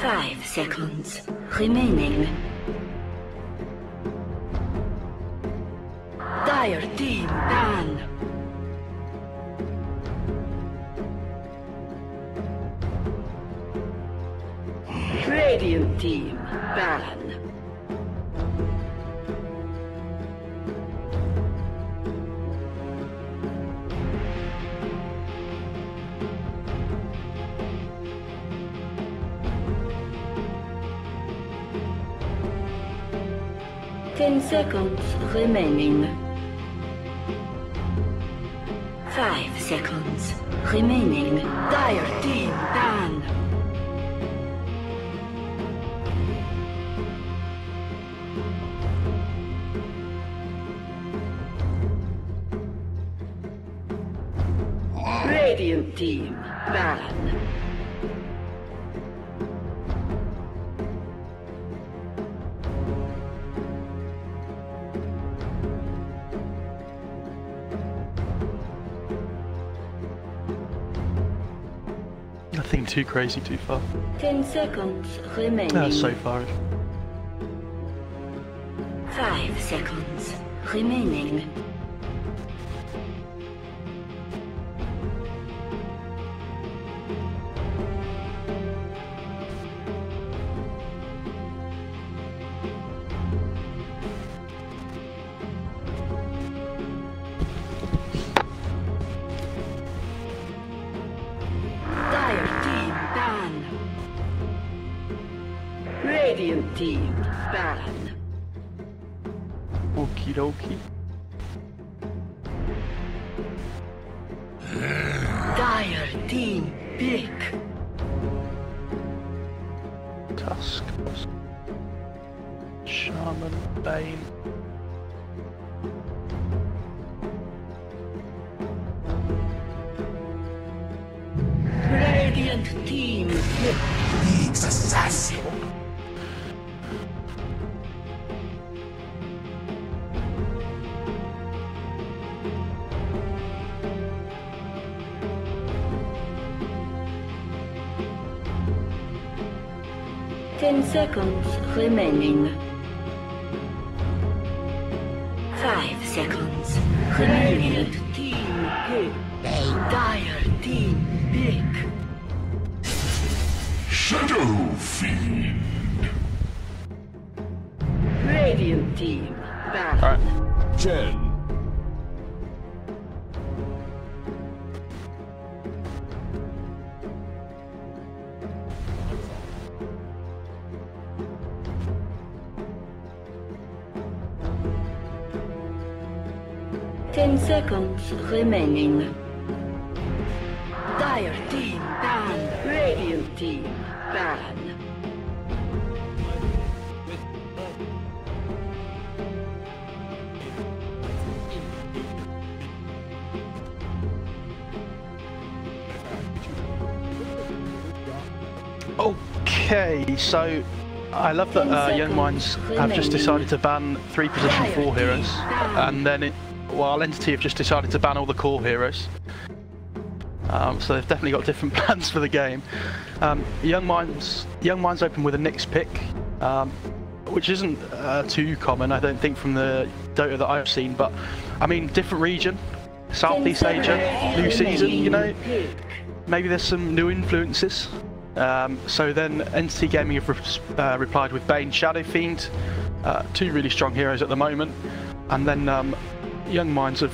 5 seconds remaining. Dire team ban. Radiant team ban. Ten seconds remaining. 5 seconds remaining. Dire team ban. Radiant team ban. Nothing too crazy too far. 10 seconds remaining. So far. 5 seconds remaining. Radiant team ban. Okie dokie. Dire team pick. Tusk. Shaman Bane. Radiant team pick. League's assassin. 10 seconds remaining. 5 seconds remaining. Team pick. Dire team pick. Shadow Fiend. Radiant team back. Alright. Jen. Ten seconds remaining. Dire team ban. Radiant team ban. Okay, so I love that Young Minds have just decided to ban 3 position 4 heroes, and then while Entity have just decided to ban all the core heroes. So they've definitely got different plans for the game. Young Minds open with a Nyx pick, which isn't too common, I don't think, from the Dota that I've seen. But I mean, different region, Southeast Asia, new season, you know, maybe there's some new influences. So then Entity Gaming have replied with Bane, Shadow Fiend, 2 really strong heroes at the moment, and then Young Minds have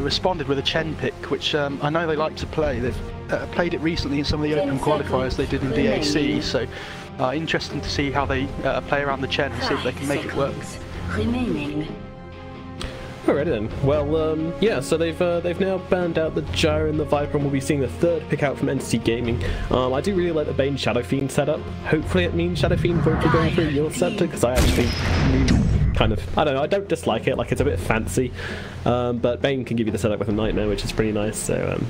responded with a Chen pick, which I know they like to play. They've played it recently in some of the open qualifiers they did in DAC, so interesting to see how they play around the Chen and see if they can make it work. Alrighty then. Well, yeah. So they've now banned out the Gyre and the Viper, and we'll be seeing the 3rd pick out from Entity Gaming. I do really like the Bane Shadow Fiend setup. Hopefully, it means Shadow Fiend won't be going through your scepter, because I actually kind of, I don't know, I don't dislike it. Like, it's a bit fancy, but Bane can give you the setup with a Nightmare, which is pretty nice. So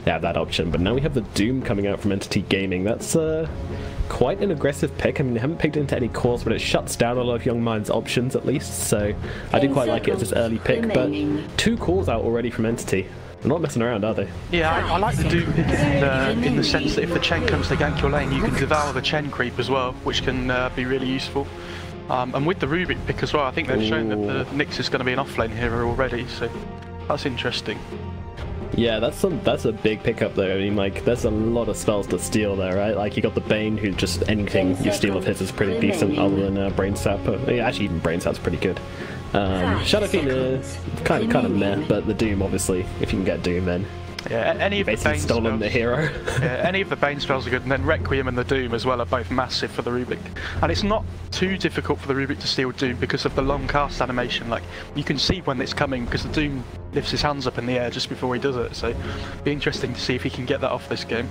they have that option. But now we have the Doom coming out from Entity Gaming. That's quite an aggressive pick. I mean, they haven't picked into any cores, but it shuts down a lot of Young Minds options at least, so I do quite like it as this early pick. But 2 cores out already from Entity. They're not messing around, are they? Yeah, I like the Doom pick in the sense that if the Chen comes to gank your lane, you can devour the Chen creep as well, which can be really useful. And with the Rubik pick as well, I think they've shown that the Nyx is going to be an offlane hero already, so that's interesting. Yeah, that's a big pickup though. I mean, like, there's a lot of spells to steal there, right? Like, you got the Bane, who just anything you steal of his is pretty decent, other than Brain Sap. Yeah, actually, even Brain Sap's pretty good. Shadow Fiend is kind of meh, but the Doom, obviously, if you can get Doom, then yeah, any of the basically Bane stolen spells, the hero. Yeah, any of the Bane spells are good, and then Requiem and the Doom as well are both massive for the Rubik. And it's not too difficult for the Rubik to steal Doom because of the long cast animation. Like, you can see when it's coming because the Doom lifts his hands up in the air just before he does it. So, it'll be interesting to see if he can get that off this game.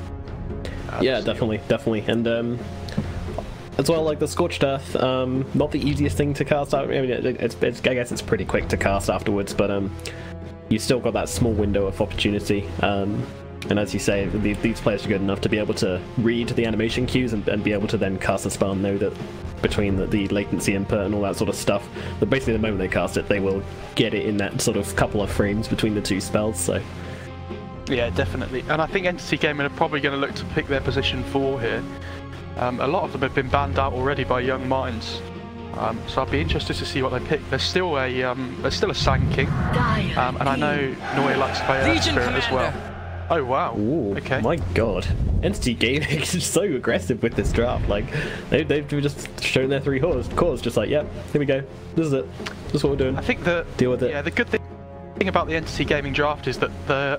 Yeah, definitely, and as well, like the Scorched Earth, not the easiest thing to cast out. I mean, I guess it's pretty quick to cast afterwards, but you still got that small window of opportunity. And as you say, these players are good enough to be able to read the animation cues and be able to then cast a spell and know that between the latency input and all that sort of stuff, that basically the moment they cast it, they will get it in that sort of couple of frames between the two spells. So. Yeah, definitely. And I think Entity Gaming are probably going to look to pick their position 4 here. A lot of them have been banned out already by Young Minds, so I'll be interested to see what they pick. There's still a Sand King, and I know Noya likes to play Earth Spirit as well. Oh wow! Ooh, okay. My God, Entity Gaming is so aggressive with this draft. Like, they've just shown their 3 cores, just like, yep, here we go. This is it. This is what we're doing. I think deal with it. Yeah, the good thing about the Entity Gaming draft is that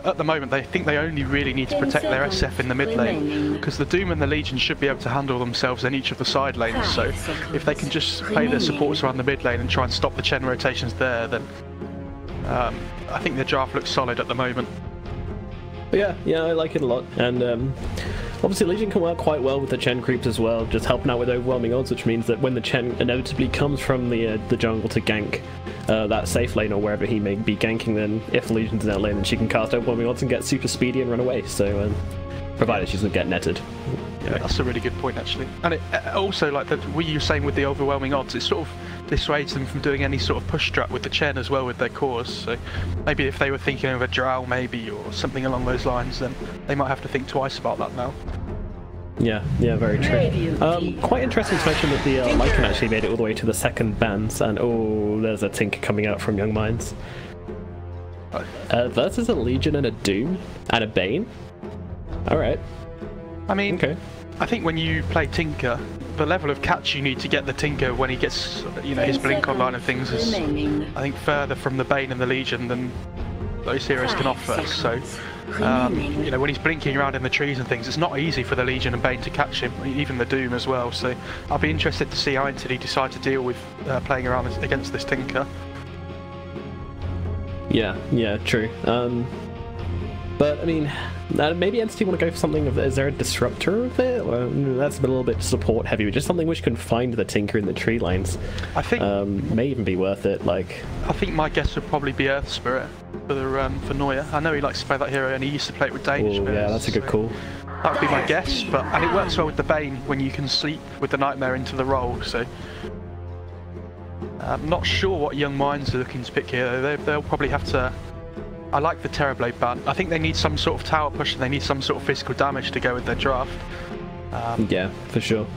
at the moment they think they only really need to protect their SF in the mid lane, because the Doom and the Legion should be able to handle themselves in each of the side lanes. So if they can just play their supports around the mid lane and try and stop the Chen rotations there, then I think their draft looks solid at the moment. Yeah, I like it a lot, and obviously Legion can work quite well with the Chen creeps as well, just helping out with overwhelming odds, which means that when the Chen inevitably comes from the jungle to gank that safe lane or wherever he may be ganking, then if the Legion's in that lane, then she can cast overwhelming odds and get super speedy and run away. So, provided she doesn't get netted. Yeah, that's a really good point actually. And it also, like what you were saying with the overwhelming odds, it sort of dissuades them from doing any sort of push strat with the Chen as well with their cores. So maybe if they were thinking of a Drow maybe or something along those lines, then they might have to think twice about that now. Yeah, very true. Quite interesting to mention that the Lycan actually made it all the way to the 2nd bans, and oh, there's a Tinker coming out from Young Minds. Versus a Legion and a Doom and a Bane. All right. I mean, okay. I think when you play Tinker, the level of catch you need to get the Tinker when he gets, his blink online and things is, I think, further from the Bane and the Legion than those heroes can offer. So, when he's blinking around in the trees and things, it's not easy for the Legion and Bane to catch him, even the Doom as well. So, I'll be interested to see how Entity decide to deal with playing around against this Tinker. Yeah, true. But I mean, maybe Entity want to go for something of, is there a disruptor of it? Well, that's a little bit support heavy, just something which can find the Tinker in the tree lines. I think may even be worth it. Like, I think my guess would probably be Earth Spirit for Noya. I know he likes to play that hero and he used to play it with Danish. Yeah, that's a good call. That would be my guess, and it works well with the Bane when you can sleep with the Nightmare into the role. So I'm not sure what Young Minds are looking to pick here. They'll probably have to. I like the Terrorblade ban. I think they need some sort of tower push and they need some sort of physical damage to go with their draft. Yeah, for sure.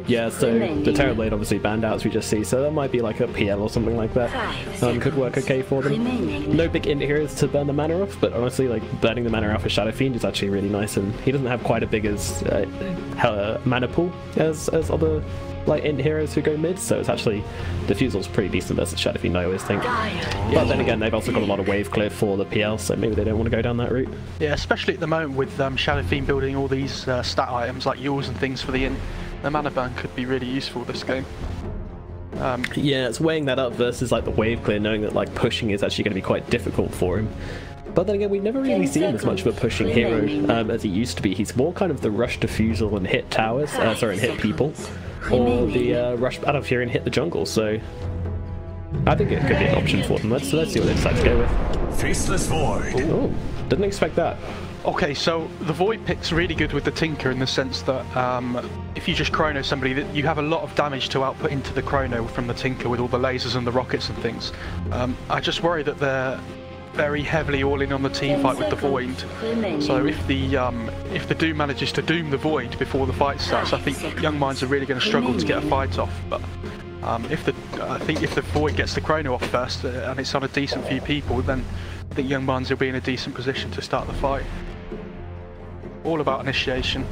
Yeah, so the Terrorblade obviously banned out, as we just see, so that might be like a PL or something like that. Could work okay for them. No big int heroes to burn the mana off, but honestly, like, burning the mana off of Shadow Fiend is actually really nice, and he doesn't have quite a big as mana pool as other like int heroes who go mid, so it's actually Diffusal's pretty decent versus Shadow Fiend, I always think. But then again, they've also got a lot of wave clear for the PL, so maybe they don't want to go down that route. Yeah, especially at the moment with Shadow Fiend building all these stat items like yours and things for the int. The mana burn could be really useful this game. Yeah, it's weighing that up versus like the wave clear, knowing that like pushing is actually going to be quite difficult for him. But then again, we've never really seen him as much of a pushing hero as he used to be. He's more kind of the rush Diffusal and hit towers, and hit people, or the rush out of here and hit the jungle. So I think it could be an option for them. Let's see what they decide to go with. Faceless Void. Oh, didn't expect that. Okay, so the Void pick's really good with the Tinker in the sense that if you just chrono somebody, that you have a lot of damage to output into the chrono from the Tinker with all the lasers and the rockets and things. I just worry that very heavily all in on the team fight with the Void. So if the Doom manages to doom the Void before the fight starts, I think Young Minds are really going to struggle to get a fight off. But I think if the Void gets the Chrono off first and it's on a decent few people, then I think Young Minds will be in a decent position to start the fight. All about initiation.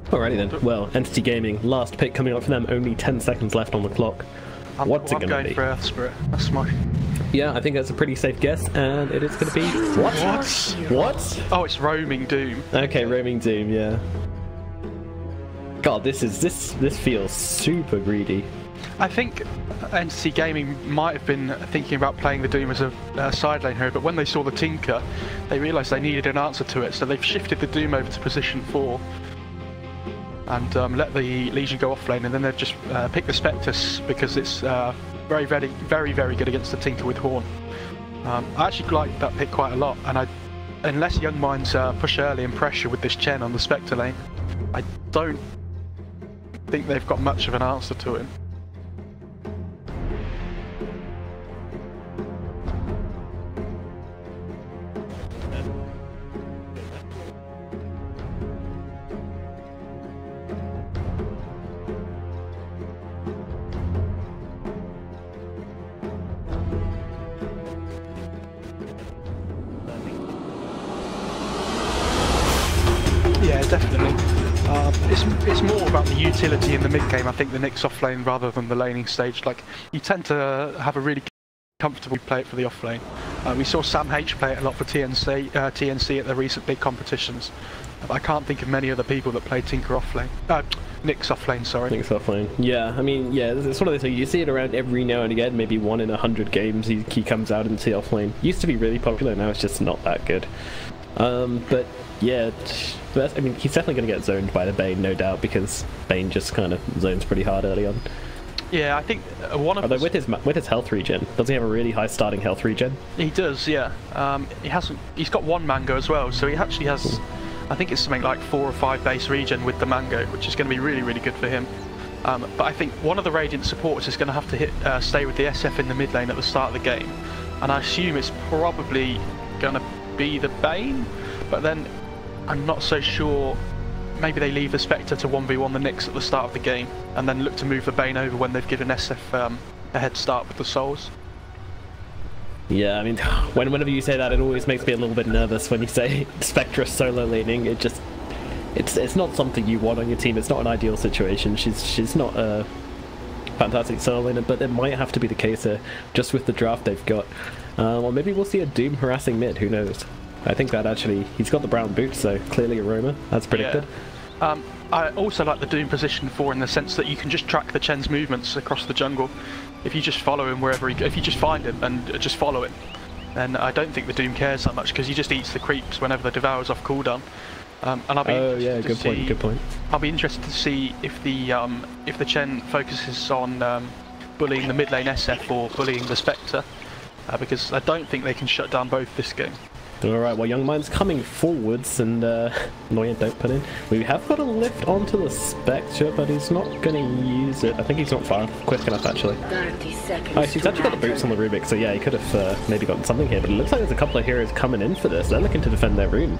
Alrighty then. Well, Entity Gaming, last pick coming up for them. Only 10 seconds left on the clock. What's it going to be? I'm going for Earth Spirit. That's my... Yeah, I think that's a pretty safe guess, and it is going to be... What? What? Oh, it's Roaming Doom. Okay, Roaming Doom, yeah. God, this feels super greedy. I think Entity Gaming might have been thinking about playing the Doom as a side lane hero, but when they saw the Tinker, they realised they needed an answer to it, so they've shifted the Doom over to position 4 and let the Legion go off lane, and then they've just picked the Spectres because it's very good against the Tinker with Horn. I actually like that pick quite a lot, and unless Young Minds push early and pressure with this Chen on the Spectre lane, I don't think they've got much of an answer to him. Yeah, definitely. It's more about the utility in the mid game, I think, the Nyx off lane rather than the laning stage. Like, you tend to have a really comfortable play it for the off lane. We saw Sam H play it a lot for TNC at the recent big competitions. I can't think of many other people that play Tinker off lane. Nyx off lane, sorry. Nyx off lane. Yeah, I mean, yeah, it's one of those things. You see it around every now and again, maybe 1 in 100 games he comes out into the off lane. Used to be really popular, now it's just not that good. But yeah, I mean, he's definitely going to get zoned by the Bane, no doubt, because Bane just kind of zones pretty hard early on. Yeah, I think one of... Although with his health regen, does he have a really high starting health regen? He does, yeah. He's got 1 Mango as well, so he actually has... I think it's something like 4 or 5 base regen with the Mango, which is going to be really good for him. But I think one of the Radiant supports is going to have to stay with the SF in the mid lane at the start of the game, and I assume it's probably going to be the Bane, but then I'm not so sure. Maybe they leave the Spectre to 1v1 the Nyx at the start of the game and then look to move the Bane over when they've given SF a head start with the Souls. Yeah, I mean, whenever you say that, it always makes me a little bit nervous when you say Spectre solo laning. It's not something you want on your team. It's not an ideal situation. She's not a fantastic solo laner, but it might have to be the case here, just with the draft they've got. Or maybe we'll see a Doom harassing mid, who knows. I think that actually, he's got the brown boots, so clearly a roamer, as predicted. Yeah. I also like the Doom position 4 in the sense that you can just track the Chen's movements across the jungle. If you just follow him wherever if you just find him and just follow him, then I don't think the Doom cares that much, because he just eats the creeps whenever the Devour's off cooldown. And I'll be good point. I'll be interested to see if the Chen focuses on bullying the mid lane SF or bullying the Spectre, because I don't think they can shut down both this game. Alright, well, Young Mind's coming forwards, and Noya don't put in. We have got a lift onto the Spectre, but he's not going to use it. I think he's not far quick enough, actually. 30 seconds. Oh, he's actually got the boots on the Rubik, so yeah, he could have maybe gotten something here, but it looks like there's a couple of heroes coming in for this. They're looking to defend their rune.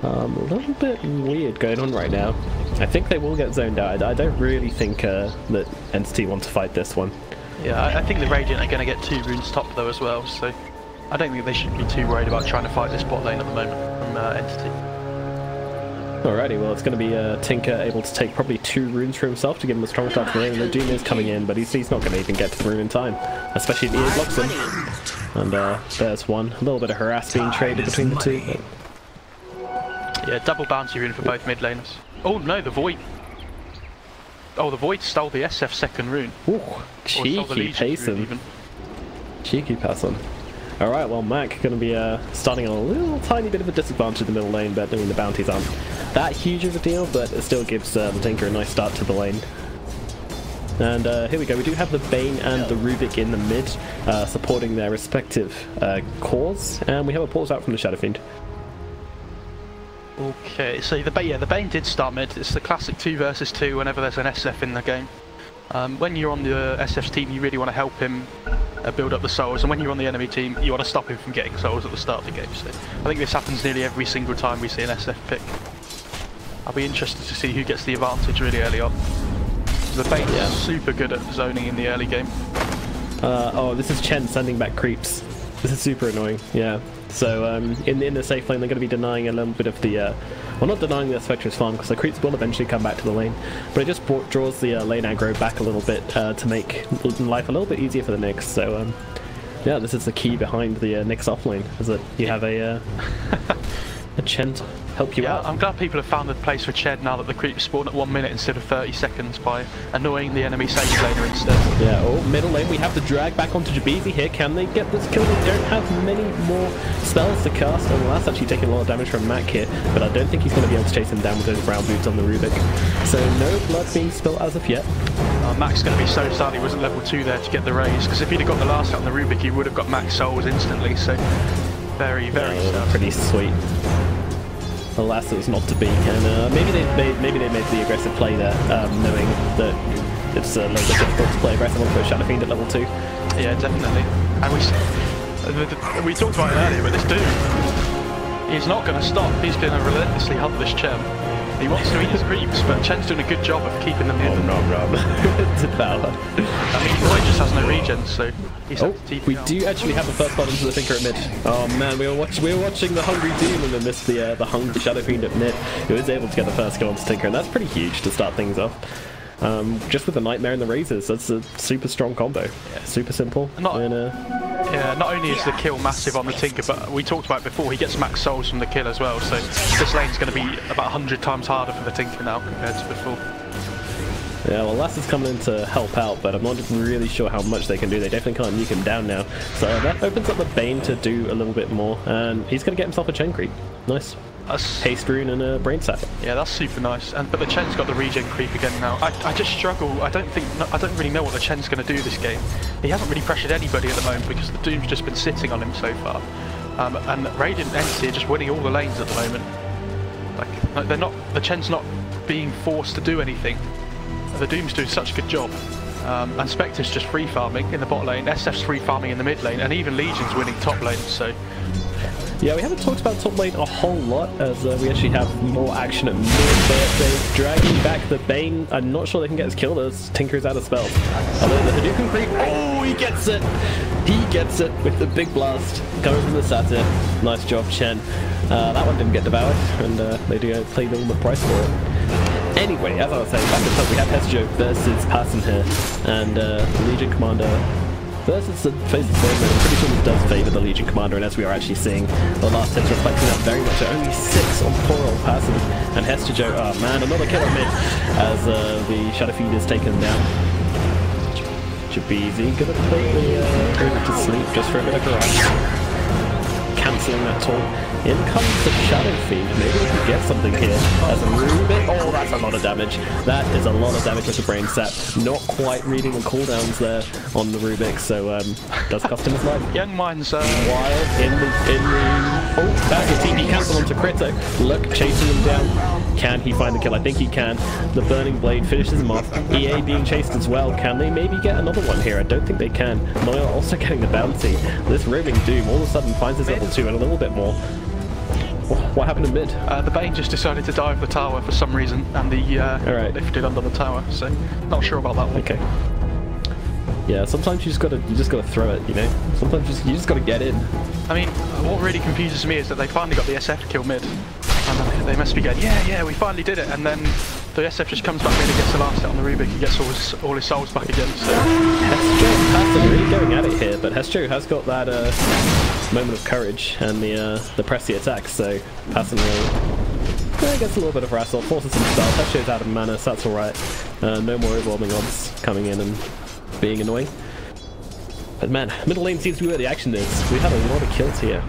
A little bit weird going on right now. I think they will get zoned out. I don't really think that Entity want to fight this one. Yeah, I think the Radiant are going to get 2 runes top though as well, so I don't think they should be too worried about trying to fight this bot lane at the moment from Entity. Alrighty, well, it's going to be Tinker able to take probably 2 runes for himself to give him a strong start to the lane. The Doom is coming in, but he's not going to even get to the rune in time, especially if the E blocks him. And there's one. A little bit of harass being traded between the two. But... yeah, double bounty rune for both mid laners. Oh no, the Void. Oh, the Void stole the SF second rune. Ooh, cheeky Payson. Cheeky Payson. Alright, well, Mac going to be starting on a little tiny bit of a disadvantage in the middle lane, but I mean, the bounties aren't that huge of a deal, but it still gives the Tinker a nice start to the lane. And here we go, we do have the Bane and the Rubik in the mid, supporting their respective cores, and we have a pause out from the Shadow Fiend. Okay, so the Bane did start mid. It's the classic 2 versus 2 whenever there's an SF in the game. When you're on the SF's team, you really want to help him build up the souls, and when you're on the enemy team, you want to stop him from getting souls at the start of the game. So I think this happens nearly every single time we see an SF pick. I'll be interested to see who gets the advantage really early on. The Bane's super good at zoning in the early game. Oh, this is Chen sending back creeps. This is super annoying, yeah. So in the safe lane, they're going to be denying a little bit of the, well, not denying the Spectre's farm, because the creeps will eventually come back to the lane, but it just draws the lane aggro back a little bit to make life a little bit easier for the Nyx. So yeah, this is the key behind the Nyx offlane, is that you have a Chen to help you out. I'm glad people have found a place for Chen now that the creeps spawn at 1 minute instead of 30 seconds by annoying the enemy safe laner instead. Yeah, oh, middle lane, we have the drag back onto Jabeezy here. Can they get this kill? They don't have many more spells to cast, and that's actually taking a lot of damage from Mac here, but I don't think he's going to be able to chase him down with those brown boots on the Rubik. So no blood being spilled as of yet. Mac's going to be so sad he wasn't level 2 there to get the raise, because if he'd have got the last shot on the Rubik, he would have got Max souls instantly, so very, very sad. Pretty sweet. Alas, it was not to be, and maybe they made the aggressive play there, knowing that it's a little bit difficult to play aggressive onto a Shadow Fiend at level 2. Yeah, definitely. And we talked about it earlier, but this dude, he's not going to stop. He's going to relentlessly hunt this Chen. He wants to eat his creeps, but Chen's doing a good job of keeping them hidden. Devoured. I mean, Roy just has no regen, so he's we do actually have the first blood into the Tinker at mid. Oh man, we were watching the Hungry Doom and then missed the Hungry Shadow Fiend at mid. He was able to get the first kill onto Tinker, and that's pretty huge to start things off. Just with the Nightmare and the Razors, that's a super strong combo. Yeah, super simple. Yeah, not only is the kill massive on the Tinker, but we talked about it before, he gets max souls from the kill as well, so this lane's going to be about 100 times harder for the Tinker now compared to before. Yeah, well, Lass is coming in to help out, but I'm not really sure how much they can do. They definitely can't nuke him down now. So that opens up the Bane to do a little bit more, and he's going to get himself a Chen creep. Nice. Haste rune and a brain sap. Yeah, that's super nice. But the Chen's got the regen creep again now. I just struggle. I don't really know what the Chen's going to do this game. He hasn't really pressured anybody at the moment because the Doom's just been sitting on him so far. And Radiant Entity are just winning all the lanes at the moment. Like they're not. The Chen's not being forced to do anything. The Doom's doing such a good job. And Spectre's just free farming in the bot lane. SF's free farming in the mid lane, and even Legion's winning top lane. So. Yeah, we haven't talked about top lane a whole lot, as we actually have more action at mid, but they're dragging back the Bane. I'm not sure they can get his kill as Tinker's out of spells. Although the Hadouken creep, oh, he gets it! He gets it with the big blast coming from the Satyr. Nice job, Chen. That one didn't get devoured, and they do play the ultimate price for it. Anyway, as I was saying, back at the top we have Hesjo versus Passon here, and Legion Commander versus the Faces Bowman. I'm pretty sure this does favour the Legion Commander, and as we are actually seeing the last hits reflecting that very much at only 6 on poor old Passon. And Hesjo, oh man, another kill on mid as the Shadow Fiend is taken down. Jabeezy gonna put the River to sleep just for a bit of garage. Cancelling that taunt. In comes the Shadow Fiend. Maybe we can get something here as a Rubik. Oh, that's a lot of damage. That is a lot of damage with the Brain Sap. Not quite reading the cooldowns there on the Rubik, so does cost him his life. Young Mind's wild in the oh, that's a TP cancel onto Crypto. Look, chasing him down. Can he find the kill? I think he can. The Burning Blade finishes him off. EA being chased as well. Can they maybe get another one here? I don't think they can. Noya also getting the bounty. This roving Doom all of a sudden finds his level 2 and a little bit more. What happened in mid? The Bane just decided to dive the tower for some reason, and the lifted under the tower. So not sure about that one. Okay. Yeah, sometimes you just gotta throw it, you know. Sometimes you just gotta get in. I mean, what really confuses me is that they finally got the SF to kill mid, and they must be going, yeah, we finally did it, and then the SF just comes back in and gets the last hit on the Rubik. He gets all his souls back again. So Hesjo and Passon really going at it here, but Hesjo has got that moment of courage and the pressy attack, so Passon gets a little bit of wrestle, forces himself. Hesjo's out of mana, so that's alright. No more overwhelming odds coming in and being annoying. But man, middle lane seems to be where the action is. We have a lot of kills here,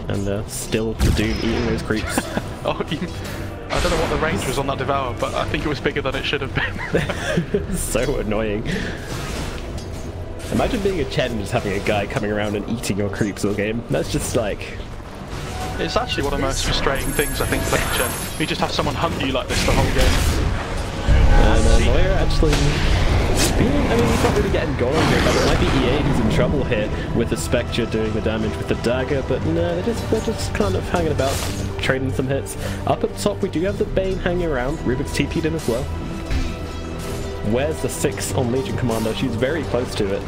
and still the Doom eating those creeps. I don't know what the range was on that Devour, but I think it was bigger than it should have been. So annoying. Imagine being a Chen and just having a guy coming around and eating your creeps all game. That's just like... It's actually one of the most frustrating things I think playing Chen. You just have someone hunt you like this the whole game. And Noya actually I mean, he's not really getting gone on here, but it might be EA who's in trouble here with the Spectre doing the damage with the dagger, but no, they're just kind of hanging about, trading some hits. Up at the top, we do have the Bane hanging around. Rubik's TP'd in as well. Where's the 6 on Legion Commander? She's very close to it.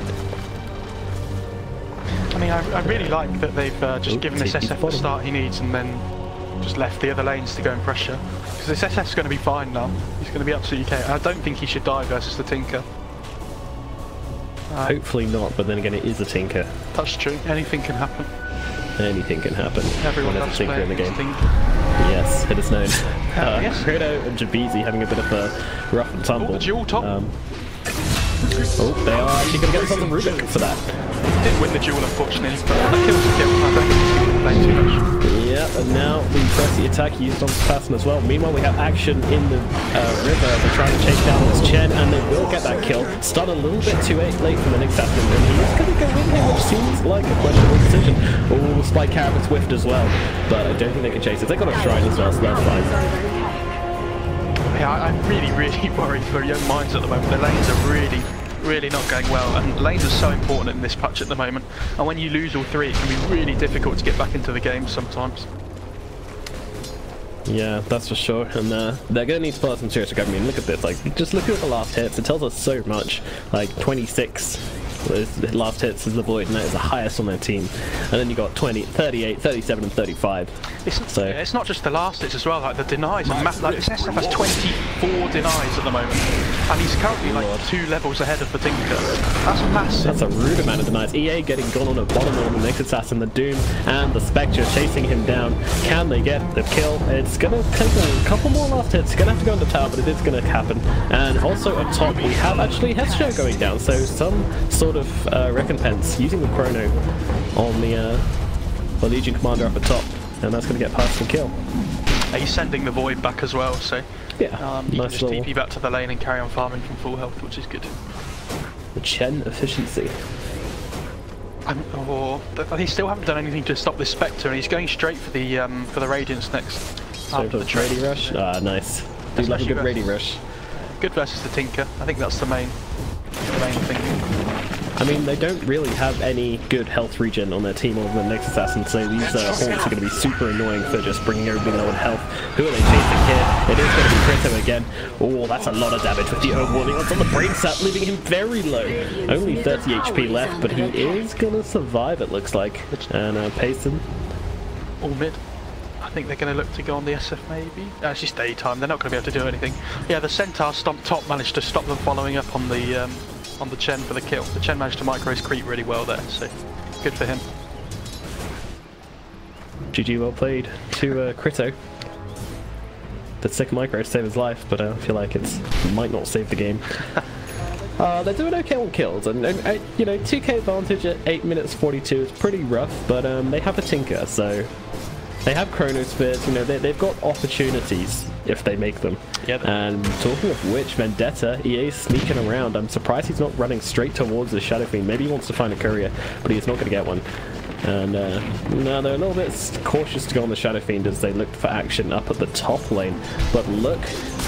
I mean, I really like that they've just given this SF the start he needs and then just left the other lanes to go and pressure. Because this SF's going to be fine now. He's going to be absolutely okay. I don't think he should die versus the Tinker. Hopefully not, but then again, it is a Tinker. That's true. Anything can happen. Anything can happen. Everyone loves loves Tinker in the game. Tinker. Yes, it is known. Yes. Credo and Jabeezy having a bit of a rough and tumble. Oh, the dual top. They are actually going to get themselves a Rubik for that. Didn't win the duel, unfortunately, but the kill's a kill. I don't think he's going to play too much. Yeah, and now we press the attack used on Passman as well. Meanwhile, we have action in the river. They're trying to chase down this Chen, and they will get that kill. Start a little bit too late for the next assassin, and he is going to go in here, which seems like a questionable decision. Oh, Spike Carrot's whiffed as well, but I don't think they can chase it. They've got a shrine as well, so that's fine. Yeah, I'm really worried for Young Minds at the moment. The lanes are really not going well, and lanes are so important in this patch at the moment, and when you lose all three it can be really difficult to get back into the game sometimes. Yeah, that's for sure, and they're going to need to put some serious recovery. I mean, look at this, like, just look at the last hits, it tells us so much. Like, 26 last hits is the Void, and that is the highest on their team. And then you got 20, 38, 37, and 35. It's not just the last hits as well, like the denies. And like, this SF has 24 denies at the moment, and he's currently like 2 levels ahead of the Tinker. That's massive. That's a rude amount of denies. EA getting gone on a bottom on the next assassin, the Doom, and the Spectre chasing him down. Can they get the kill? It's going to take a couple more last hits. Going to have to go into tower, but it is going to happen. And also up top, we have actually Hestia going down, so some sort of recompense using the Chrono on the Legion Commander up at top, and that's going to get past the kill. He's sending the Void back as well, so yeah, you nice can just TP back to the lane and carry on farming from full health, which is good. The Chen efficiency. They still haven't done anything to stop this Spectre, and he's going straight for the Radiance next. So the Radi Rush? Ah, nice. Do like a good Radi Rush. Good versus the Tinker. I think that's the main thing. I mean, they don't really have any good health regen on their team other than Next Assassin, so these haunts are going to be super annoying for just bringing everybody low in health. Who are they chasing here? It is going to be Crito again. Oh, that's a lot of damage with the overwhelming odds on the brain sap, leaving him very low. Only 30 HP left, but he is going to survive, it looks like. And Payson. All mid. I think they're going to look to go on the SF maybe. Actually, it's daytime. They're not going to be able to do anything. Yeah, the Centaur stomp top managed to stop them following up on the Chen for the kill. The Chen managed to micro his creep really well there, so good for him. GG, well played to Crito. The sick micro to save his life, but I feel like it might not save the game. They're doing okay on kills, and you know, 2k advantage at 8 minutes 42 is pretty rough, but they have a Tinker, so they have Chronospheres, you know, they've got opportunities if they make them. Yep. And talking of which, Vendetta, EA's sneaking around. I'm surprised he's not running straight towards the Shadow Fiend. Maybe he wants to find a courier, but he's not going to get one. And no, they're a little bit cautious to go on the Shadow Fiend as they look for action up at the top lane. But look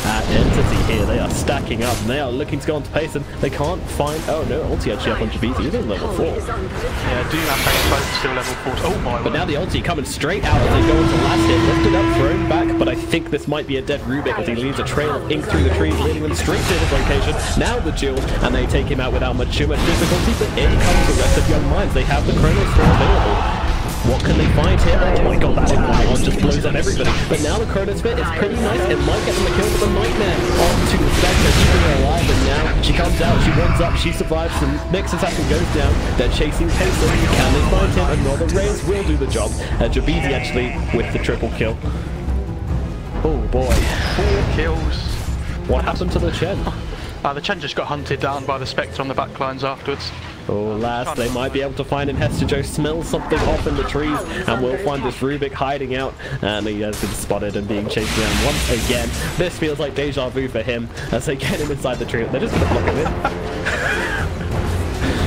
at Entity here. They are stacking up and they are looking to go on to Payson. They can't find... Oh no, ulti actually up on Jabeezy. He's in level 4. Yeah, do have Payson both still level 4. Oh my word. But now the ulti coming straight out as they go into last hit. Lifted up, thrown back, but I think this might be a dead Rubik as he leaves a trail of ink through the trees, leading them straight to his location. Now the duel, and they take him out without too much difficulty, but in comes the rest of Young Minds. They have the Chronosphere available. What can they find here? Oh my god, that Inferno just blows up everybody. But now the Chronosphere is pretty nice. It might get them a kill, but the Nightmare onto the Spectre, keeping her alive. And now she comes out, she runs up, she survives. The next assassin goes down. They're chasing Payson. Can they find him? Another raise will do the job. Jabeezy actually with the triple kill. Oh boy. 4 kills. What happened to the Chen? The Chen just got hunted down by the Spectre on the backlines afterwards. Oh, last they might be able to find him. Hester Joe smells something off in the trees and will find this Rubik hiding out, and he has been spotted and being chased around once again. This feels like deja vu for him as they get him inside the tree. They're just going to block him in.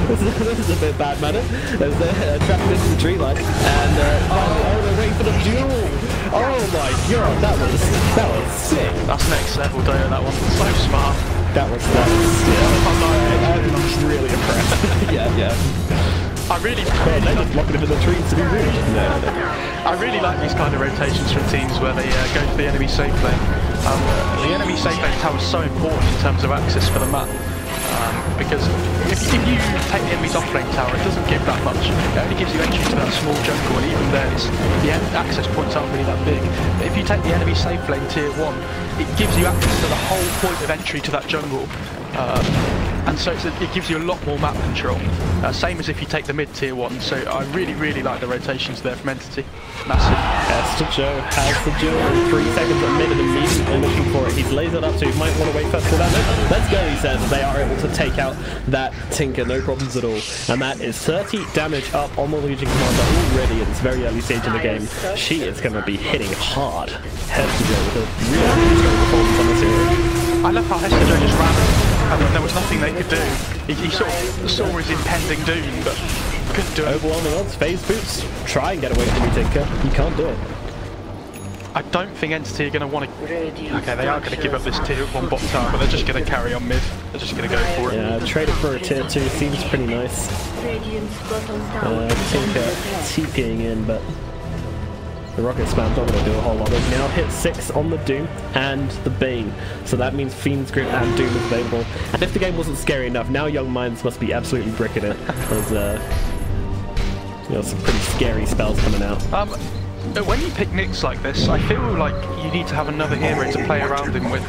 This is a bit bad manner as they're trapped into the tree line, and oh, they're waiting for the duel. Oh my god, that was sick. That's next level, Dota, that one. So smart. That was yeah. I'm really impressed. yeah. I really They're just blocking him in the trees to be rude. No. I really like these kind of rotations from teams where they go for the enemy safe lane. The enemy safe lane tower is so important in terms of access for the map. Because if you take the enemy's offlane tower, it doesn't give that much. It only gives you entry to that small jungle, and even then, the access points aren't really that big. But if you take the enemy safe lane tier 1, it gives you access to the whole point of entry to that jungle. And so it gives you a lot more map control. Same as if you take the mid tier 1. So I really like the rotations there from Entity. Massive. Joe has the duel in 3 seconds at mid and immediately looking for it. He's lasered up, so he might want to wait first for that. No, let's go, he says. They are able to take out that Tinker, no problems at all. And that is 30 damage up on the Legion Commander already at this very early stage in the game. She is going to be hitting hard. Joe with a really strong performance on this hero. I love how Joe just ran and there was nothing they could do. He sort of saw his impending doom, but couldn't do it. Overwhelming odds, phase boots, try and get away from me, Tinker. You can't do it. I don't think Entity are going to want to... Okay, they are going to give up this tier 1 bot tower, but they're just going to carry on mid. They're just going to go for it. Yeah, trade it for a tier 2 seems pretty nice. Tinker TPing in, but... the rocket spam's not going to do a whole lot. They've now hit 6 on the Doom and the Bane, so that means Fiend's Grip and Doom is available. And if the game wasn't scary enough, now Young Minds must be absolutely bricking it. There's some pretty scary spells coming out. When you pick Nyx like this, I feel like you need to have another hero to play around him with.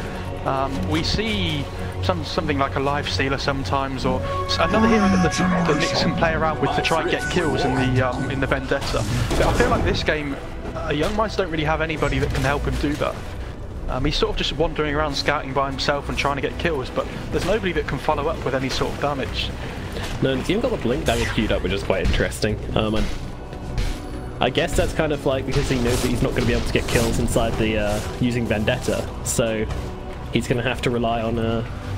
We see something like a Life Stealer sometimes, or another hero that Nyx can play around with to try and get kills in the Vendetta. But I feel like this game, Young Minds don't really have anybody that can help him do that. He's sort of just wandering around scouting by himself and trying to get kills, but there's nobody that can follow up with any sort of damage. No, and he's even got the blink damage queued up, which is quite interesting. I guess that's kind of like because he knows that he's not going to be able to get kills inside the using Vendetta, so he's going to have to rely on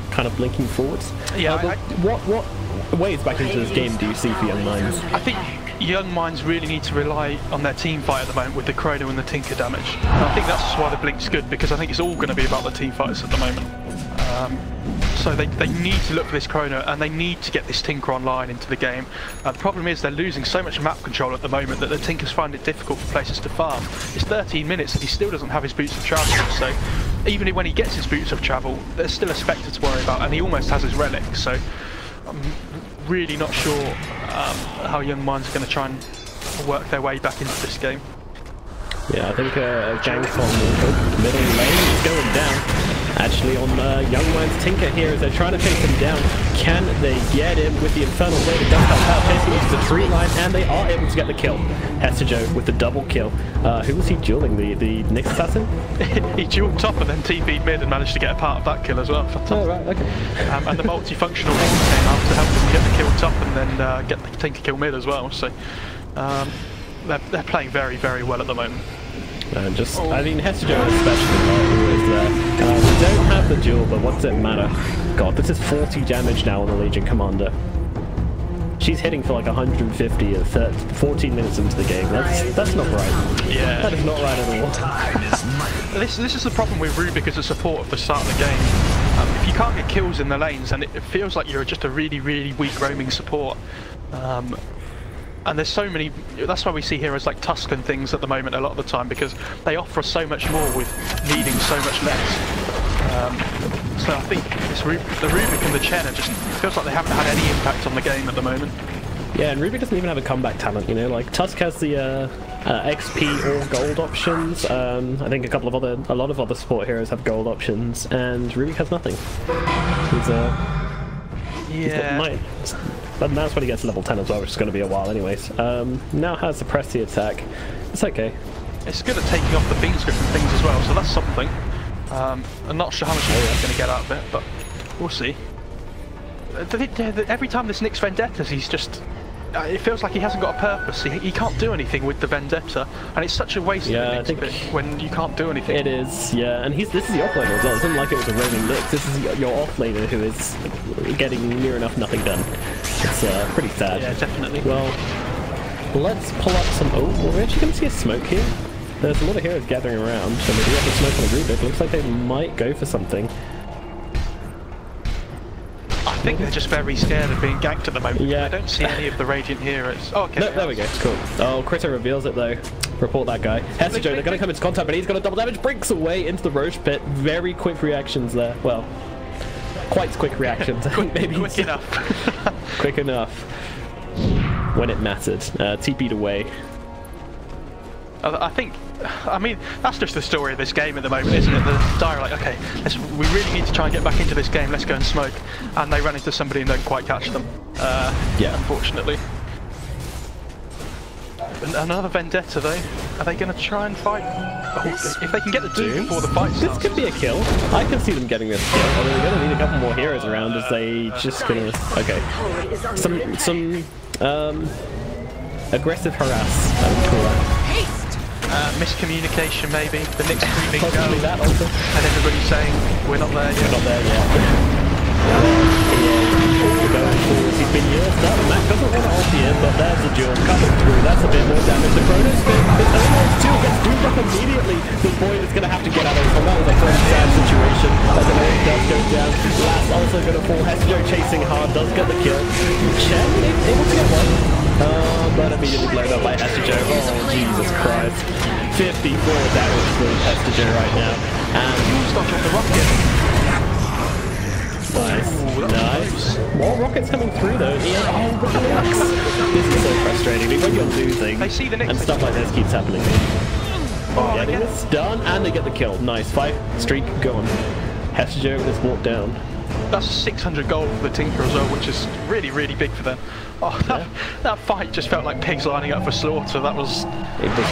kind of blinking forwards. Yeah. What ways back into this game do you see for Young Minds? I think Young Minds really need to rely on their team fight at the moment with the Chrono and the Tinker damage. And I think that's why the Blink's good, because I think it's all going to be about the team fights at the moment. So they need to look for this Chrono, and they need to get this Tinker online into the game. The problem is they're losing so much map control at the moment that the Tinkers find it difficult for places to farm. It's 13 minutes and he still doesn't have his boots of travel, so even when he gets his boots of travel, there's still a Spectre to worry about, and he almost has his relic, so I'm really not sure how Young Minds are going to try and work their way back into this game. Yeah, I think a gang from middle lane is going down. Actually on Young Minds Tinker here as they're trying to chase him down. Can they get him with the Infernal Blade? It does help out, chasing into the tree line, and they are able to get the kill. Joe with the double kill. Who was he dueling? The Nyx assassin? He dueled top and then TP'd mid and managed to get a part of that kill as well. Fantastic. Oh, right, okay. And the multifunctional ring came out to help them get the kill top and then get the Tinker kill mid as well. So they're playing very, very well at the moment. And I mean, Joe especially, who is we don't have the duel, but what does it matter? God, this is 40 damage now on the Legion Commander. She's hitting for like 150 at 14 minutes into the game. That's not right. Yeah. That is not right at all. This is the problem with Rubik as a support at the start of the game. If you can't get kills in the lanes, and it feels like you're just a really, really weak roaming support. And there's so many, that's why we see heroes like Tusk and things at the moment a lot of the time, because they offer us so much more with needing so much less. So I think the Rubik and the Chen just feels like they haven't had any impact on the game at the moment. Yeah, and Rubik doesn't even have a comeback talent, you know, like Tusk has the XP or gold options. I think a lot of other support heroes have gold options, and Rubik has nothing. But that's when he gets level 10 as well, which is going to be a while anyways. Now has the press the attack. It's okay. It's good at taking off the Fiend script and things as well, so that's something. I'm not sure how much he's going to get out of it, but we'll see. Every time this Nyx Vendettas, he's just... it feels like he hasn't got a purpose. He can't do anything with the Vendetta, and it's such a waste of a Nyx when you can't do anything. It is, yeah, and this is the offlaner as well. It's not like it was a roaming Nyx. This is your offlaner who is getting near enough nothing done. It's pretty sad. Yeah, definitely. Well, let's pull up some... Oh, we're actually going to see a smoke here. There's a lot of heroes gathering around, and they do have the smoke on the group. It looks like they might go for something. I think they're just very scared of being ganked at the moment. Yeah. I don't see any of the Radiant heroes. Oh, okay. No, there we go. Cool. Oh, Critter reveals it though. Report that guy. Hesijo, they're going to come into contact, but he's got a double damage. Breaks away into the Roche pit. Very quick reactions there. Well, quite quick reactions. Maybe quick enough. Quick enough. When it mattered. TP'd away. I mean, that's just the story of this game at the moment, isn't it? The Dire are like, okay, we really need to try and get back into this game, let's go and smoke. And they run into somebody and don't quite catch them. Yeah, unfortunately. Another Vendetta though. Are they going to try and fight? Oh, if they can get the Doom before the fight starts. This could be a kill. I can see them getting this kill. I mean, they're going to need a couple more heroes around as they just going to... Okay. Some aggressive harass, I would call that. Miscommunication maybe, the Nick's creeping Possibly that also. and everybody's saying, we're not there yet. We're not there yet. We're going forwards, he's been used up. Mac doesn't want to ult here, but there's the duel coming through. That's a bit more damage. The Chronos spin, his own duel gets doomed up immediately. This boy is going to have to get out of it. That was a very sad situation. As an ult does go down. Last also going to fall. Hesijo chasing hard, does get the kill. Chen able to get one. But immediately blown up by Hesijo. Oh, Jesus Christ. 54 damage for Hesijo right now. And Stop on the rocket. Nice. Ooh, Nice. More rockets coming through though. Yeah. Oh, relax. This is so frustrating. When you're losing They see the next and stuff like this keeps happening. Oh, Getting this done and they get the kill. Nice. 5 streak gone. Hesijo just walked down. That's 600 gold for the Tinker as well, which is really, really big for them. Oh, that fight just felt like pigs lining up for slaughter. That was... It was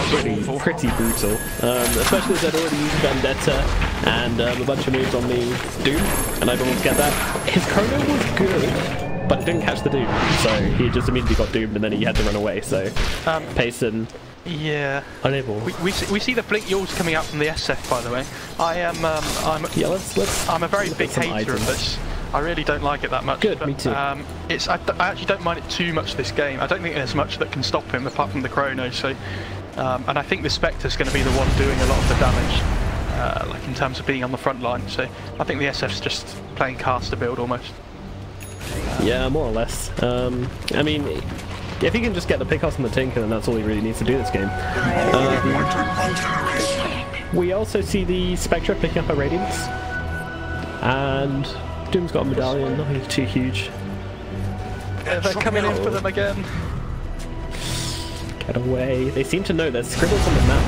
pretty brutal. Especially as they'd already used Vendetta and a bunch of moves on the Doom, and I don't want to get that. His Chrono was good, but it didn't catch the Doom, so he just immediately got doomed and then he had to run away, so... Payson... Yeah. Unable. We see the blink yaws coming out from the SF, by the way. I'm a very big hater of this. I really don't like it that much. Good, but, me too. I actually don't mind it too much this game. I don't think there's much that can stop him apart from the Chrono. So, and I think the Spectre's going to be the one doing a lot of the damage, like in terms of being on the front line. So I think the SF's just playing caster build almost. Yeah, more or less. I mean, if he can just get the pickoffs and the Tinker, then that's all he really needs to do this game. We also see the Spectre picking up a Radiance, and Doom's got a medallion, nothing too huge. They're coming in for them again. Get away. They seem to know there's scribbles on the map.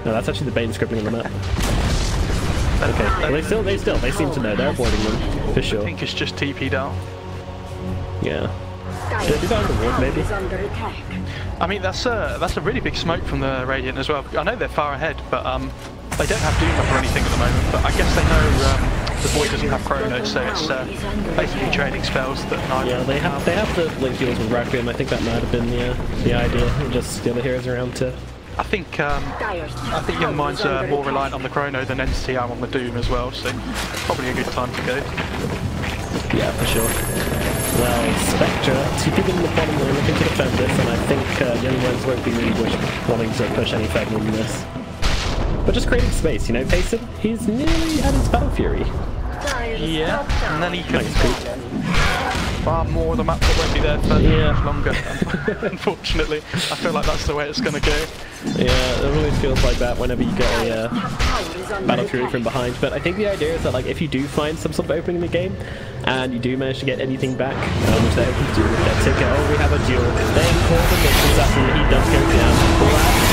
No, that's actually the Bane scribbling on the map. Okay, well, they seem to know. They're avoiding them, for sure. I think it's just TP'd out. Yeah. Should do that on the ward, maybe? I mean, that's a really big smoke from the Radiant as well. I know they're far ahead, but they don't have Doom up or anything at the moment. But I guess they know the boy doesn't have Chrono, so it's basically trading spells that neither. Yeah, they have the link deals with Requiem. I think that might have been the idea. Just the other heroes around to. I think Young Minds are more reliant on the Chrono than Entity are on the Doom as well. So probably a good time to go. Yeah, for sure. Well, Spectre, 2 people in the bottom lane looking to defend this, and I think Young Minds won't be really wanting to push any further than this. But just creating space, you know, Payson, he's nearly had his Battle Fury. Yeah, and then he can far more of the map that won't be there for much longer. Unfortunately, I feel like that's the way it's going to go. Yeah, it always feels like that whenever you get a Battle Fury from behind. But I think the idea is that, like, if you do find some sort of opening in the game, and you do manage to get anything back, which they're open to do with that ticket. Oh, we have a duel. Then call the Mix Assassin, he does go down.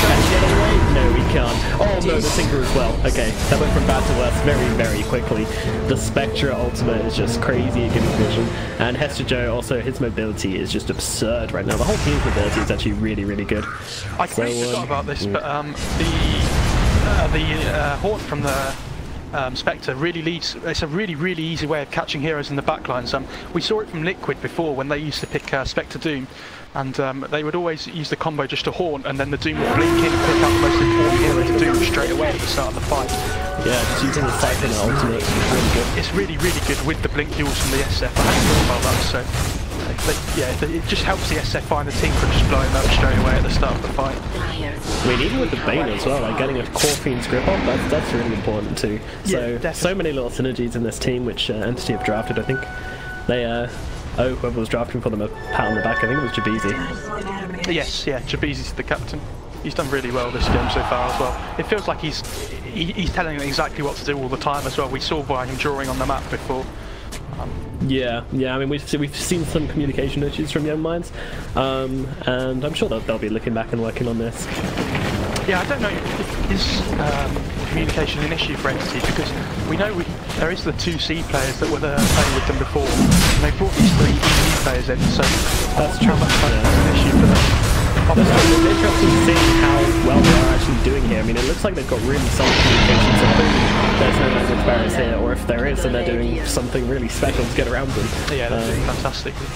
Can he get away? No, he can't. Oh no, the Tinker as well. Okay, that went from bad to worse very, very quickly. The Spectre ultimate is just crazy at giving vision. And Hesijo also, his mobility is just absurd right now. The whole team's mobility is actually really, really good. I completely forgot about this, but the Haunt from the Spectre really leads. It's a really, really easy way of catching heroes in the backlines. We saw it from Liquid before when they used to pick Spectre Doom, and they would always use the combo just to Haunt, and then the Doom would blink in and pick up the most important hero to Doom straight away at the start of the fight. Yeah, just using the Siphon ultimate is really good. It's really, really good with the blink duels from the SF. I hadn't thought about that, so it just helps the SF find the team from just blowing them up straight away at the start of the fight. I mean, even with the Bane as well, like getting a core Fiend's grip on, that's really important too. So many little synergies in this team, which Entity have drafted. I think they whoever was drafting for them a pat on the back. I think it was Jabeezy. Yes, yeah, Jabeezy's the captain. He's done really well this game so far as well. It feels like he's telling them exactly what to do all the time as well. We saw by him drawing on the map before. Yeah. I mean, we've seen some communication issues from Young Minds, and I'm sure they'll be looking back and working on this. Yeah, I don't know if is communication an issue for Entity, because we know there is the 2C players that were there playing with them before, and they brought these 3 EU players in, so that's true. That's an issue for them. It's interesting to see how well they are actually doing here. I mean, it looks like they've got really solid communication, so clearly there's no language barriers here, or if there is, then they're doing something really special to get around them. Yeah, they're doing fantastically.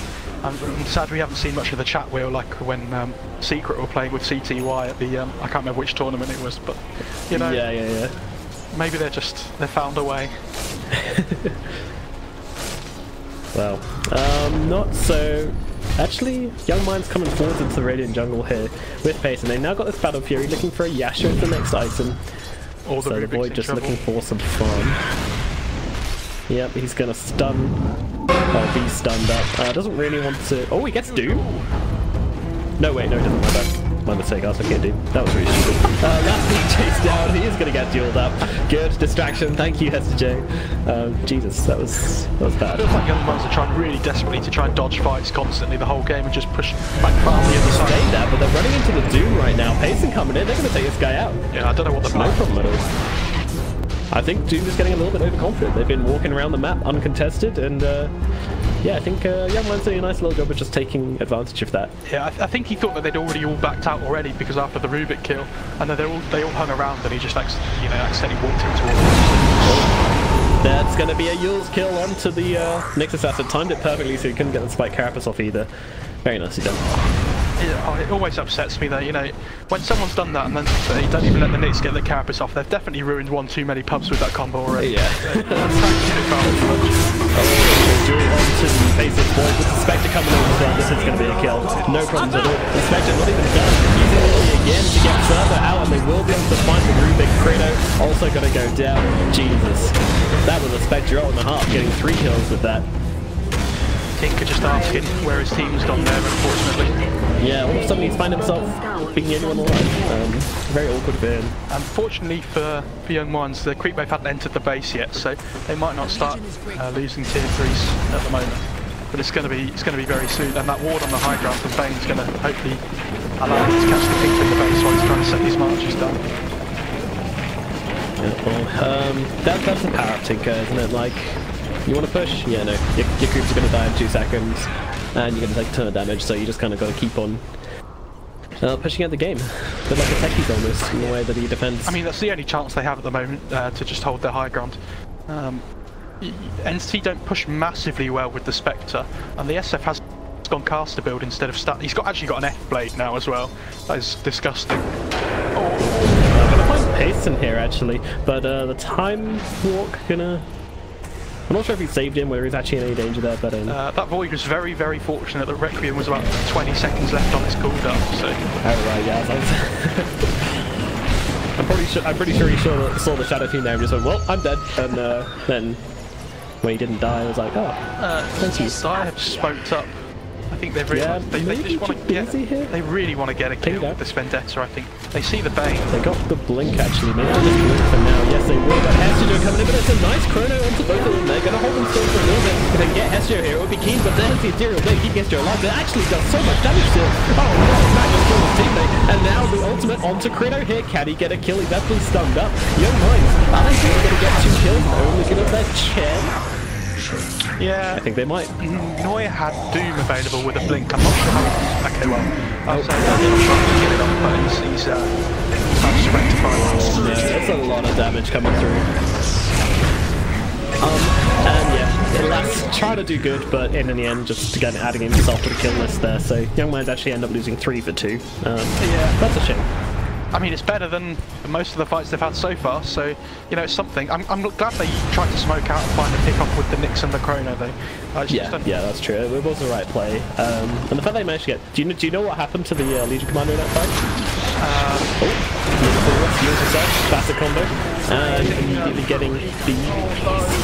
I'm sad we haven't seen much of the chat wheel, like when Secret were playing with CTY at the, I can't remember which tournament it was, but, you know, yeah. Maybe they found a way. Well, not so... Actually, Young Minds coming forward into the Radiant jungle here with pace, and they've now got this Battle Fury looking for a Yasha as the next item. So the Void just looking for some fun. Yep, he's gonna stun, or be stunned up. Doesn't really want to... Oh, he gets Doom? No, wait, no, he doesn't. My bad. My mistake, I was looking at Doom. That was really stupid. Last being chased down, he is gonna get dueled up. Good, distraction, thank you, SJ. Jesus, that was bad. It feels like Young Minds are trying really desperately to try and dodge fights constantly the whole game and just push back far on the other side. Say that, but they're running into the Doom right now. Pacing coming in, they're gonna take this guy out. Yeah, I don't know what the plan is. No problem at all. I think Doom is getting a little bit overconfident. They've been walking around the map uncontested, and yeah, I think Young Minds doing a nice little job of just taking advantage of that. Yeah, I think he thought that they'd already all backed out already, because after the Rubik kill, and then they all hung around, and he just accidentally walked into all. That's going to be a Yule's kill onto the Nixus asset. Timed it perfectly, so he couldn't get the Spike Carapace off either. Very nicely done. It always upsets me though, you know, when someone's done that and then they don't even let the Knicks get the Carapace off, they've definitely ruined one too many pubs with that combo already. Yeah. Duel onto the basic Void with the Spectre coming over as well. This is going to be a kill. No problems at all. The Spectre not even done. Using the Lily again to get further out, and they will be able to find the Rubik. Credo also going to go down. Jesus. That was a Spectre and a half, getting 3 kills with that. Tinker just asking where his team's gone there, unfortunately. Yeah, all of a sudden he's found himself being the only one alive. Very awkward for him. Unfortunately for Young Minds, the creep wave hadn't entered the base yet, so they might not start losing tier 3s at the moment. But it's going to be very soon, and that ward on the high ground from Bane's going to hopefully allow him to catch the pink in the base while he's trying to set these marches down. Yeah, well, that's a power up Tinker, isn't it? Like, you want to push? Yeah, no. Your creeps are going to die in 2 seconds, and you're going to take a ton of damage, so you just kind of got to keep on pushing out the game. But like a techies almost, in the way that he defends. I mean, that's the only chance they have at the moment, to just hold their high ground. Entity don't push massively well with the Spectre, and the SF has gone caster build instead of stat. He's actually got an F blade now as well. That is disgusting. I'm going to find pace in here actually, but the time walk gonna... I'm not sure if he saved him, whether he's actually in any danger there, but... that Void was very, very fortunate that Requiem was about 20 seconds left on his cooldown, so... Oh, right, yeah. I'm pretty sure he saw the Shadow Fiend there and just went, well, I'm dead. And then, when he didn't die, I was like, oh, thank you. I have smoked up. I think they've realised they just want to get... They really want to get a kill with this Vendetta, I think. They see the Bane. They got the Blink, actually. Maybe they'll just Blink for now. Yes, they will. But Hestio coming in, but it's a nice chrono onto both of them. They're going to hold them still for a little bit. If they can get Hestio here, it would be keen, but there's the Ethereal Blade. Keep Hestio alive. That actually does so much damage still. Oh, no, Matt just killed his teammate. And now the ultimate onto Credo here. Can he get a kill? He's definitely stunned up. Young Minds, I think they're going to get 2 kills. Only going to their chair. Yeah, I think they might. Noy had Doom available with a blink. I'm not sure how. Okay, well, I'll say that he'll try to get it off, but he's managed to rectify that. Yeah, that's a lot of damage coming through. And yeah, Elas trying to do good, but in the end, just again adding himself to the kill list there. So Young Minds actually end up losing 3 for 2. Yeah, that's a shame. I mean, it's better than most of the fights they've had so far, so, you know, it's something. I'm glad they tried to smoke out and find a pick-off with the Nyx and the Chrono, though. Yeah, that's true. It was the right play. And the fact they managed to get... Do you know what happened to the Legion Commander in that fight? Classic combo. And immediately getting the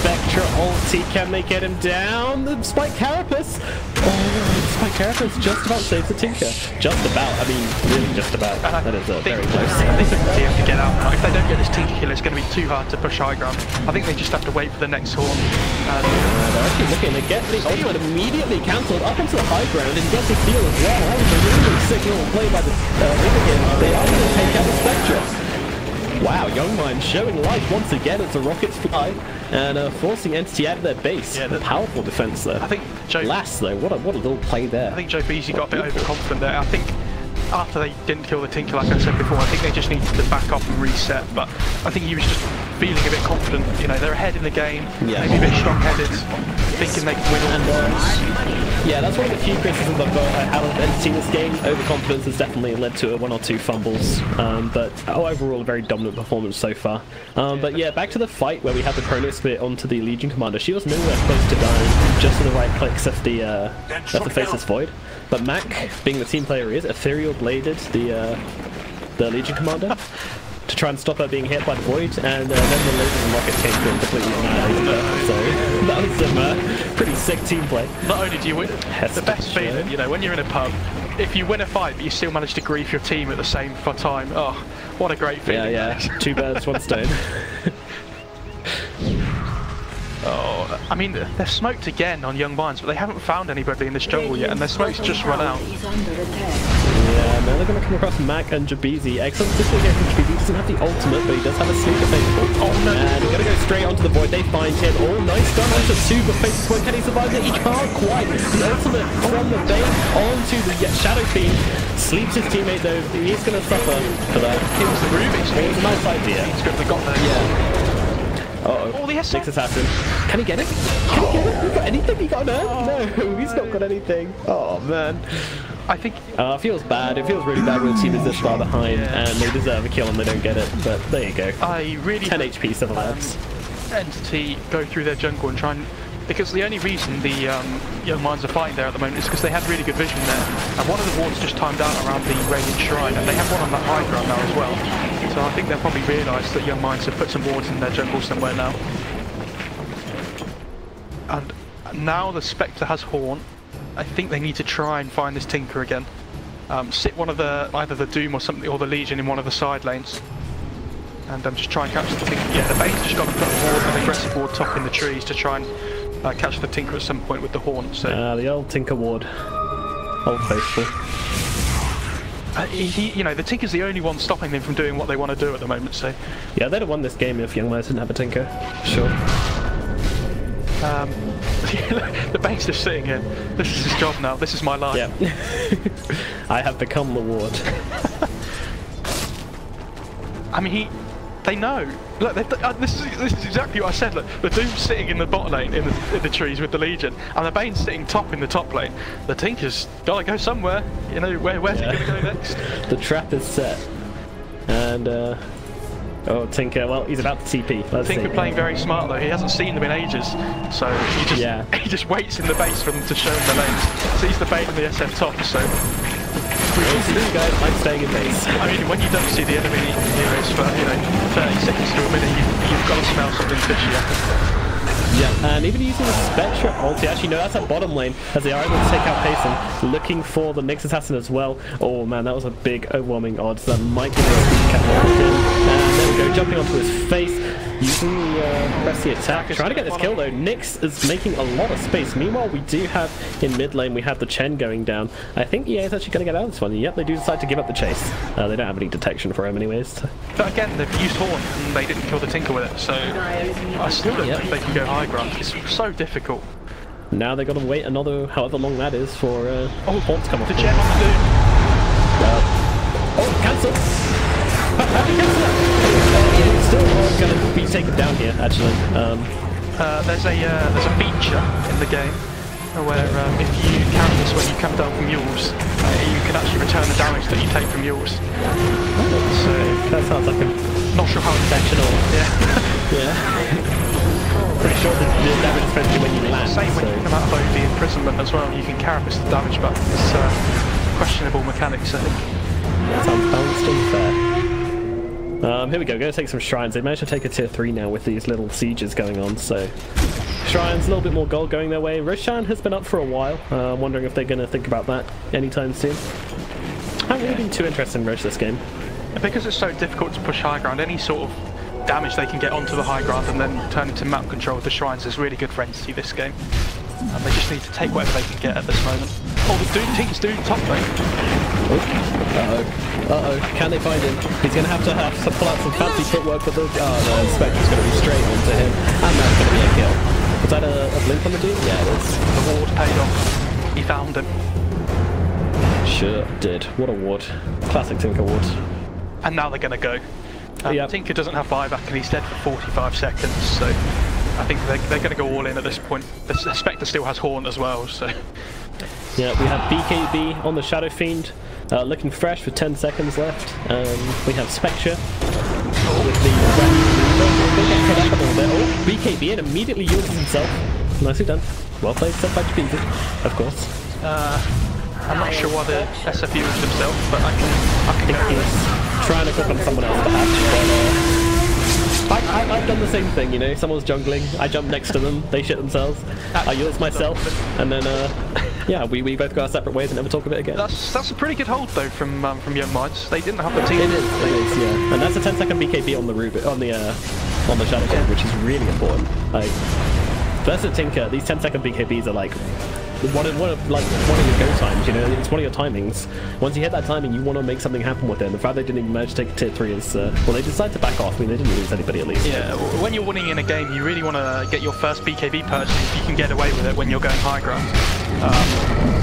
Spectre ulti. Can they get him down? The Spike Carapace! Oh, Spike Carapace just about saves the Tinker. Just about. I mean, really just about. That is very close. I think they have to get out now. If they don't get this Tinker kill, it's going to be too hard to push high ground. I think they just have to wait for the next horn. They're actually looking. They get the ultimate immediately cancelled up into the high ground and get the steal as well. That was a really signal play by the Liverpool. They are going to take out the Spectre. Wow, Young Minds showing life once again as the rockets fly and forcing Entity out of their base. Yeah, powerful defense there. I think Joe... Last though, what a little play there. I think Joe Beasy got a bit overconfident there. I think after they didn't kill the Tinker, like I said before, I think they just needed to back off and reset. But I think he was just feeling a bit confident. You know, they're ahead in the game, maybe a bit strong-headed, thinking they can win all. Yeah, that's one of the few criticisms I've had of Entity in this game. Overconfidence has definitely led to one or two fumbles, but overall a very dominant performance so far. But yeah, back to the fight where we had the Chrono Spit onto the Legion Commander. She was nowhere close to dying, just to the right clicks of the Faceless Void. But Mac, being the team player he is, Ethereal Bladed the Legion Commander to try and stop her being hit by the Void, and then the lasers and rockets came through and completely annihilated her. So that was some pretty sick team play. Not only do you win, the best feeling, you know, when you're in a pub, if you win a fight but you still manage to grief your team at the same time, oh, what a great feeling. Yeah, two birds, one stone. Oh, I mean, they're smoked again on Young Minds, but they haven't found anybody in this jungle yet, and their smoke's just run out. Yeah, now they're going to come across Mac and Jabeezy. Excellent position here from Jabeezy. He doesn't have the ultimate, but he does have a sneak available. Oh no! And he's going to go straight onto the Void. They find him. Oh, nice stun onto two, but Faceless Void. Can he survive it? He can't quite. The ultimate from the bait onto the Shadow Fiend. Sleeps his teammate though. He's going to suffer for that. It was the Rubik's. It was a nice idea. He's going to have got there. Yeah. Oh, the Nyx Assassin. Can he get it? Can he get it? He got anything? He got an earth? No, he's not got anything. Oh man. I think it feels bad. It feels really bad when the team is this far behind and they deserve a kill and they don't get it. But there you go. I really 10 HP survives. Entity go through their jungle and try and, because the only reason the Young Minds are fighting there at the moment is because they had really good vision there, and one of the wards just timed out around the Radiant Shrine, and they have one on that high ground now as well. So I think they'll probably realise that Young Minds have put some wards in their jungle somewhere now. And now the Spectre has Horn. I think they need to try and find this Tinker again. Sit one of the, either the Doom or something, or the Legion in one of the side lanes. And just try and catch the Tinker. Yeah, the bane's just got to put a ward, an aggressive ward top in the trees to try and catch the Tinker at some point with the Horn. So the old Tinker ward. Old faithful. You know, the Tinker's the only one stopping them from doing what they want to do at the moment, so... Yeah, they'd have won this game if Young Minds didn't have a Tinker. Sure. The Bane's just sitting here. This is his job now. This is my life. Yeah. I have become the ward. I mean, they know. Look, this is exactly what I said. Look, the Doom's sitting in the bot lane in the trees with the Legion, and the Bane's sitting top in the top lane. The Tinker's gotta go somewhere. You know, where's he gonna go next? The trap is set, and oh, Tinker. Well, he's about to TP. Tinker playing very smart though. He hasn't seen them in ages, so he just waits in the base for them to show him the lanes. Sees the Bane in the SF top, so. These guys, I'm staying in base. I mean, when you don't see the enemy heroes for, you know, 30 seconds to a minute, you've got to smell something fishy. Yeah, and even using the Spectre ulti, actually no, that's at bottom lane, as they are able to take out Payson, looking for the Nyx Assassin as well. Oh man, that was a big overwhelming odds. That might be the and there we go, jumping onto his face, using the press the attack, trying to get this kill though. Nyx is making a lot of space. Meanwhile, we do have in mid lane, we have the Chen going down. I think EA is actually going to get out of this one. Yep, they do decide to give up the chase. They don't have any detection for him anyways. But again, they've used Horn and they didn't kill the Tinker with it, so I still don't think they can go high ground. It's so difficult. Now they've got to wait another, however long that is, for Horn to come off. The gem on the Doom. Oh, cancel! It's still going to be taken down here, actually. There's a feature in the game where if you carry this when you come down from mules, you can actually return the damage that you take from mules. So that sounds like a not sure how intentional. Yeah. Yeah. Pretty sure the damage is especially when you land. Same when you come out of OD imprisonment as well. You can carapace the damage, but it's questionable mechanics, I think. That's unbalanced and fair. Here we go. Going to take some shrines. They managed to take a tier 3 now with these little sieges going on. So shrines, a little bit more gold going their way. Roshan has been up for a while. I'm wondering if they're going to think about that anytime soon. I haven't really been too interested in Rosh this game. Because it's so difficult to push high ground, any sort of damage they can get onto the high ground and then turn into map control with the shrines is really good for Entity this game. And they just need to take whatever they can get at this moment. Oh, the Tink's doing top lane. Uh-oh. Can they find him? He's going to have to pull out some fancy footwork with the... Oh no, Spectre's going to be straight onto him. And that's going to be a kill. Was that a blink on the dude? Yeah, it was. The ward paid off. He found him. Sure did. What a ward. Classic Tinker ward. And now they're going to go. Yep. Tinker doesn't have buyback and he's dead for 45 seconds, so I think they're going to go all in at this point. The Spectre still has Haunt as well, so... Yeah, we have BKB on the Shadow Fiend, looking fresh with 10 seconds left. We have SPECTRE with the oh, BKB and immediately yields himself. Nicely done. Well played, set by Japizi, of course. I'm not sure why the SF used himself, but I can think he's trying to click on someone else perhaps, but I've done the same thing, you know, someone's jungling, I jump next to them, they shit themselves, I use myself, and then yeah, we both go our separate ways and never talk of it again. That's a pretty good hold though from Young Minds. They didn't have the team. It is, yeah. And that's a 10-second BKB on the Rubik, on the Shadow Fiend, which is really important. Like, versus Tinker, these 10-second BKBs are like one of your go times, you know, it's one of your timings. Once you hit that timing, you want to make something happen with it. And the fact they didn't even manage to take a tier 3 is, well, they decided to back off. I mean, they didn't lose anybody at least. Yeah, when you're winning in a game, you really want to get your first BKB purchase if you can get away with it when you're going high ground.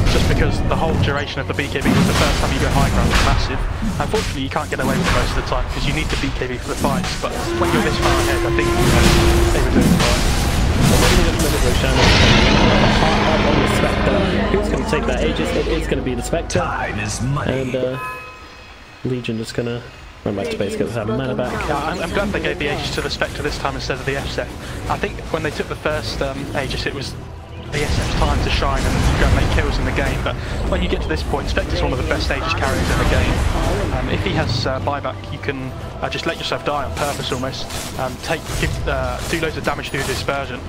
Just because the whole duration of the BKB was the first time you go high ground is massive. Unfortunately, you can't get away with it most of the time because you need the BKB for the fights. But when you're this far ahead, I think they were doing fine. Who's going to take that Aegis? It is going to be the Spectre. And Legion just going to run back to base because they have a mana back. Yeah, I'm glad they gave the Aegis to the Spectre this time instead of the FSEF. I think when they took the first Aegis, it was the SF's time to shine and go and make kills in the game. But when you get to this point, Spectre's one of the best Aegis carriers in the game. If he has buyback, you can just let yourself die on purpose almost. Do loads of damage through dispersion,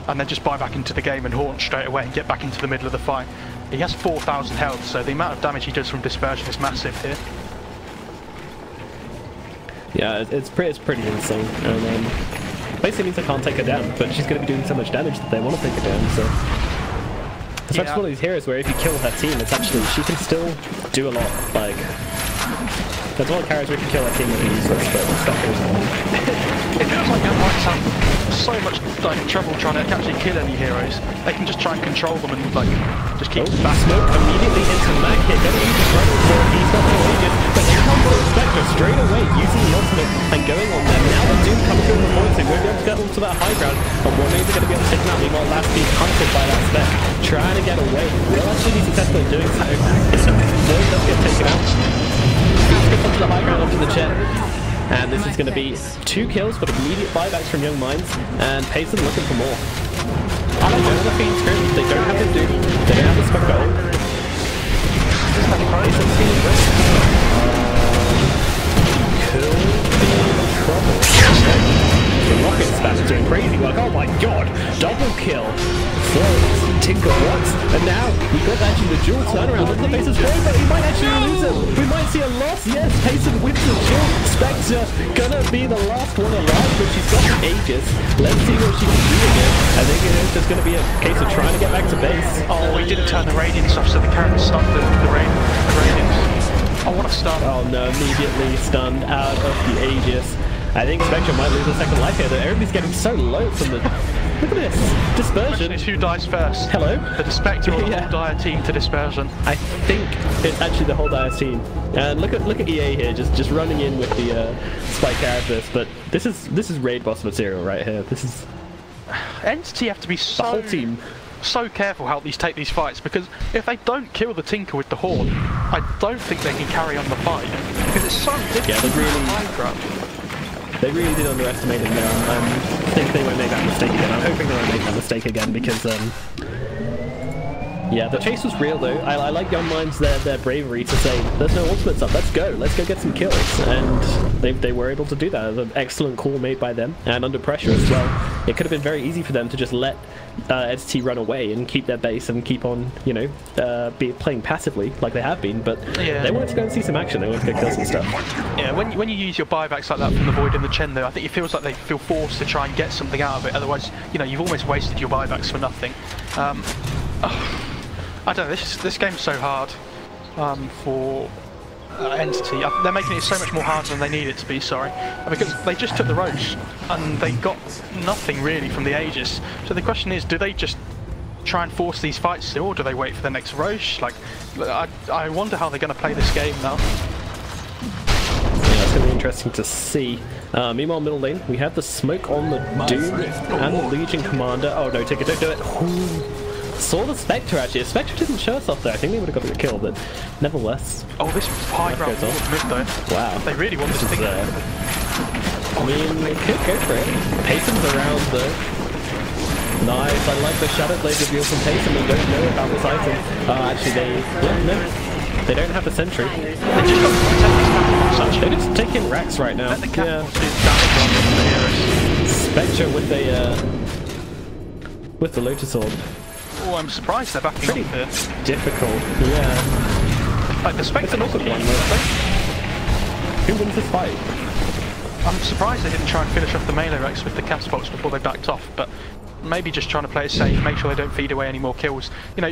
and then just buy back into the game and haunt straight away and get back into the middle of the fight. He has 4,000 health, so the amount of damage he does from dispersion is massive here. Yeah, it's pretty insane. And basically means I can't take her down, but she's going to be doing so much damage that they want to take her down. So it's one of these heroes where if you kill her team, it's actually she can still do a lot. Like there's a lot of carries where if you kill her team, it'll be useless, but stuff goes on. It feels like Young Minds have so much trouble trying to actually kill any heroes. They can just try and control them and just keep back. Smoke immediately into Mag here. Don't use the struggle for it. He's got no Aegis, but here comes the Spectre straight away using the ultimate and going on them. Now the Doom comes through the points, they won't be able to get onto that high ground. And one is going to be able to take him out. Meanwhile, last being hunted by that Spec, trying to get away. Will actually be successful in doing so. Boy does get taken out. Gets onto the high ground, onto the jet. And this is going to be 2 kills, but immediate buybacks from Young Minds, and Payson looking for more. I like the Fiend script, they don't have the Doom, they don't have the Spec goal. Payson's feeling good. Could be trouble. The rocket smash doing crazy work, oh my god! Double kill! Flawless, Tinker once, and now we've got actually the dual turnaround. Look at the Payson's point, but he might actually lose it. We might see a loss, yes, Payson wins the duel. Spectre gonna be the last one alive, but she's got the Aegis. Let's see what she can do again. I think it's just gonna be a case of trying to get back to base. Oh, he didn't turn the Radiance off, so the character stunned the Radiance. Oh, what a stun. Oh no, immediately stunned out of the Aegis. I think Spectre might lose a second life here. Everybody's getting so low from the... Look at this! Dispersion. Is who dies first? Hello? The Spectre or the whole Dire team to dispersion? I think it's actually the whole Dire team. And look at EA here, just running in with the Spike Carapace. But this is raid boss material right here. This is... Entity have to be so... The whole team. so careful how these take these fights, because if they don't kill the Tinker with the Horn, I don't think they can carry on the fight, because it's so difficult. Yeah, they really did underestimate him there. I think they won't make that mistake again. I'm hoping they won't make that mistake again, because yeah, the chase was real though. I like Young Minds, their bravery to say, there's no ultimates up, let's go get some kills. And they were able to do that. It was an excellent call made by them, and under pressure as well. It could have been very easy for them to just let entity run away and keep their base and keep on, you know, be playing passively like they have been, but they wanted to go and see some action, they wanted to go kill some stuff. Yeah, when you use your buybacks like that from the Void and the Chen though, I think it feels like they feel forced to try and get something out of it, otherwise, you know, you've almost wasted your buybacks for nothing. I don't know, this game's so hard for Entity. They're making it so much more harder than they need it to be, sorry. Because they just took the Roche, and they got nothing really from the Aegis. So the question is, do they just try and force these fights still, or do they wait for the next Roche? Like, I wonder how they're going to play this game now. Yeah, it's going to be interesting to see. Meanwhile, middle lane, we have the smoke on the Doom and the Legion Commander. Oh no, Tinker, don't do it. Ooh. Saw the Spectre actually. If Spectre didn't show us off there, I think they would have got the kill, but nevertheless. Oh, this high ground mid though. Wow. They really want this thing. I mean, they could go for it. Payson's around though. Nice, I like the Shadow Blade reveal from Payson. We don't know about this item. Actually, they don't have the sentry. They just got the They're just taking racks right now. Yeah. Spectre with the Lotus Orb. Oh, I'm surprised they're backing up here. Difficult, yeah. Like the Spectre one, who wins this fight? I'm surprised they didn't try and finish off the melee Rex with the cast box before they backed off, but maybe just trying to play it safe, make sure they don't feed away any more kills. You know,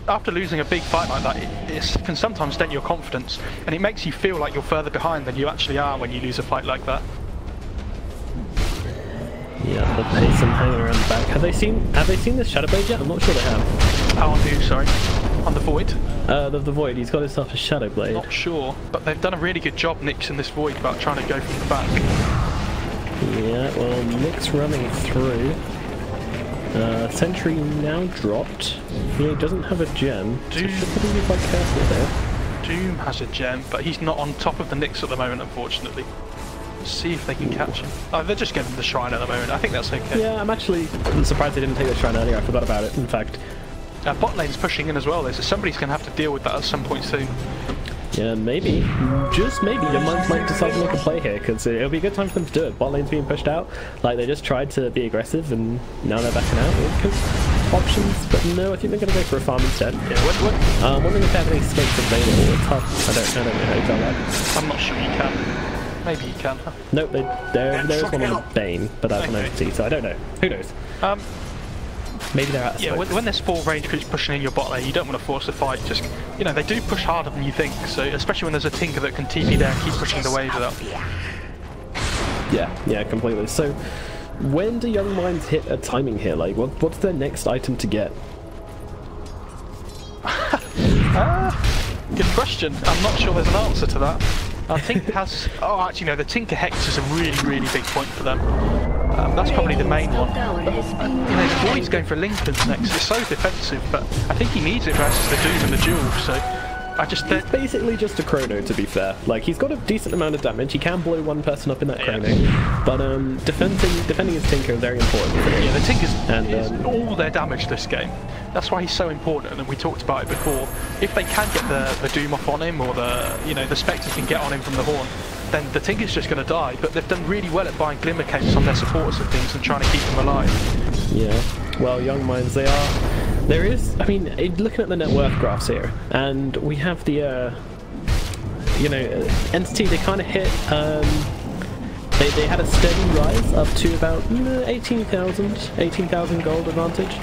after losing a big fight like that, it can sometimes dent your confidence, and it makes you feel like you're further behind than you actually are when you lose a fight like that. Yeah, the Payson hanging around the back. Have they seen this Shadow Blade yet? I'm not sure they have. Oh, on who, sorry? On the Void? The Void, he's got himself a Shadow Blade. Not sure, but they've done a really good job, Nyx, in this Void about trying to go from the back. Yeah, well, Nyx running through. Sentry now dropped. He doesn't have a gem, so should probably be quite careful there. Doom has a gem, but he's not on top of the Nyx at the moment, unfortunately. See if they can catch him. Oh, they're just getting the shrine at the moment. I think that's okay. Yeah, I'm surprised they didn't take the shrine earlier. I forgot about it, in fact. Bot lane's pushing in as well, so somebody's going to have to deal with that at some point soon. Yeah, maybe, just maybe, Young Minds might decide to make a play here, because it'll be a good time for them to do it. Bot lane's being pushed out, like they just tried to be aggressive, and now they're backing out. Options, but no, I think they're going to go for a farm instead. Yeah, wondering if they have any scopes available. It's tough. I don't know how to tell that. I'm not sure you can. Maybe you can. Huh? Nope, there is one on the Bane, but that's an entity, so I don't know. Who knows? Maybe they're out of smoke. When there's 4 range creeps pushing in your bot lane, you don't want to force a fight. Just, you know, they do push harder than you think. So especially when there's a Tinker that can TP there and keep pushing the waves up. Yeah, completely. So when do Young Minds hit a timing here? Like, what's their next item to get? Good question. I'm not sure there's an answer to that. I think it has. Oh, actually, no. The Tinker Hex is a really, really big point for them. That's probably the main one. But, you know, Void's going for Lincoln's next. It's so defensive, but I think he needs it versus the Doom and the Jewel. So He's basically just a Chrono, to be fair. Like, he's got a decent amount of damage. He can blow one person up in that Chrono, but defending his Tinker is very important. Yeah, the Tinker's is all their damage this game. That's why he's so important, and we talked about it before. If they can get the Doom off on him, or the Spectre can get on him from the Horn, then the Tinker's just going to die. But they've done really well at buying Glimmer Capes on their supporters and things, and trying to keep them alive. Yeah. Well, Young Minds, they are. There is. I mean, looking at the net worth graphs here, and we have the, Entity. They kind of hit. They had a steady rise up to about 18,000 gold advantage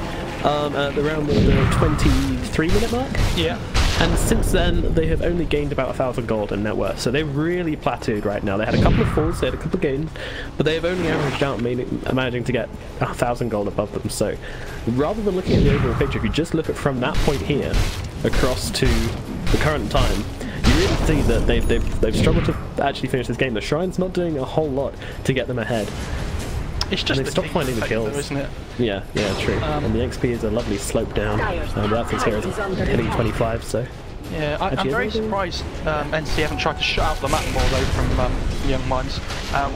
at around the 23-minute mark. Yeah. And since then, they have only gained about 1,000 gold in net worth, so they've really plateaued right now. They had a couple of falls, they had a couple of gains, but they've only averaged out managing to get 1,000 gold above them. So rather than looking at the overall picture, if you just look at from that point here across to the current time, you really see that they've struggled to actually finish this game. The Shrine's not doing a whole lot to get them ahead. It's just and they stopped finding the kills, isn't it? Yeah, true. And the XP is a lovely slope down. Without his heroes hitting 25, so. Yeah, I'm very surprised NC haven't tried to shut out the map more though from Young Minds.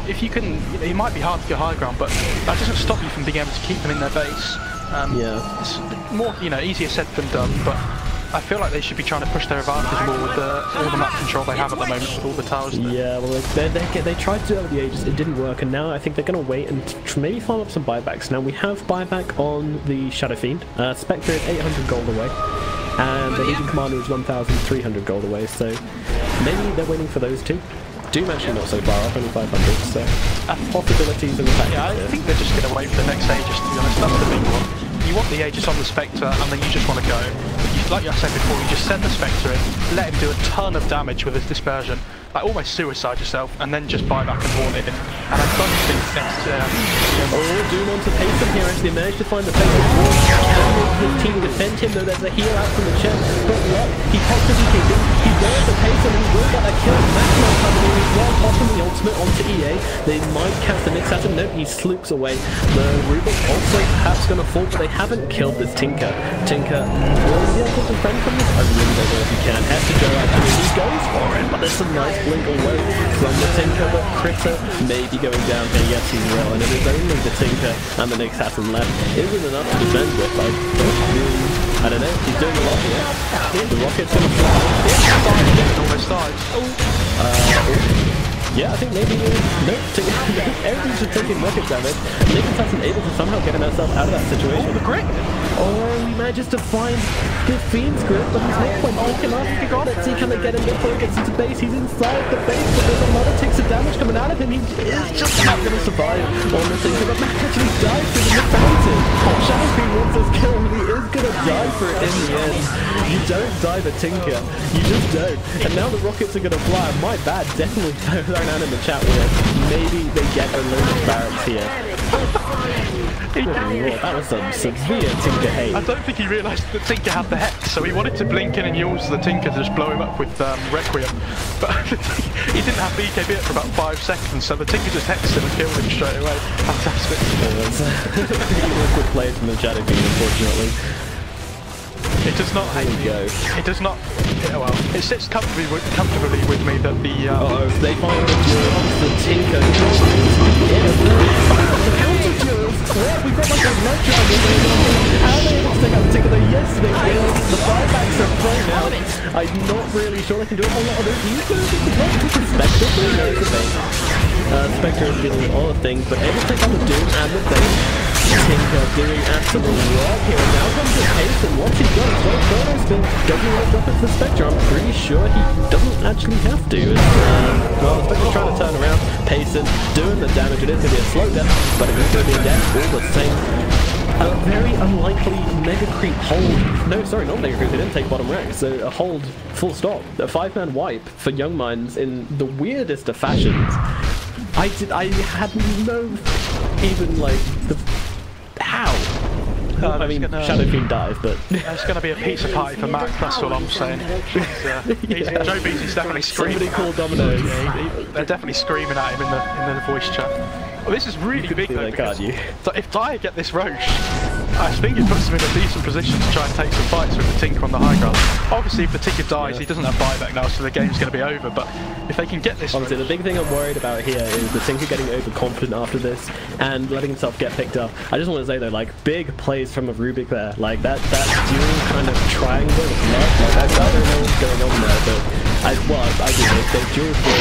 If you can, it might be hard to get high ground, but that doesn't stop you from being able to keep them in their base. It's more, easier said than done, but I feel like they should be trying to push their advantage more with all the map control they have at the moment with all the towers there. Yeah, well, they tried to do that with the Aegis, it didn't work, and now I think they're going to wait and maybe farm up some buybacks. Now we have buyback on the Shadow Fiend. Spectre is 800 gold away, and the Legion Commander is 1,300 gold away, so maybe they're waiting for those two. Doom actually not so far off, only 500, so possibilities in the fact. Yeah, I think they're just going to wait for the next Aegis, to be honest. That's the big one. You want the Aegis on the Spectre, and then you just want to go. Like I said before, you just send the Spectre in, let him do a ton of damage with his dispersion, like almost suicide yourself, and then just buy back and haunt it in. And I don't think that's... Doom onto Payson here, actually managed to find the Payson wall. Can his team defend him, though there's a heal out from the chest. But what? He possibly can do. He goes to Payson, he will get a kill. Maxwell coming in as well, popping the ultimate onto EA. They might cast the mix at him. Nope, he sloops away. The Rubik also perhaps going to fall, but they haven't killed this Tinker. Tinker will be able to defend from this? I really don't know if he can. Has to go actually. He goes for it, but there's some nice blink away from the Tinker, but Critter may be going down here. Yes, he will, and it is only the Tinker and the Nyx assassin left. It isn't enough to defend with. I don't know. He's doing a lot here. The rocket's going to fly. Almost died. Yeah, I think maybe everything's just taking rocket damage. Nyx assassin able to somehow get himself out of that situation. Oh, the grip! Or he manages to find the Fiend's grip, but he's not quite quick enough. Let's see, can they get him before he gets into base? He's inside the base, but there's a lot of ticks of damage coming out of him. He is just not going to survive on the Tinker, but Mac actually dies for the fountain. Shadow Fiend wants his kill, and he is going to die for it in the end. You don't die the Tinker. You just don't. And now the rockets are going to fly. My bad, definitely thrown out in the chat with it. Maybe they get a load of barracks here. That was some severe Tinker hate. I don't think he realised that Tinker had the Hex, so he wanted to blink in and use the Tinker to just blow him up with Requiem. But he didn't have the EKB for about 5 seconds, so the Tinker just hexed him and killed him straight away. Fantastic. Pretty awkward play from the Shadow Fiend, unfortunately. It does not hate me. It does not. Yeah, well, it sits comfortably with me that the. They find the Tinker. The counter duels. What? We've got like a blood dragon going on. How are they able to take out the Tinker? Yes, they will. The buybacks are thrown out. I'm not really sure they can do a whole lot of it. He's going to take the blood to Spectre. Spectre is doing a lot of things, but able to take out the Doom and the base. Tinker doing absolute work here, and now comes the pace, and what's he got? He's got a photo spin. Doesn't want to drop it to the Spectre. I'm pretty sure he doesn't actually have to. Well, the Spectre's trying to turn around. Payson doing the damage. It is going to be a slow death, but it is going to be a death all the same. A very unlikely Mega Creep hold. No, sorry, not Mega Creep. They didn't take bottom rank, so a hold, full stop. A 5-man wipe for Young Minds in the weirdest of fashions. I had no even like the. How? I mean, Shadow Fiend dies, but... It's going to be a pizza party for Mac, that's all I'm saying. Joe Beasley's definitely screaming. Somebody call Domino's. They're definitely screaming at him in the voice chat. Well, this is really big though, because so if Dyer get this Roche, I think it puts him in a decent position to try and take some fights with the Tinker on the high ground. Obviously, if the Tinker dies, he doesn't have buyback now, so the game's going to be over, but if they can get this Honestly, the big thing I'm worried about here is the Tinker getting overconfident after this and letting himself get picked up. I just want to say though, like, big plays from a Rubik there. Like, that dual kind of triangle of love, like, I don't know what's going on there, but I do know, they dual for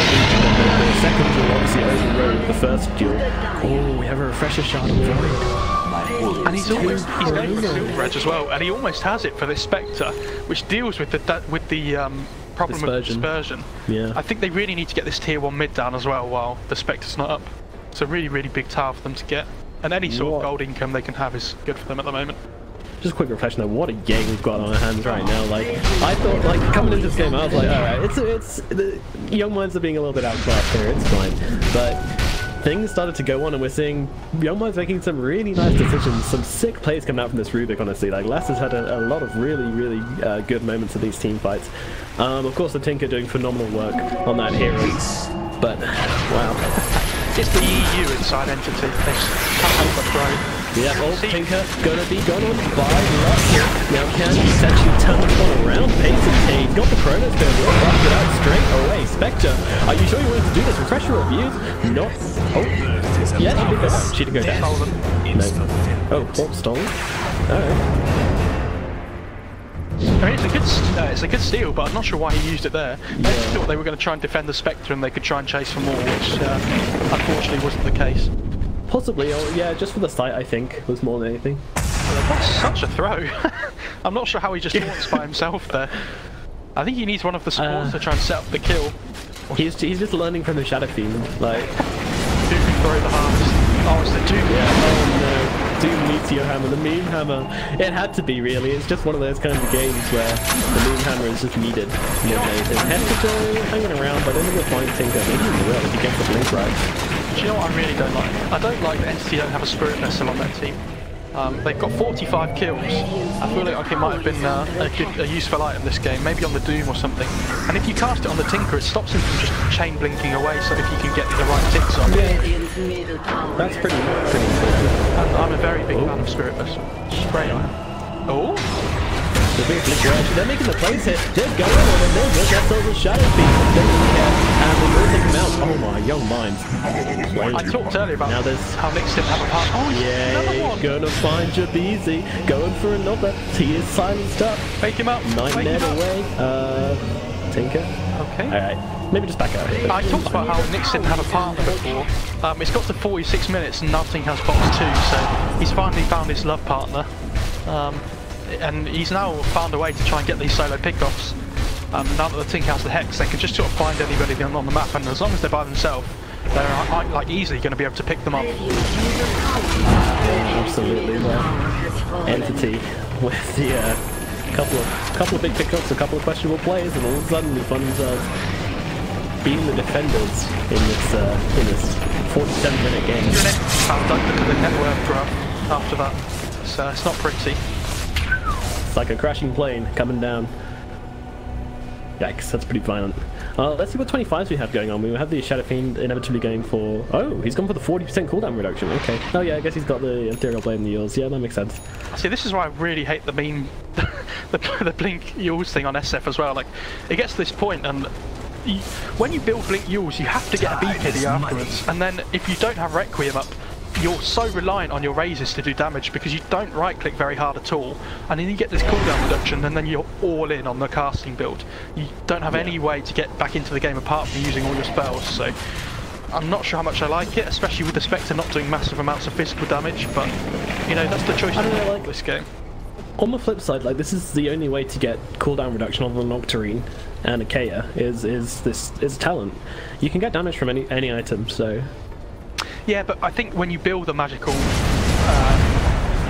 the second duel obviously overrode the first duel. Oh, we have a refresher shard on Void. And he's going for Silver Edge as well, and he almost has it for this Spectre, which deals with the problem with dispersion. Yeah. I think they really need to get this tier 1 mid down as well while the Spectre's not up. It's a really, really big tower for them to get, and any sort of gold income they can have is good for them at the moment. Just a quick reflection though, what a game we've got on our hands right now. Like, I thought, like, coming into this game, I was like, alright, it's the Young Minds are being a little bit outclassed here, it's fine. But things started to go on, and we're seeing Young Minds making some really nice decisions, some sick plays coming out from this Rubik, honestly. Like, Les has had a lot of really good moments of these team fights. Of course, the Tinker doing phenomenal work on that hero, but wow. It's the EU inside entity. They just can't help but throw. Yeah, Tinker gonna be gone on by luck here. Now can he essentially turn this one around? Basically, he's got the Chronos going to bust it out straight away. Spectre, are you sure you wanted to do this? Refresh your reviews? Not. Oh, yeah, she did go down. She did go down. No. Oh, Warp stolen. Alright. I mean, it's a good steal, but I'm not sure why he used it there. They thought they were going to try and defend the Spectre and they could try and chase for more, which unfortunately wasn't the case. Possibly, or yeah, just for the sight, I think, was more than anything. That's such a throw. I'm not sure how he just walks by himself there. I think he needs one of the supports to try and set up the kill. He's just learning from the Shadow Fiend, like... Who can throw the hardest? Oh, it's the Doom. Yeah, oh no. Doom Meteor Hammer, the Meme Hammer. It had to be, really. It's just one of those kind of games where the Meme Hammer is just needed more than anything. Hector hanging around, but I think we'll find Tinker. Maybe he will if he gets the blink right. Do you know what I really don't like? I don't like that Entity don't have a Spirit Vessel on their team. They've got 45 kills. I feel like it might have been a useful item this game, maybe on the Doom or something. And if you cast it on the Tinker, it stops him from just chain blinking away, so if you can get the right ticks on. Yeah. That's pretty important. And I'm a very big fan of Spirit Vessel. Spray on. Oh! The big flicker, they're making the plays here. They're going on and they'll get themselves a Shadow Fiend. They don't care. And they will take him out. Oh my, young minds. I talked earlier about how Nix didn't have a part. Oh, yeah, gonna find Jabeezy. Going for another. He is silenced up. Fake him up. Nightmare away. Tinker. Okay. Alright. Maybe just back out. I talked about how Nix didn't have a partner before. It's got to 46 minutes and nothing has box 2, so he's finally found his love partner. And he's now found a way to try and get these solo pickoffs. Now that the Tinker has the Hex, they can just sort of find anybody on the map, and as long as they're by themselves, they're like easily going to be able to pick them up. Absolutely. Well, Entity with the couple of big pickups, a couple of questionable plays, and all of a sudden they find themselves being the defenders in this 47-minute game. Found out the network graph after that, so it's not pretty. It's like a crashing plane coming down. Yikes, that's pretty violent. Let's see what 25s we have going on. We have the Shadow Fiend inevitably going for... Oh, he's gone for the 40% cooldown reduction. Okay. Oh yeah, I guess he's got the Ethereal Blade and the Yules. Yeah, that makes sense. See, this is why I really hate the meme... the Blink Yules thing on SF as well. Like, it gets to this point and... when you build Blink Yules, you have to get a BKD afterwards. And then if you don't have Requiem up, you're so reliant on your raises to do damage because you don't right-click very hard at all, and then you get this cooldown reduction, and then you're all in on the casting build. You don't have any way to get back into the game apart from using all your spells, so I'm not sure how much I like it, especially with the Spectre not doing massive amounts of physical damage, but, you know, that's the choice I like this game. On the flip side, like, this is the only way to get cooldown reduction on the Nocturne and a Kea is talent. You can get damage from any item, so... Yeah, but I think when you build a magical,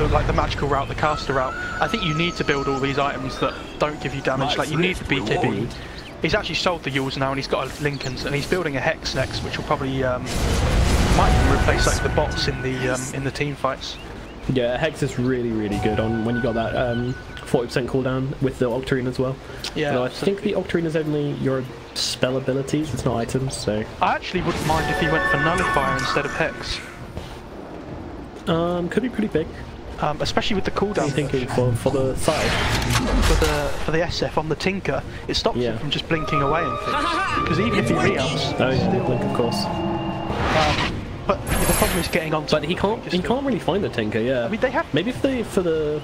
like the magical route, the caster route, I think you need to build all these items that don't give you damage. Like you need the BKB. He's actually sold the Yules now, and he's got a Lincoln's, and he's building a Hex next, which will probably might even replace like the bots in the team fights. Yeah, Hex is really good on when you got that 40% cooldown with the Octarine as well. Yeah. Although I think the Octarine is only your spell abilities, it's not items, so... I actually wouldn't mind if he went for Nullifier instead of Hex. Could be pretty big. Especially with the cooldown. What are you thinking for the side? For the SF on the Tinker, it stops him from just blinking away and things. Because even if he re-ups... Oh yeah, blink of course. But the problem is getting on. But he can't really find the Tinker. Yeah. I mean, they have. Maybe for the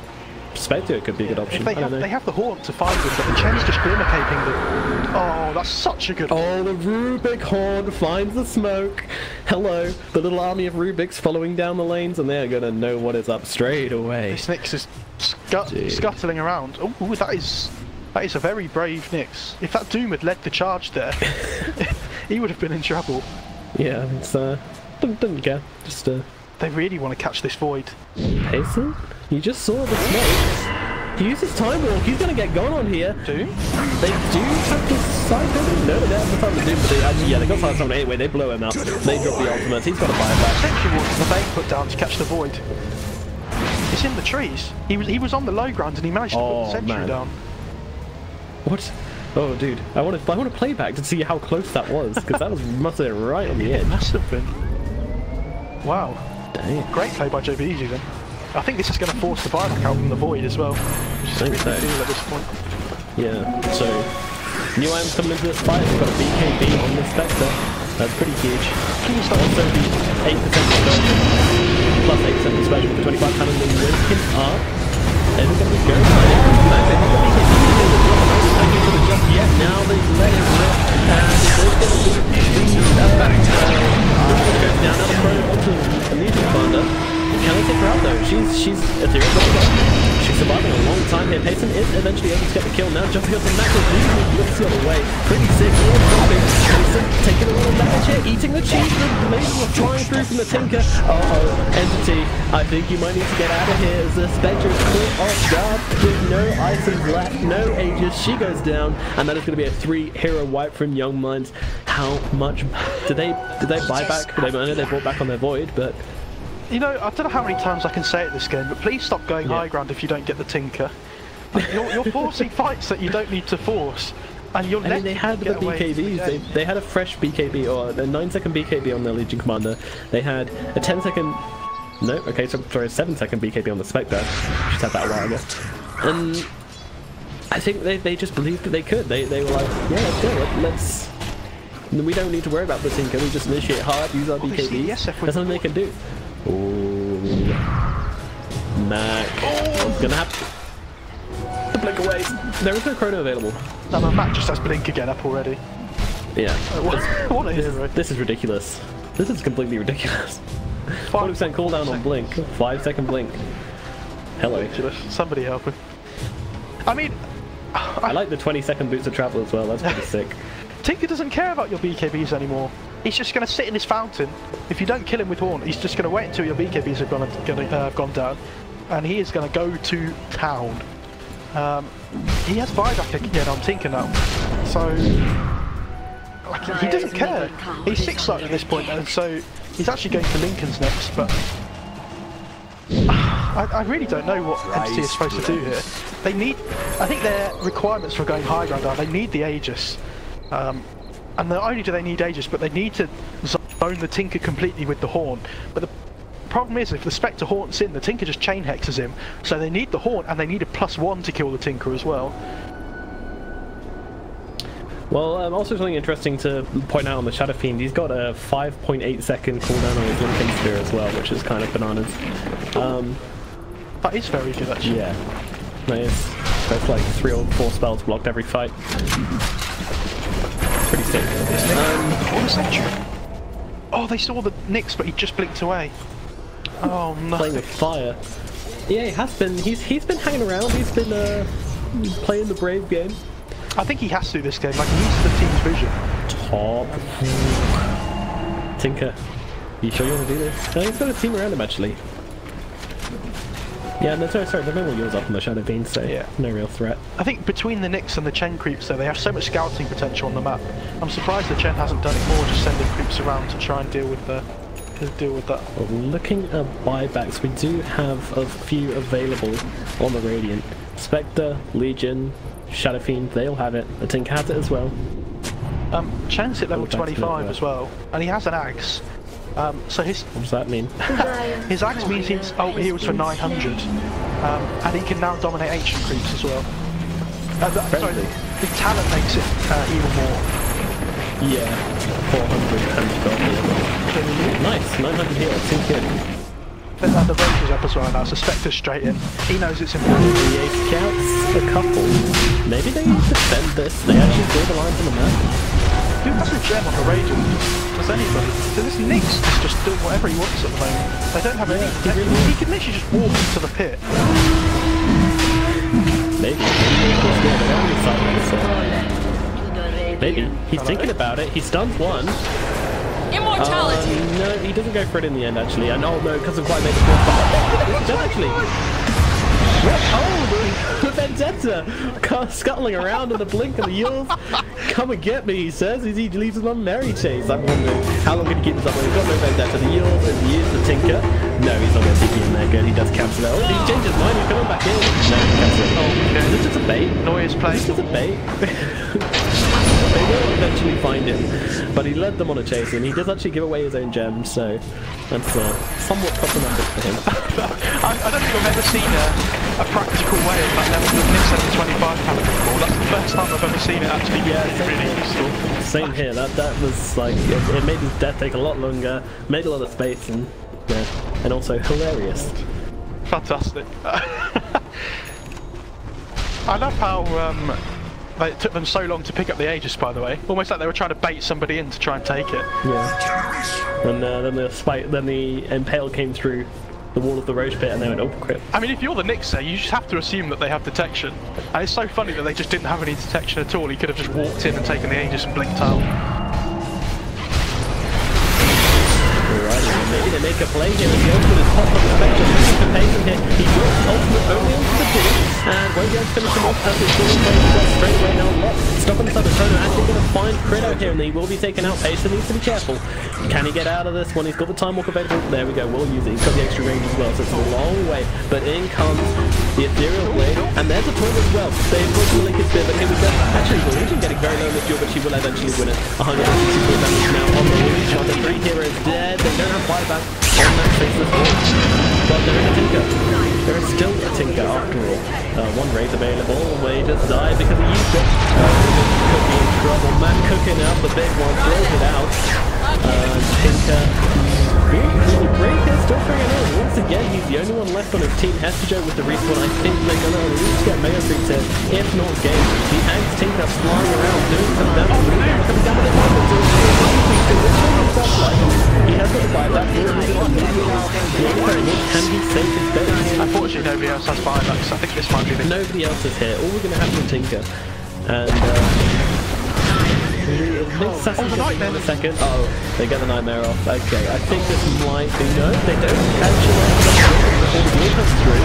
Spectre, it could be a good option. If they have the Haunt to find them, but the Chen's just glimmer-caping them. Oh, that's such a good. Oh, the Rubik Horn finds the smoke. Hello, the little army of Rubiks following down the lanes, and they're gonna know what is up straight away. This Nyx is scuttling around. Oh, that is a very brave Nyx. If that Doom had led the charge there, he would have been in trouble. Yeah, it's Didn't care. Just They really want to catch this void. Payson? You just saw the smoke. He uses Time Walk. He's gonna get gone on here. Doom? They do have the side building? No, they don't have the time to Doom, but they actually, yeah, they got side summon anyway. They blow him out. They drop the ultimate. He's got to buy it back. Sentry Walk the bait put down to catch the void. It's in the trees. He was on the low ground and he managed to put the sentry down. What? Oh, dude, I want to play back to see how close that was, because that was must have been right on the edge. It must have been. Wow. Dang. Great play by JBeezy then. I think this is going to force the buyback out from the void as well. Which is a really big deal at this point. Yeah, so new items coming into this fight. We've got a BKB on the Spectre. That's pretty huge. Also the 8% dispersion, plus 8% dispersion for 25 cannon being waking up. They're going to be going for it. They're not going to be hitting for the jump yet. Now they've let it rip. And it's going to be goes down. Now the pro onto the Legion Commander. Can they take her out though? She's ethereal. She's surviving a long time here. Payson is eventually able to get the kill now. Jumping up the massive lead, looks the other way. Pretty sick. Payson taking a little damage here, eating the cheese. The lasers are flying through from the Tinker. Uh-oh, Entity, I think you might need to get out of here as the Spectre is caught off guard with no items left, no Aegis. She goes down, and that is going to be a 3-hero wipe from Young Minds. How much did they buy back? I know they brought back on their void, but. You know, I don't know how many times I can say it this game, but please stop going high ground if you don't get the Tinker. You're forcing fights that you don't need to force, and you're letting they had the BKBs. They had a fresh BKB, or a 9-second BKB on their Legion Commander. They had a 10-second. No, okay, so sorry, a 7-second BKB on the Spectre. Just had that a while ago. And I think they just believed that they could. They were like, yeah, let's go. Let's. We don't need to worry about the Tinker. We just initiate hard, use our BKBs. That's something they can do. Ooh. Mac. Oh. Gonna have to blink away. There is no chrono available. No, but Mac just has blink again up already. Yeah. What a hero. This is ridiculous. This is completely ridiculous. 40% cooldown on blink. 5-second blink. Hello. Ridiculous. Somebody help him. I mean, I like the 20-second boots of travel as well. That's pretty sick. Tinker doesn't care about your BKBs anymore. He's just going to sit in his fountain. If you don't kill him with Horn, he's just going to wait until your BKBs have gone down, and he is going to go to town. He has buyback again on Tinker now, so like, he doesn't care. He's 6-star at this point, and so he's actually going to Lincoln's next. But I really don't know what Entity is supposed to do here. They need. I think their requirements for going high ground are they need the Aegis. And not only do they need Aegis, but they need to zone the Tinker completely with the Horn. But the problem is, if the Spectre haunts in, the Tinker just chain hexes him. So they need the Horn, and they need a +1 to kill the Tinker as well. Well, also something interesting to point out on the Shadow Fiend, he's got a 5.8-second cooldown on his Lincoln Spear as well, which is kind of bananas. That is very good, actually. Yeah, that is. That's like 3 or 4 spells blocked every fight. Pretty sick. What was that? Oh, they saw the Nyx, but he just blinked away. Oh no. Playing with fire. Yeah, he has been. He's been hanging around. He's been playing the brave game. I think he has to this game. Like, he needs the team's vision. Top. Tinker, you sure you want to do this? No, he's got a team around him actually. Yeah, no, sorry, there's no more yours up on the Shadow Fiend, so yeah, no real threat. I think between the Nyx and the Chen creeps, though, they have so much scouting potential on the map. I'm surprised the Chen hasn't done it more, just sending creeps around to try and deal with that. Well, looking at buybacks, we do have a few available on the Radiant. Spectre, Legion, Shadow Fiend, they all have it. The Tinker has it as well. Chen's at level 25 as well, and he has an axe. So his... What does that mean? His axe means he's heals for 900, and he can now dominate ancient creeps as well. Sorry, the talent makes it even more. Yeah, 400 and got nice, 900 heal, seems good. But the range is up as well now, so Spectre's straight in. He knows it's important. The scouts, a couple. Maybe they defend this, they actually draw the lines on the map. Who has a gem on the Radiant? Does anybody? So this Nyx is just doing whatever he wants at the moment. They don't have any... He can literally just walk into the pit. Maybe. He's thinking about it. He stuns one. Immortality! No, he doesn't go for it in the end, actually. And oh no, because of quite made it does actually. Oh, the Vendetta scuttling around in the blink of the Yules. Come and get me, he says, as he leaves him on Merry Chase. I'm wondering, how long can he keep this up? He's got no Vendetta. The Yules, and he is the Tinker. No, he's not going to TP in there. Good, he does cancel it. Oh, he's changed his mind. He's coming back in. No, he cancels it. Oh, okay. Is this just a bait? Noya's playing. Is this just a bait? eventually find him, but he led them on a chase, and he does actually give away his own gems, so that's somewhat problematic for him. I don't think I've ever seen a practical way of that level of mix at the 25 caliber before. That's the first time I've ever seen it actually be really useful. Same here, that was like, it made his death take a lot longer, made a lot of space, and yeah, and also hilarious. Fantastic. I love how it took them so long to pick up the Aegis, by the way. Almost like they were trying to bait somebody in to try and take it. Yeah. And then the Impale came through the wall of the Roche pit and they went, oh crap. I mean, if you're the Nyx there, you just have to assume that they have detection. And it's so funny that they just didn't have any detection at all. He could have just walked in and taken the Aegis and blinked out. Alright, maybe they make a play here as the ultimate is popped on the Spectre, looking for Payson here. He drops ultimate only onto the board and won't be able to finish him off as it's all going straight away now. Lock, stop on the side of Chrono, actually going to find Critto here and he will be taken out. Payson needs to be careful. Can he get out of this one? He's got the time walk available. There we go, we'll use it. He's got the extra range as well, so it's a long way. But in comes the Ethereal Blade, and there's a toilet as well. They've got to link his bit, but here we go. Actually, the Legion getting very low in this duel, but she will eventually win it. 164 damage now on the Legion. The 3 heroes dead. They don't have buyback on that faceless wall. But there is a Tinker. There is still a Tinker after all. One raid available. They just died because he used it. Could be in trouble. Man cooking out the big one, throws it out. Tinker really great here, still figuring out. Once again, he's the only one left on his team. Has to go with the respawn. I think they're going to at least get Mega Creeps in. If not game, the Axe Tinker flying around, doing some damage. Coming down with the weapons. He has got the buyback. Can he save his base? Unfortunately, nobody else has buybacks. I think this might be the... Nobody else is here. All we're going to have is Tinker. And the Nightmare in a second. Oh, they get the Nightmare off. Okay, I think this might be... No, they don't catch it before the wall comes through.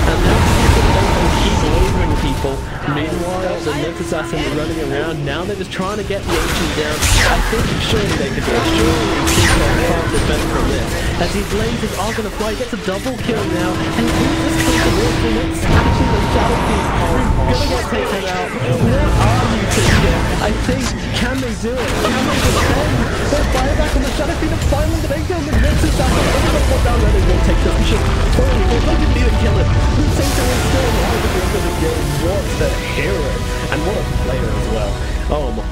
And now they keep lasering people. Meanwhile, the Nyx Assassin is running around. Now they're just trying to get the Ancient down. I think surely they could do it. Surely people can't defend from this. As these lasers are going to fly, he gets a double kill now. And he just kills the Wolf for Nyx. Actually, the Shadow Fiend going to get taken out. Where are you, Tinker? I think, can they do it? Can they defend? They're buyback on the Shadow Fiend and finally they kill the Nyx Assassin. They're going to put down there. They won't take this mission. Totally, they didn't even kill it. The Tinker is still alive at the end of the game. What a hero. And what a player as well. Oh my.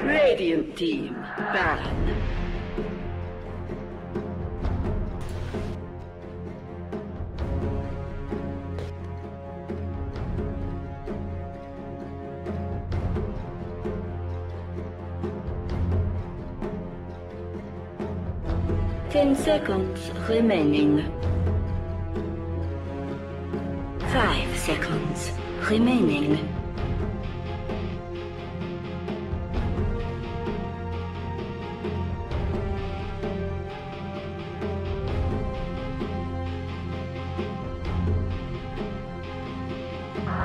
Radiant team, ban. Ten seconds remaining. 5 seconds remaining.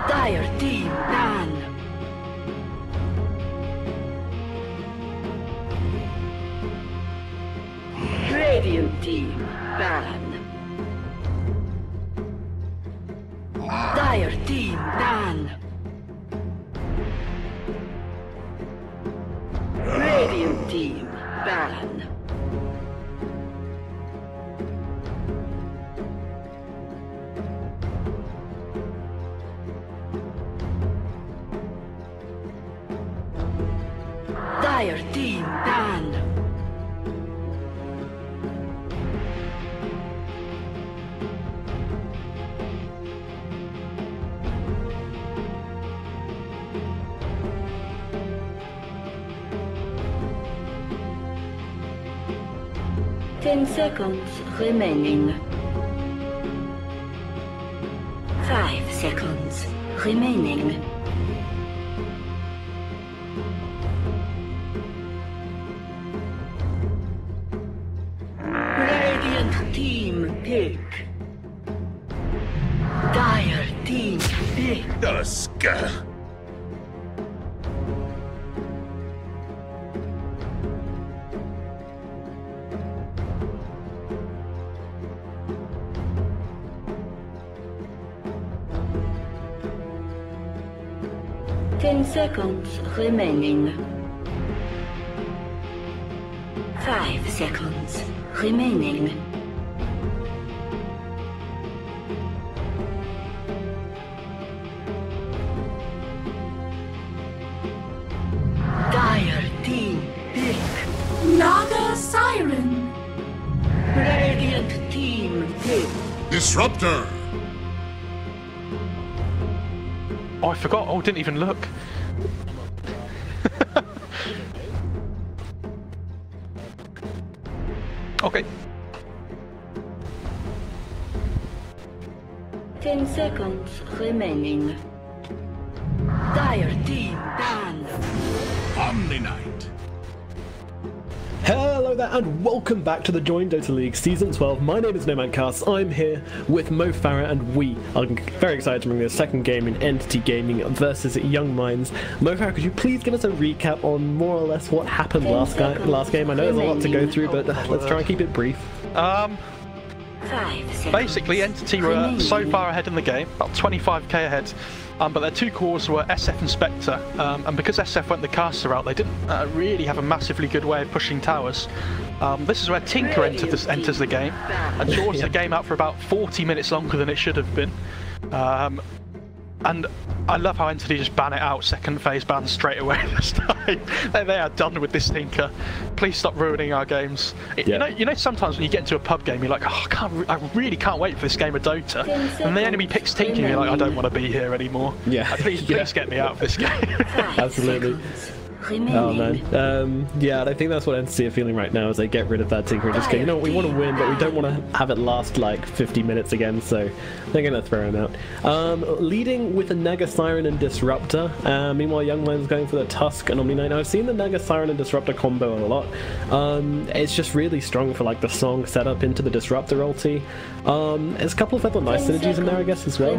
Dire team ban. Radiant team ban. Dire team ban. Radiant team ban. Dire team ban. Ten seconds remaining. 5 seconds remaining. Radiant team pick. Dire team pick. Dusk. 10 seconds remaining. 5 seconds remaining. Dire team pick. Naga Siren. Radiant team pick. Disruptor. Oh, I forgot. Oh, didn't even look. Okay. 10 seconds remaining. Dire team ban. Omni-Knight. Hello there and welcome back to the joinDOTA League Season 12. My name is NomadCast. I'm here with Mo Farah and we are very excited to bring this second game in Entity Gaming versus Young Minds. Mo Farah, could you please give us a recap on more or less what happened last game? I know there's a lot to go through, but let's try and keep it brief. 5 seconds. Basically, Entity were so far ahead in the game, about 25k ahead, but their two cores were SF and SPECTRE, and because SF went the caster route, they didn't really have a massively good way of pushing towers. This is where Tinker enters the game, and draws the game out for about 40 minutes longer than it should have been. And I love how Entity just ban it out, second phase ban straight away this time. They are done with this Tinker. Please stop ruining our games. Yeah. You know, sometimes when you get into a pub game, you're like, oh, I really can't wait for this game of Dota. And the enemy picks Tinker, and you're like, I don't want to be here anymore. Yeah. Please get me out of this game. Absolutely. Oh man, yeah, I think that's what Entity are feeling right now as they get rid of that Tinker and just go, you know what, we want to win, but we don't want to have it last like 50 minutes again, so they're going to throw him out. Leading with a Naga Siren and Disruptor, meanwhile Young Minds going for the Tusk and Omni-Knight. Now I've seen the Naga Siren and Disruptor combo a lot. It's just really strong for like the song setup into the Disruptor ulti. There's a couple of other nice synergies in there, I guess, as well.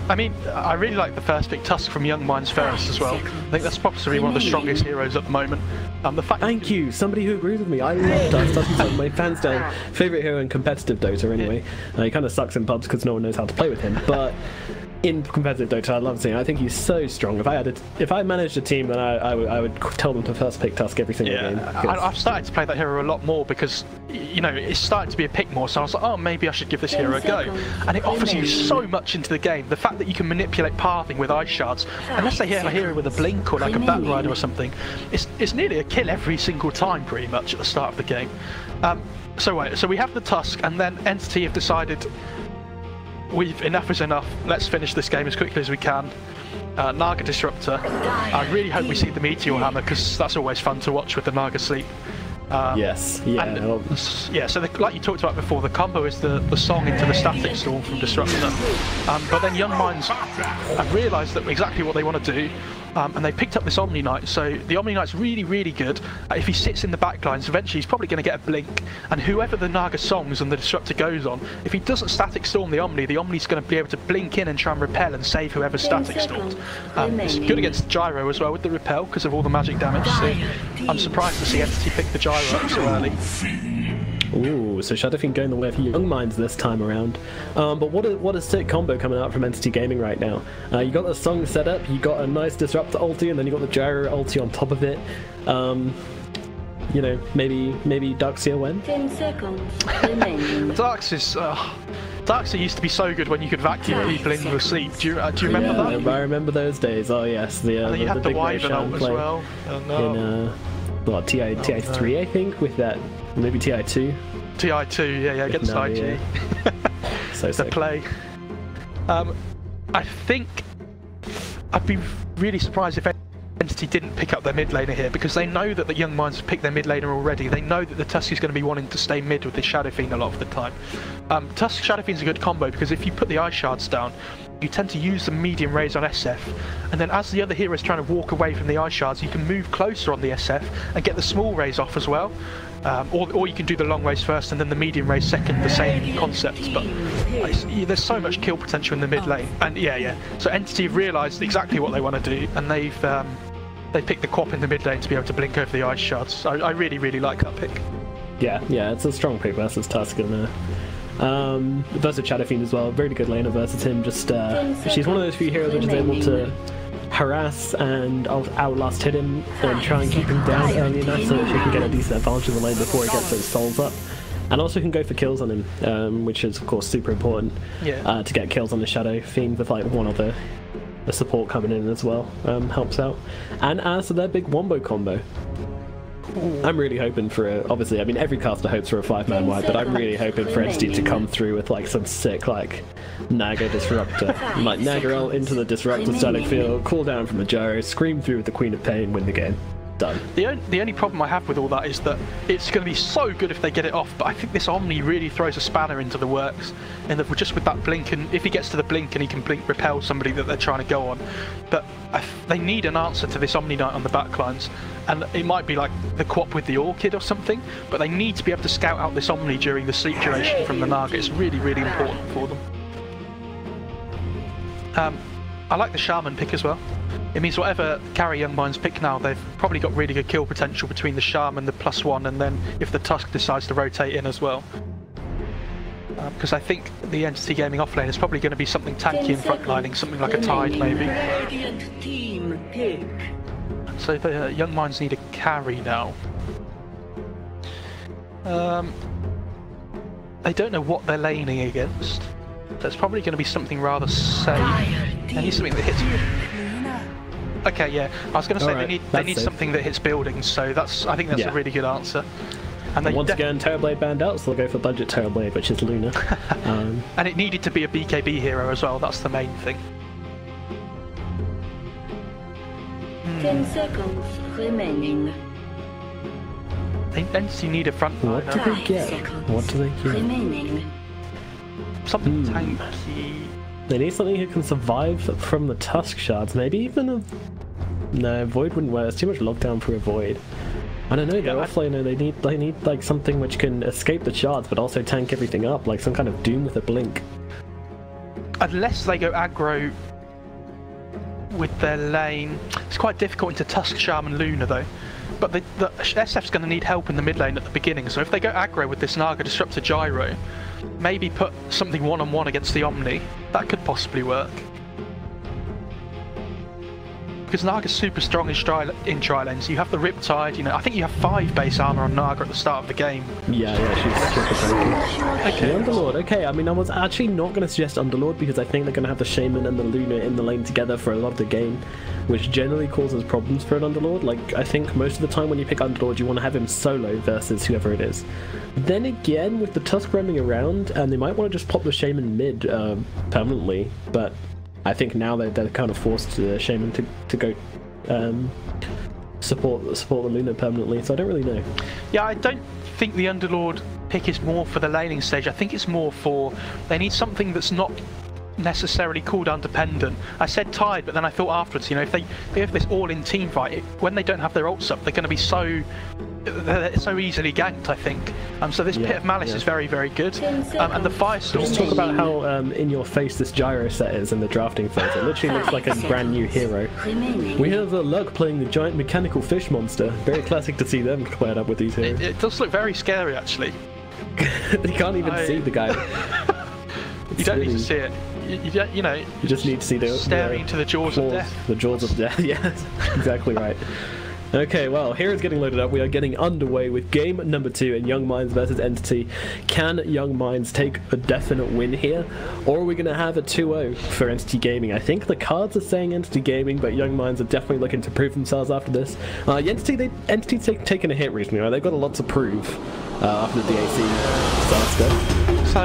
I mean, I really like the first pick, Tusk from Young Minds first as well. I think that's possibly one of the strongest heroes at the moment. Thank you, somebody who agrees with me. I love Tusk. Tusk is one of my fans down. Favourite hero in competitive Dota anyway. He kind of sucks in pubs because no one knows how to play with him, but in competitive Dota. I love seeing. I think he's so strong. If I managed a team, then I would tell them to first pick Tusk every single game. I've started to play that hero a lot more because, you know, it's starting to be a pick more. So I was like, oh, maybe I should give this hero a go. And it offers you so much into the game. The fact that you can manipulate pathing with ice shards, unless they have a hero with a blink or like a bat rider or something, it's nearly a kill every single time, pretty much at the start of the game. So we have the Tusk, and then Entity have decided enough is enough. Let's finish this game as quickly as we can. Naga Disruptor. I really hope we see the Meteor Hammer because that's always fun to watch with the Naga Sleep. Yes, yeah. Yeah, so like you talked about before, the combo is the song into the Static Storm from Disruptor. But then Young Minds have realised that exactly what they want to do, and they picked up this Omni Knight. So the Omni Knight's really, really good. If he sits in the backlines, eventually he's probably going to get a blink, and whoever the Naga songs and the Disruptor goes on, if he doesn't Static Storm the Omni's going to be able to blink in and try and repel and save whoever Static Storms. It's good against Gyro as well with the repel because of all the magic damage. So I'm surprised to see Entity pick the Gyro up so early. Ooh, so Shadow Fiend going the way of Young Minds this time around. But what a sick combo coming out from Entity Gaming right now. You got the song set up, you got a nice Disruptor ulti, and then you got the Gyro ulti on top of it. You know, maybe Darkseer when? 10 seconds remaining. Darkseer used to be so good when you could vacuum people in your sleep. Do you remember that? I remember those days. Oh yes, and then you had the Wyvern ult as well. In what, TI3 I think, with that, maybe TI2. TI2, yeah, against IG. So the play. I think I'd be really surprised if Entity didn't pick up their mid laner here, because they know that the Young Minds have picked their mid laner already. They know that the Tusk is going to be wanting to stay mid with this Shadow Fiend a lot of the time. Tusk Shadow Fiend's a good combo because if you put the ice shards down, you tend to use the medium rays on SF, and then as the other hero is trying to walk away from the ice shards, you can move closer on the SF and get the small rays off as well. Or you can do the long rays first and then the medium rays second, the same concept, but there's so much kill potential in the mid lane. And yeah. So Entity have realised exactly what they want to do, and they've picked the Quap in the mid lane to be able to blink over the ice shards. So I really, really like that pick. Yeah, it's a strong pick versus Tusk and versus Shadow Fiend as well. Very good laner versus him. Just she's one of those few heroes which is able to harass and outlast hit him and try and keep him down early enough so that she can get a decent advantage in the lane before he gets those souls up. And also can go for kills on him, which is of course super important to get kills on the Shadow Fiend with like one other support coming in as well. Helps out. And as for their big wombo combo, I'm really hoping for obviously, I mean every caster hopes for a 5-man wipe, but I'm really hoping for Entity to come through with like some sick like Naga Disruptor. Like Naga ult into the Disruptor static field, cool down from the Gyro, scream through with the Queen of Pain, win the game. Done. The only problem I have with all that is that it's going to be so good if they get it off, but I think this Omni really throws a spanner into the works, and that just with that blink, and if he gets to the blink and he can blink repel somebody that they're trying to go on, but they need an answer to this Omni Knight on the backlines, and it might be like the Quap with the Orchid or something, but they need to be able to scout out this Omni during the sleep duration from the Naga. It's really, really important for them. I like the Shaman pick as well. It means whatever carry Young Minds pick now, they've probably got really good kill potential between the Shaman, the +1, and then if the Tusk decides to rotate in as well. Because I think the Entity Gaming offlane is probably going to be something tanky and frontlining, something like a Tide maybe. So the Young Minds need a carry now. They don't know what they're laning against. That's probably going to be something rather safe. They need something that hits. Okay, yeah. I was going to say they need something that hits buildings. So I think that's a really good answer. And once again, Terrorblade banned out, so they'll go for budget Terrorblade, which is Luna. And it needed to be a BKB hero as well. That's the main thing. 10 seconds remaining. Entity need a front line. What do they get? What do they get? Remaining. Something tanky. They need something who can survive from the Tusk shards. Maybe even a... No, Void wouldn't work. It's too much lockdown for a Void. I don't know, they're offlaner. They need like something which can escape the shards but also tank everything up, like some kind of Doom with a blink. Unless they go aggro with their lane. It's quite difficult into Tusk, Shaman, Luna though. But the SF's going to need help in the mid lane at the beginning, so if they go aggro with this Naga Disruptor Gyro, maybe put something one-on-one against the Omni. That could possibly work. because Naga's super strong in tri-lanes. You have the Riptide, you know, I think you have 5 base armor on Naga at the start of the game. Yeah, she's super tanky. Okay, Underlord. Okay, I mean, I was actually not going to suggest Underlord because I think they're going to have the Shaman and the Luna in the lane together for a lot of the game, which generally causes problems for an Underlord. Like, I think most of the time when you pick Underlord, you want to have him solo versus whoever it is. Then again, with the Tusk roaming around, and they might want to just pop the Shaman mid permanently, but I think now they're kind of forced the Shaman to go support the Luna permanently, so I don't really know. Yeah, I don't think the Underlord pick is more for the laning stage. I think it's more for, they need something that's not necessarily cooldown dependent. I said Tide, but then I thought afterwards, you know, if they have this all-in team fight, when they don't have their ults up, they're going to be so easily ganked, I think. So this Pit of Malice is very, very good. And the Firestorm. Just talk about how in your face this gyro set is in the drafting phase. It literally looks like a brand new hero. We have Lug playing the giant mechanical fish monster. Very classic to see them paired up with these heroes. It does look very scary, actually. You can't even see the guy. You don't need to see it. You know, you just need to see the staring into the jaws of death. The jaws of death. Yeah, exactly right. Okay, well, here is getting loaded up. We are getting underway with game number 2 in Young Minds versus Entity. Can Young Minds take a definite win here, or are we going to have a 2-0 for Entity Gaming? I think the cards are saying Entity Gaming, but Young Minds are definitely looking to prove themselves after this. Entity's taken a hit recently, right? They've got a lot to prove after the DAC disaster. So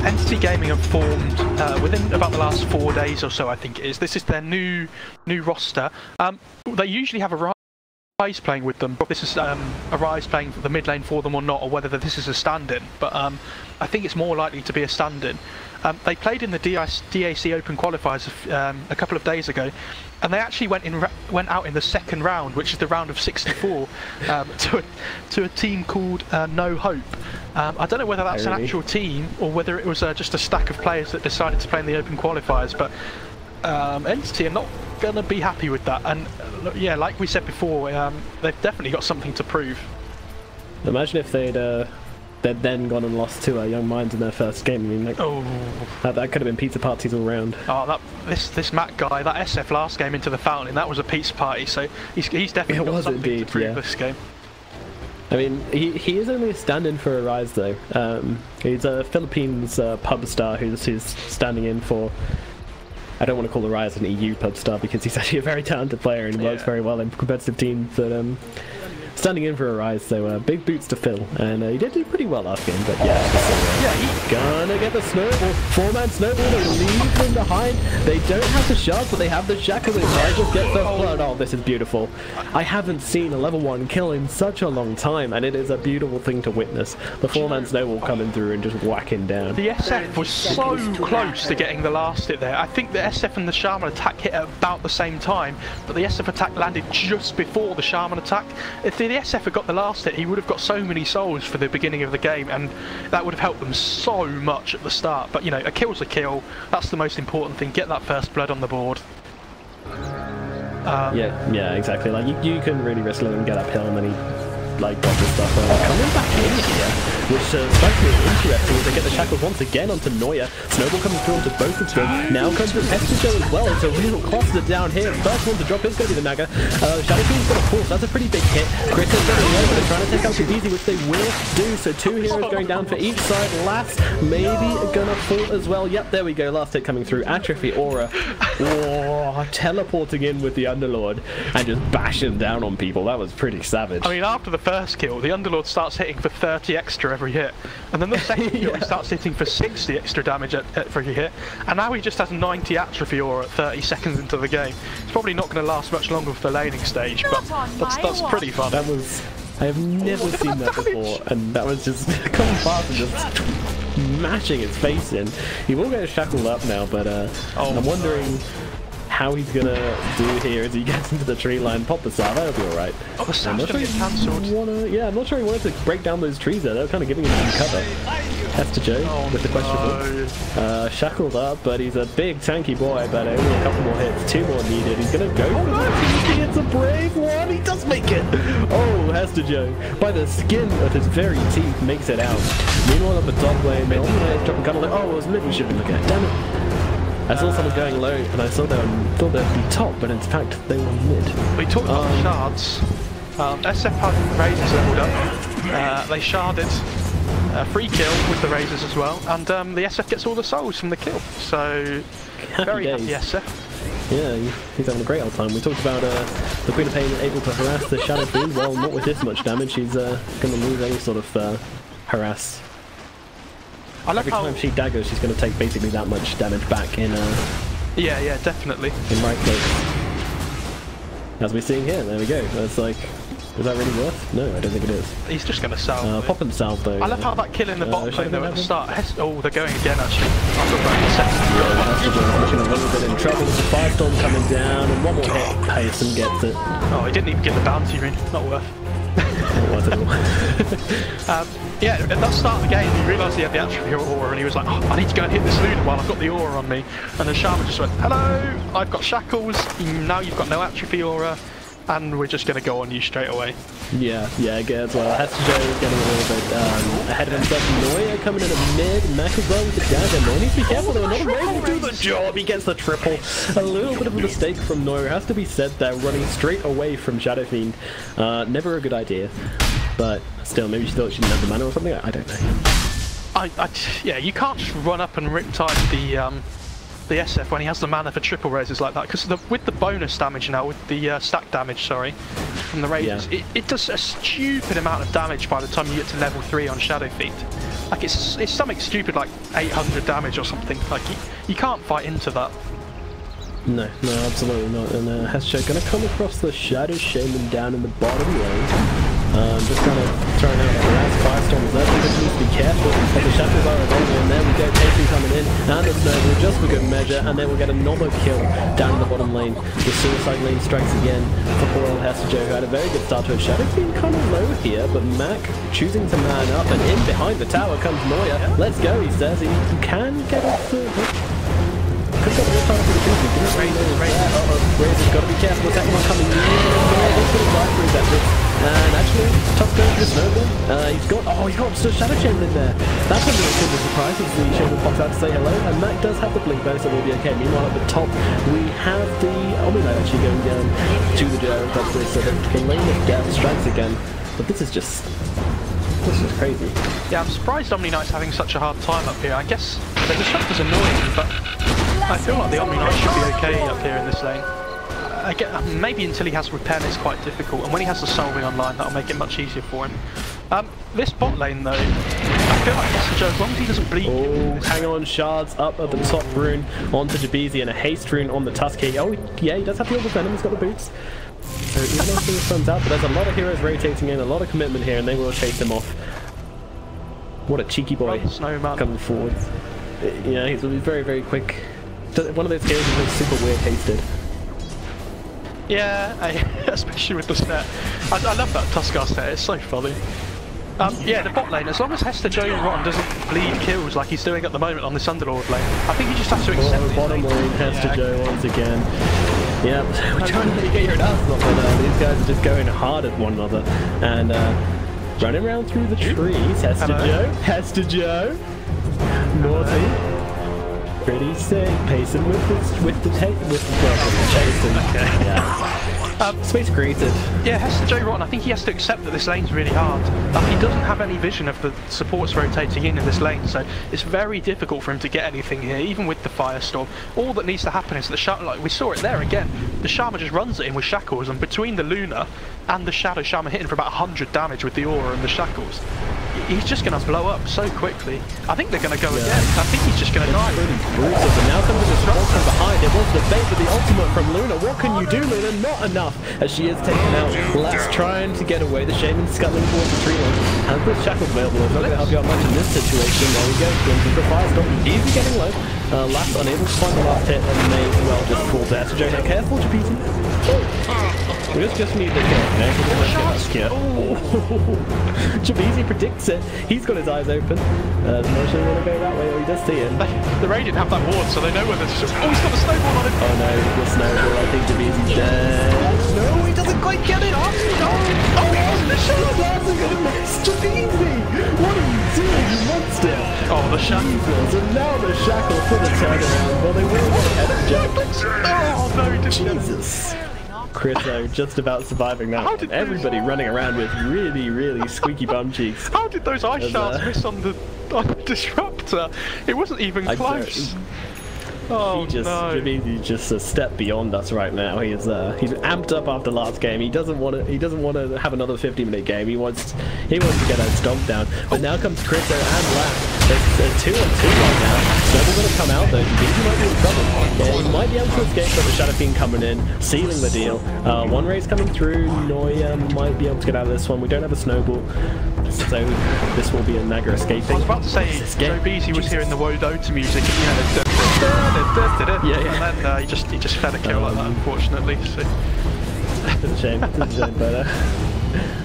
Entity Gaming have formed within about the last 4 days or so, I think it is. This is their new roster. They usually have a Rise playing with them. This is a Rise playing the mid lane for them or not, or whether this is a stand-in, but I think it's more likely to be a stand-in. They played in the DAC Open qualifiers a couple of days ago, and they actually went out in the second round, which is the round of 64, to a team called No Hope. I don't know whether that's an actual team or whether it was just a stack of players that decided to play in the Open qualifiers, but Entity are not going to be happy with that, and yeah, like we said before, they've definitely got something to prove. Imagine if they'd then gone and lost to Young Minds in their first game. I mean, like, that could have been pizza parties all round. Oh, this Matt guy, that SF last game into the fountain, that was a pizza party, so he's definitely got something to prove this game. I mean, he is only a stand-in for Arise though. He's a Philippines pub star who's standing in for, I don't want to call Arise an EU pub star because he's actually a very talented player and works very well in competitive teams, but standing in for Arise, so big boots to fill, and he did do pretty well last game, but he's gonna get the snowball, 4-man snowball, they leave them behind, they don't have the shards, but they have the shackle, and just get first blood. Oh, this is beautiful. I haven't seen a level 1 kill in such a long time, and it is a beautiful thing to witness. The 4-man snowball coming through and just whacking down. The SF was so close to getting the last hit there. I think the SF and the Shaman attack hit at about the same time, but the SF attack landed just before the Shaman attack. If the SF had got the last hit, he would have got so many souls for the beginning of the game, and that would have helped them so much at the start. But you know, a kill's a kill. That's the most important thing. Get that first blood on the board. Yeah, exactly. Like you couldn't really risk letting him get uphill, and then he like got this stuff coming back in here, which strikes me as interesting as they get the shackles once again onto Neuer. Snowball coming through onto both of them. Now comes the Pestishow as well. It's a real cluster down here. First one to drop is going to be the Naga. Shadow Fiend's got a force. That's a pretty big hit. Chris is going to they're trying to take out Kavizi, which they will do. So 2 heroes going down for each side. Last maybe gonna fall as well. Yep, there we go. Last hit coming through. Atrophy Aura. Teleporting in with the Underlord and just bashing down on people. That was pretty savage. I mean, after the first kill, the Underlord starts hitting for 30 extra every hit, and then the second kill he starts hitting for 60 extra damage at every hit, and now he just has 90 Atrophy Aura at 30 seconds into the game. It's probably not going to last much longer for the laning stage, but that's pretty fun. That was, I have never seen that before, and that was just coming fast and just mashing his face in. He will get shackled up now, but I'm wondering how he's gonna do here as he gets into the tree line. Pop the Sava, that'll be alright. Oh, the Sav's gonna get cancelled. I'm not sure he wanted to break down those trees there. They were kind of giving him some cover. Hester Joe with the questionable. Shackled up, but he's a big tanky boy, but only a couple more hits. 2 more needed. He's gonna go for that. It's a brave one. He does make it. Oh, Hester Joe, by the skin of his very teeth, makes it out. Meanwhile, up the top lane, dropping kind of like, oh, it was mid we should be looking at. Damn it. I saw someone going low, and I thought they were top, but in fact they were mid. We talked about the shards. SF had razors leveled up. They sharded. Free kill with the razors as well, and the SF gets all the souls from the kill. So very happy SF. Yeah, he's having a great old time. We talked about the Queen of Pain able to harass the Shadow Fiend. Well, not with this much damage. She's going to lose any sort of harass. Every time she daggers, she's going to take basically that much damage back in. Yeah, definitely. In right click. As we're seeing here, there we go. That's like, is that really worth? No, I don't think it is. He's just going to salve. Pop and salve though. I love how that kill in the bottom lane though at the start. Oh, they're going again actually. I'll talk about it in a second. A little bit in trouble. The Firestorm coming down, and one more hit. Payson gets it. Oh, he didn't even get the bounty ring. Not worth. Yeah, at that start of the game, he realised he had the attribute aura, and he was like, oh, I need to go and hit this Luna while I've got the aura on me. And the Shaman just went, hello, I've got shackles, now you've got no atrophy aura, and we're just going to go on you straight away. Yeah, good as well. Hester Joe is getting a little bit ahead of himself. Noya coming in at mid, Mac as well with the dagger. No, needs to be careful though, another raise will do the job. He gets the triple. A little bit of a mistake from Noya, it has to be said there, running straight away from Shadow Fiend. Never a good idea, but still, maybe she thought she didn't have the mana or something, I don't know. Yeah, you can't just run up and riptide the SF when he has the mana for triple raises like that, because with the bonus damage now, with the stack damage, sorry, from the raises, it does a stupid amount of damage by the time you get to level 3 on Shadow Fiend. Like it's something stupid like 800 damage or something. Like you can't fight into that. No, absolutely not. And Hester gonna come across the Shadow Shaman down in the bottom lane. Just kind of throwing out the last Firestorm is there. He just needs to be careful as the shackles are available, and there we go, Payson coming in, and the snowball just for good measure, and then we'll get another kill down in the bottom lane. The suicide lane strikes again for poor old Hester Joe, who had a very good start to her. Shadow being kind of low here, but Mac choosing to man up, and in behind the tower comes Noya. Let's go, he says. He can get off the... Could got more time for the Tuesday. Razor's got to be careful. The second one coming in. He's going to ride through that. And actually, tough going for the snowball. He's got the Shadow Shaman in there. That's a little bit of a surprise as the Shaman pops out to say hello. And Mac does have the blink bonus, so we'll be okay. Meanwhile, at the top, we have the Omni actually going down to the Gyro Cluster, so the lane of death strikes again. But this is just crazy. Yeah, I'm surprised Omni Knight's having such a hard time up here. I guess the disruptor's annoying, but I feel like the Omni Knight should be okay up here in this lane. Maybe until he has repair, it's quite difficult, and when he has the solving online, that'll make it much easier for him. This bot lane though, I feel like Hester Joe, as long as he doesn't bleed. Oh, hang on, shards up at the top rune onto Jabeezy, and a haste rune on the Tusky. Oh yeah, he does have the Orb Venom, he's got the boots. So even after the sun's out, but there's a lot of heroes rotating in, a lot of commitment here, and they will chase him off. What a cheeky boy coming forward. Yeah, he's very, very quick. One of those heroes is super weird hasted. Yeah, especially with the set. I love that Tuskar set, it's so funny. Yeah, the bot lane, as long as Hester Joe Rotten doesn't bleed kills like he's doing at the moment on this Underlord lane, I think he just has to accept it. Bottom lane, Hester Joe once again. Yeah, we're trying to get your ass off, but these guys are just going hard at one another. And running around through the trees, Hester Joe, Naughty. Pretty sick. Payson with the chasing. Okay. Yeah. Space created. Yeah, Hester Joe Rotten, I think he has to accept that this lane's really hard. Like, he doesn't have any vision of the supports rotating in this lane, so it's very difficult for him to get anything here, even with the Firestorm. All that needs to happen is that like we saw it there again, the Shaman just runs it in with shackles, and between the Luna and the Shadow Shaman hitting for about 100 damage with the aura and the shackles, he's just going to blow up so quickly. I think they're going to go again. I think he's just going to die. And now comes the disruption from behind. It was the bait with the ultimate from Luna. What can you do, Luna? Not enough, as she is taken out. Last trying to get away. The Shaman scuttling towards the tree line. Has the shackles available. It's not going to help you out much in this situation. There we go. Into the Firestorm. Easy getting low. Last unable to find the last hit, and may well just fall there. So Joe, now careful, Jabeezy. We just need the kill. Jabeezy predicts it. He's got his eyes open. Not sure want to go that way, or he does see it. The Radiant have that ward, so they know where there's... Oh, he's got the snowball on him! Oh no, the snowball. I think Jabeezy's dead. No, he doesn't quite get it off! No! Oh, the shot! That's a good miss! Jabeezy! What are you doing, you monster? Oh, the shackle. Jesus, and now the shackle for the turnaround. Well, they will get ahead of Jack. Oh, no, he didn't. Jesus. Chriso just about surviving that one. Everybody running around with really, really squeaky bum cheeks. How did those ice shards miss on the disruptor? It wasn't even close. Oh, He's just a step beyond us right now. He's amped up after last game. He doesn't want to have another 50-minute game. He wants to get that stomp down. But now comes Chriso and Lack. There's 2 on 2 right now. Snowball's gonna come out though. He might be in trouble. Yeah, he might be able to escape, but the Shadow Fiend coming in, sealing the deal. One race coming through. Noya might be able to get out of this one. We don't have a snowball, so this will be a Naga escaping. I was about to say, Joe Beasy was hearing the ULTRAKILL music, and then he just fed a kill like that, unfortunately. So. It's a shame, but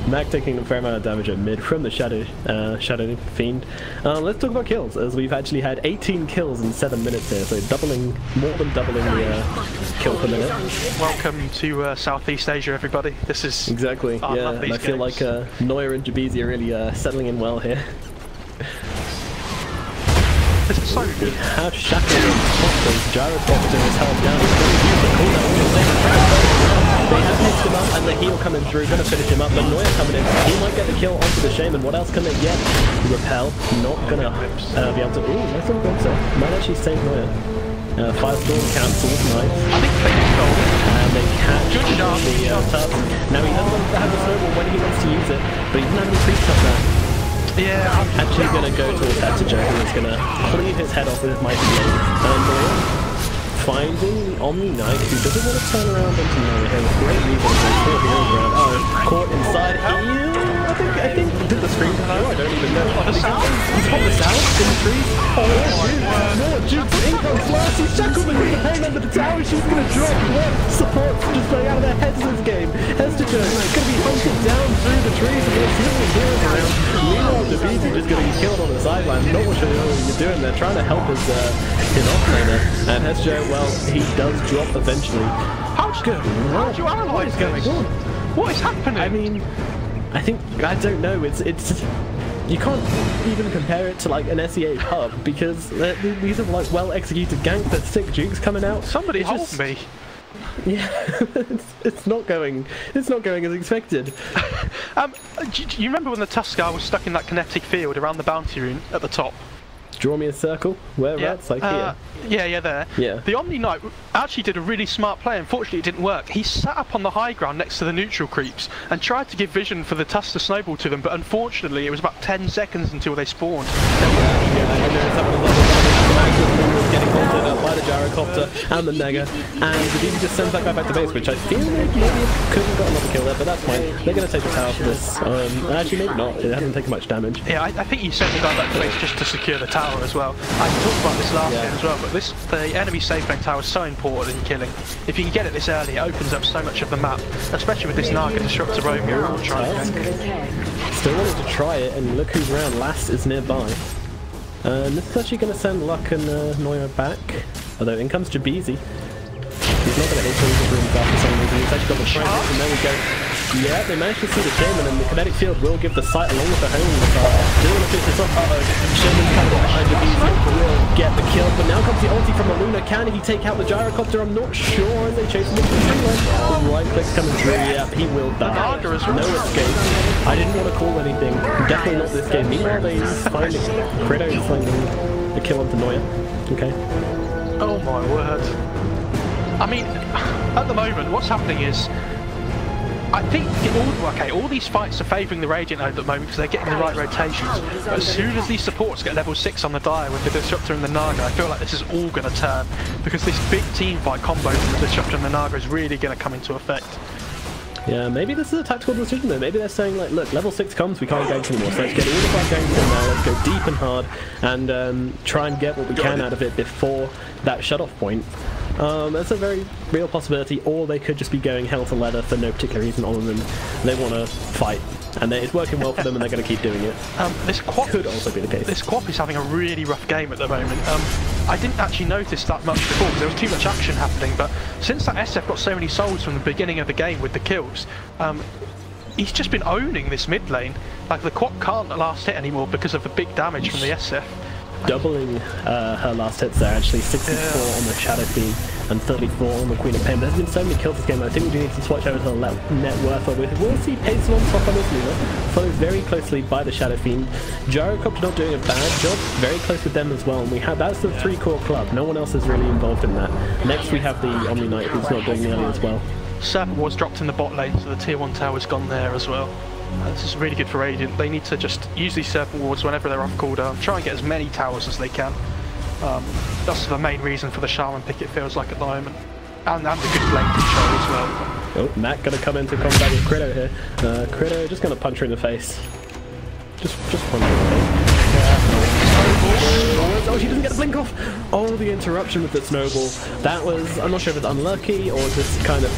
Mac taking a fair amount of damage at mid from the Shadow Fiend. Let's talk about kills, as we've actually had 18 kills in 7 minutes here, so more than doubling the kill per minute. Welcome to Southeast Asia, everybody. This is exactly, yeah. And I feel like Noya and Jabeezy are really settling in well here. This is so good. Have Shackle on top, those gyrocopter is held down. They have mixed him up and the heal coming through, gonna finish him up, but Noya coming in. He might get the kill onto the Shaman. What else can they get? Repel, not gonna be able to. Ooh, nice little glimpse there. Might actually save Noya. Firestorm cancelled, nice. I think they stole it. And they catch the tub. Now he doesn't want to have the snowball when he wants to use it, but he doesn't have any creeps up there. Yeah, I'm actually going to go towards Hector, who is going to cleave his head off with his mighty blade. And finding Omni Knight, who doesn't want to turn around into Noya here with great reason to kill the around. Oh, caught inside here. I think did the screen come out? I don't even know. The sound? He's got the sound in the trees. Oh, more Jukes. In comes Flash. He's Shackleman with the pain under the tower. She's going to drop one. Supports just going out of their heads this game. Hester going to be hunted down through the trees and there's healing heroes around. Meanwhile, Jabeezy just going to be killed on the sideline. Not sure what he's doing there. Trying to help his off-laner. And Hester, well, he does drop eventually. How do you analyse going on? What is happening? I mean, I don't know. It's you can't even compare it to like an SEA pub because these are like well executed ganks. There's sick jukes coming out. Somebody hold me. Yeah, it's not going as expected. Do you remember when the Tuskar was stuck in that kinetic field around the bounty rune at the top? Draw me a circle. Whereabouts? Like here? Yeah, there. Yeah. The Omni Knight actually did a really smart play. Unfortunately, it didn't work. He sat up on the high ground next to the neutral creeps and tried to give vision for the Tusk to snowball to them, but unfortunately, it was about 10 seconds until they spawned. Getting bolted up by the gyrocopter and the Naga, and the DB just sends that guy back to base, which I feel like maybe could have got another kill there, but that's fine. They're going to take the tower for this. Actually, maybe not. It hasn't taken much damage. Yeah, I think he sent the guy back to base just to secure the tower as well. I talked about this last game as well, but the enemy safe bank tower is so important in killing. If you can get it this early, it opens up so much of the map, especially with this Naga disruptor roaming around trying to Still wanted to try it, and look who's around. Last is nearby. This is actually going to send Luck and Noya back, although in comes Jabeezy. He's not going to hit the rooms after some reason. He's actually got the front, and there we go. Yeah, they managed to see the Shaman, and the kinetic field will give the site along with the homing missile. Still going to finish this off. Shaman's coming behind Jabeezy, will get the kill, but now comes the ulti from Luna. Can he take out the gyrocopter? I'm not sure. As they chase him into the tree line. Right click's coming through. Yep, he will die. No escape. I didn't want to call anything. Definitely not this game. Meanwhile, they find Credo finding the kill onto Noya. Okay. Oh my word. I mean, at the moment, what's happening is, I think all these fights are favouring the Radiant at the moment because they're getting the right rotations. But as soon as these supports get level 6 on the Dire with the Disruptor and the Naga, I feel like this is all going to turn because this big team fight combo with the Disruptor and the Naga is really going to come into effect. Yeah, maybe this is a tactical decision though. Maybe they're saying like, look, level 6 comes, we can't gank anymore, so let's get all of our ganks in now, let's go deep and hard and try and get what we can out of it before that shut-off point. That's a very real possibility, or they could just be going hell to leather for no particular reason other than they want to fight, and it's working well for them and they're going to keep doing it. This Quap could also be the case. This Quap is having a really rough game at the moment. I didn't actually notice that much before because there was too much action happening, but since that SF got so many souls from the beginning of the game with the kills, he's just been owning this mid lane. Like the Quap can't last hit anymore because of the big damage from the SF. doubling her last hits there, actually. 64 on the Shadow Fiend and 34 on the Queen of Pain. There's been so many kills this game, I think we do need to swatch over to the net worth of it. We'll see Pazel on top on this Luna, followed very closely by the Shadow Fiend. Gyrocopter not doing a bad job, very close with them as well, and we have that's the 3-core club. No one else is really involved in that. Next we have the Omni Knight, who's not doing nearly as well. Serpent was dropped in the bot lane, so the tier 1 tower's gone there as well. This is really good for Radiant. They need to just use these Serpent wards whenever they're off cooldown, try and get as many towers as they can. That's the main reason for the Shaman pick, it feels like, at the moment. And the good lane control as well. Oh, Matt gonna come into combat with Credo here. Credo just gonna punch her in the face. Just punch her in the face. Oh, she doesn't get the blink off! Oh, the interruption with the snowball. That was, I'm not sure if it's unlucky or just kind of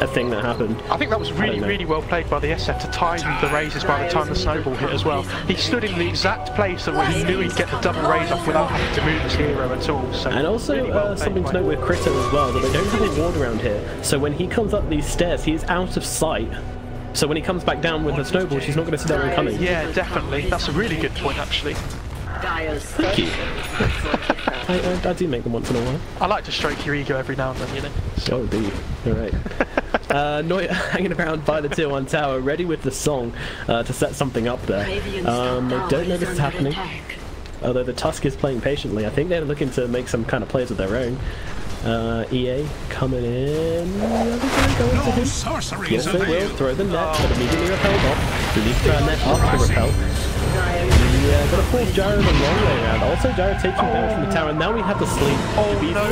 a thing that happened. I think that was really well played by the SF to time the raises by the time the snowball hit as well. He stood in the exact place that where he knew he'd get the double raise off without having to move his hero at all. So and also really something to note with Critter as well, that they don't have a ward around here. So when he comes up these stairs, he is out of sight. So when he comes back down with the snowball, she's not going to see that one coming. Yeah, definitely. That's a really good point, actually. Thank you. I do make them once in a while. I like to stroke your ego every now and then, you know. So do you. Alright. Noit hanging around by the tier 1 tower, ready with the song to set something up there. I don't know this is happening. Although the Tusk is playing patiently. I think they're looking to make some kind of plays of their own. EA coming in. Are they going to go into him? Yes, they will. Throw the net, but immediately repelled off. Release their net after repel. Yeah, got a force Gyro the wrong way around. Also, Gyro taking damage from the tower. Now we have to sleep. Oh no!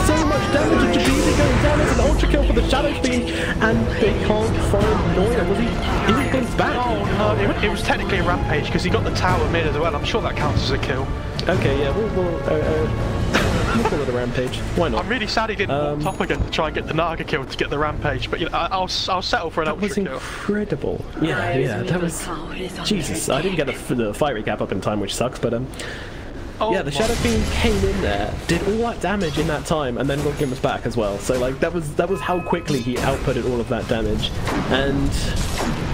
So much damage into BZ going down. It's an ultra kill for the Shadow Fiend, and they can't find Noita. Was he? Is he blinked back? Oh no! It was technically a rampage because he got the tower mid as well. I'm sure that counts as a kill. Okay, yeah, we'll call it a rampage. Why not? I'm really sad he didn't walk top again to try and get the Naga kill to get the rampage, but you know, I'll settle for an ultra kill. That was incredible. Yeah, that was... Jesus, I didn't get the fight recap up in time, which sucks, but yeah, the Shadow Fiend came in there, did all that damage in that time, and then got Grimace back as well. So like that was how quickly he outputted all of that damage. And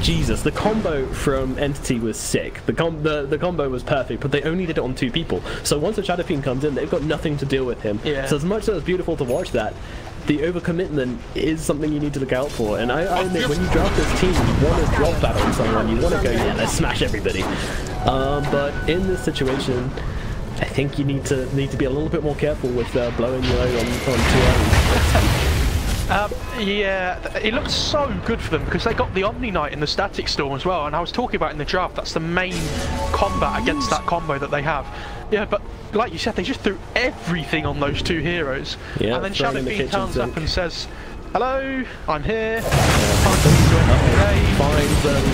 Jesus, the combo from Entity was sick. The combo was perfect, but they only did it on 2 people. So once the Shadow Fiend comes in, they've got nothing to deal with him. Yeah. So as much as it's beautiful to watch that, the overcommitment is something you need to look out for. And I admit, when you draft this team, you want to drop that on someone. You want to go, yeah, let's smash everybody. But in this situation, I think you need to be a little bit more careful with blowing your own on too early. Yeah, it looked so good for them because they got the Omni Knight in the Static Storm as well, and I was talking about in the draft, that's the main combat against that combo that they have. Yeah, but like you said, they just threw everything on those 2 heroes, yeah, and then Shadow Fiend turns up and says, "Hello, I'm here." Finds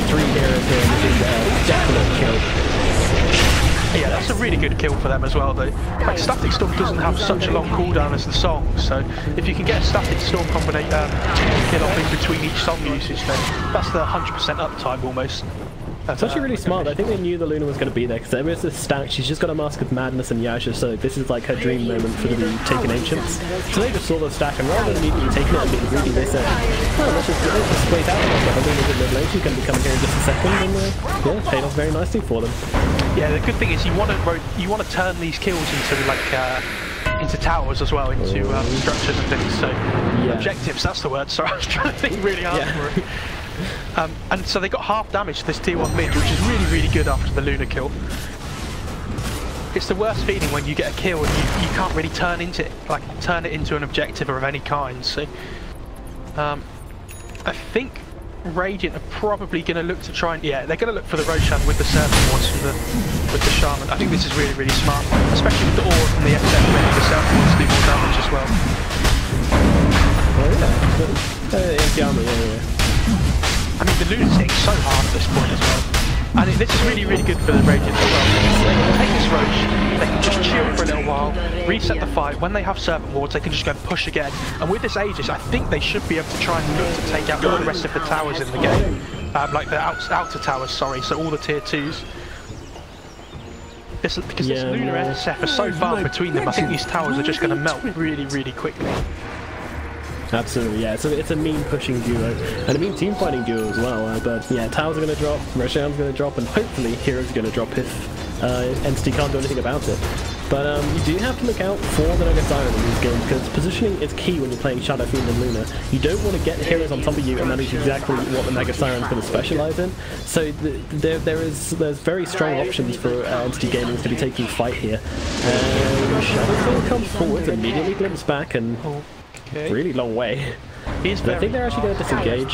3 heroes here, and this is a definite kill. Yeah, that's a really good kill for them as well though. Like, Static Storm doesn't have such a long cooldown as the song, so if you can get a Static Storm combination kill off in between each song usage, then that's the 100% uptime almost. It's actually really smart. I think they knew the Luna was going to be there because there is this stack. She's just got a Mask of Madness and Yasha, so this is like her dream moment for the taking Ancients. So they just saw the stack, and rather than immediately taking it and being greedy, they said, "Oh, let's just wait out. The Luna's in mid lane. She's going to be coming here in just a second," and yeah, paid off very nicely for them. Yeah, the good thing is you want to turn these kills into like into towers as well, into structures and things. So objectives, that's the word. Sorry, I was trying to think really hard for it. And so they got half damage to this tier 1 mid, which is really good after the Luna kill. It's the worst feeling when you get a kill and you can't really turn it into an objective of any kind. So I think Radiant are probably going to look to try and they're going to look for the Roshan with the Serpent Wards with the Shaman. I think this is really smart, especially with the Aura from the SF ready. The Serpent Wards do more damage as well. Oh yeah, I mean, the Luna's hitting so hard at this point as well. And this is really good for the Radiant as well. They can take this Roche, they can just chill for a little while, reset the fight. When they have Serpent Wards, they can just go and push again. And with this Aegis, I think they should be able to try and look to take out all the rest of the towers in the game. Like the outer towers, sorry, so all the tier 2s. Because this Luna and SF are so far between them, I think these towers are just going to melt really, really quickly. Absolutely, yeah. So it's a mean pushing duo and a mean team fighting duo as well. But yeah, towers are going to drop, Roshan's going to drop, and hopefully Hero's going to drop if Entity can't do anything about it. But you do have to look out for the Naga Siren in these games, because positioning is key when you're playing Shadow Fiend and Luna. You don't want to get Heroes on top of you, and that is exactly what the Naga Siren's going to specialize in. So there's very strong options for Entity Gaming to be taking fight here. And Shadow Fiend comes forward, immediately glimpses back, and really long way. I think they're actually going to disengage.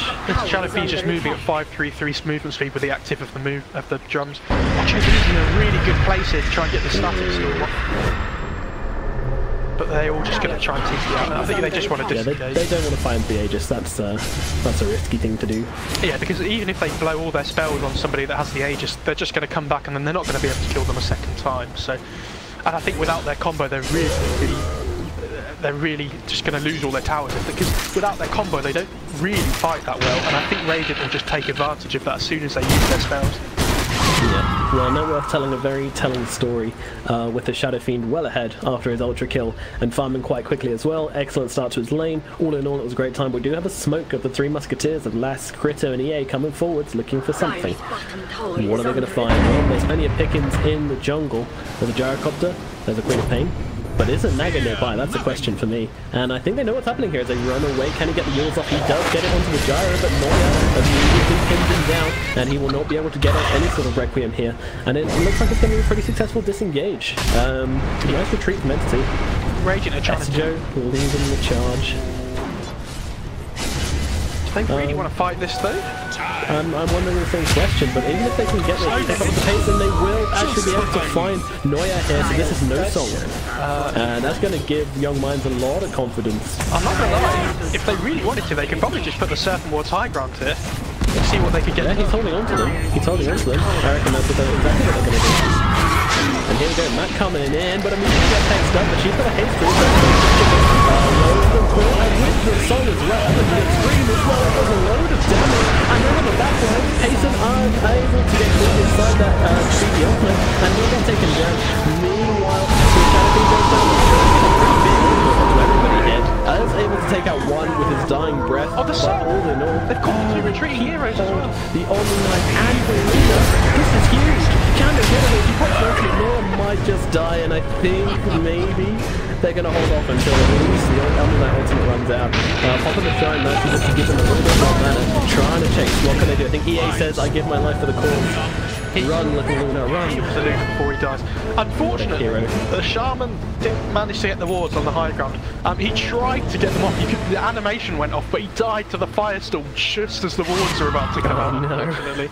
Shadow Fiend's just moving at 533 movement speed with the active of the drums. Actually, he's in a really good place here to try and get the static storm off. But they're all just going to try and take it out. I think they just want to disengage. They don't want to find the Aegis. That's a risky thing to do. Yeah, because even if they blow all their spells on somebody that has the Aegis, they're just going to come back and then they're not going to be able to kill them a second time. So, and I think without their combo, they're really just going to lose all their towers, because without their combo they don't really fight that well, and I think Radiant will just take advantage of that as soon as they use their spells. Yeah, well, now we're telling a very telling story with the Shadow Fiend well ahead after his ultra kill and farming quite quickly as well. Excellent start to his lane. All in all, it was a great time. We do have a smoke of the three Musketeers of Lass, Critto and EA coming forwards looking for something. What are they going to find? Well, there's plenty of pickings in the jungle. There's a Gyrocopter, there's a Queen of Pain. But is a Naga nearby? That's a question for me. And I think they know what's happening here as they run away. Can he get the Yules off? He does get it onto the Gyro, but Noya immediately pins him down, and he will not be able to get any sort of Requiem here. And it looks like it's going to be a pretty successful disengage. Nice retreat from Entity. Raging a charge. Joe leaving the charge. Do they really want to fight this though? I'm wondering the same question, but even if they can get it, pick up the pace, then they will actually be able to find Noya here, so this is no song. And that's going to give Young Minds a lot of confidence. I'm not going to lie, if they really wanted to, they could probably just put the Serpent Ward's high ground here and see what they could get. Yeah, he's holding on to them. He's holding on to them. I reckon that's exactly what they're going to do. And here we go, Matt coming in, but I mean, she gets hexed up, but she's got a haste through. And with the song as well, and the extreme as well, does a load of damage. And then on the back line, Payson are able to get caught inside that CP ultimate, and will get taken down. Meanwhile, the Shadow Fiend goes down, to everybody here. Is able to take out one with his dying breath. Oh, the song! All in all, they've caught the two retreating heroes as well. The Online and the Luna. This is huge. Can they get it? You quite frankly, Nora might just die, and I think maybe they're going to hold off until at least the Online ultimate runs out. Popping the Giant Mercy just to give them a little bit more mana. Trying to chase. What can they do? I think EA says, I give my life for the cause. Run, little Luna, run. He was the Luna before he dies. Unfortunately, the Shaman didn't manage to get the wards on the high ground. He tried to get them off. The animation went off, but he died to the firestorm just as the wards were about to go out, unfortunately.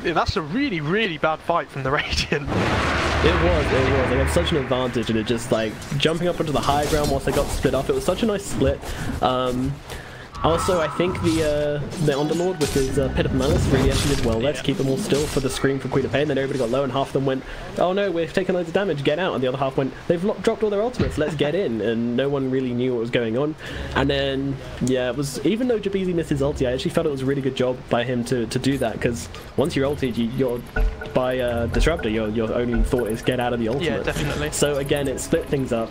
Yeah, that's a really, really bad fight from the Radiant. It was. They had such an advantage, and it just like jumping up onto the high ground once they got split up. It was such a nice split. Also, I think the Underlord with his Pit of Malice really actually did well. Let's keep them all still for the scream for Queen of Pain. Then everybody got low, and half of them went, oh no, we're taking loads of damage, get out. And the other half went, they've dropped all their ultimates, let's get in. And no one really knew what was going on. And then, yeah, it was, even though Jabeezy missed his ulti, I actually felt it was a really good job by him to do that, because once you're ulted, you're by Disruptor, your only thought is get out of the ultimate. Yeah, definitely. So again, it split things up.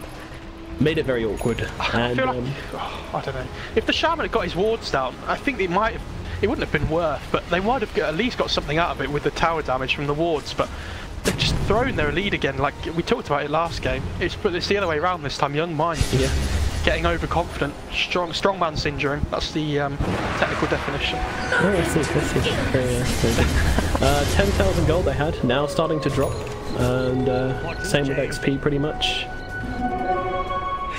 Made it very awkward. I feel like, I don't know. If the Shaman had got his wards down, I think it wouldn't have been worth, but they might have at least got something out of it with the tower damage from the wards, but they've just thrown their lead again, like we talked about it last game. It's the other way around this time. Young Minds getting overconfident. Strongman syndrome, that's the technical definition. Oh, I see. Very good. 10,000 gold they had, now starting to drop, and same with XP pretty much.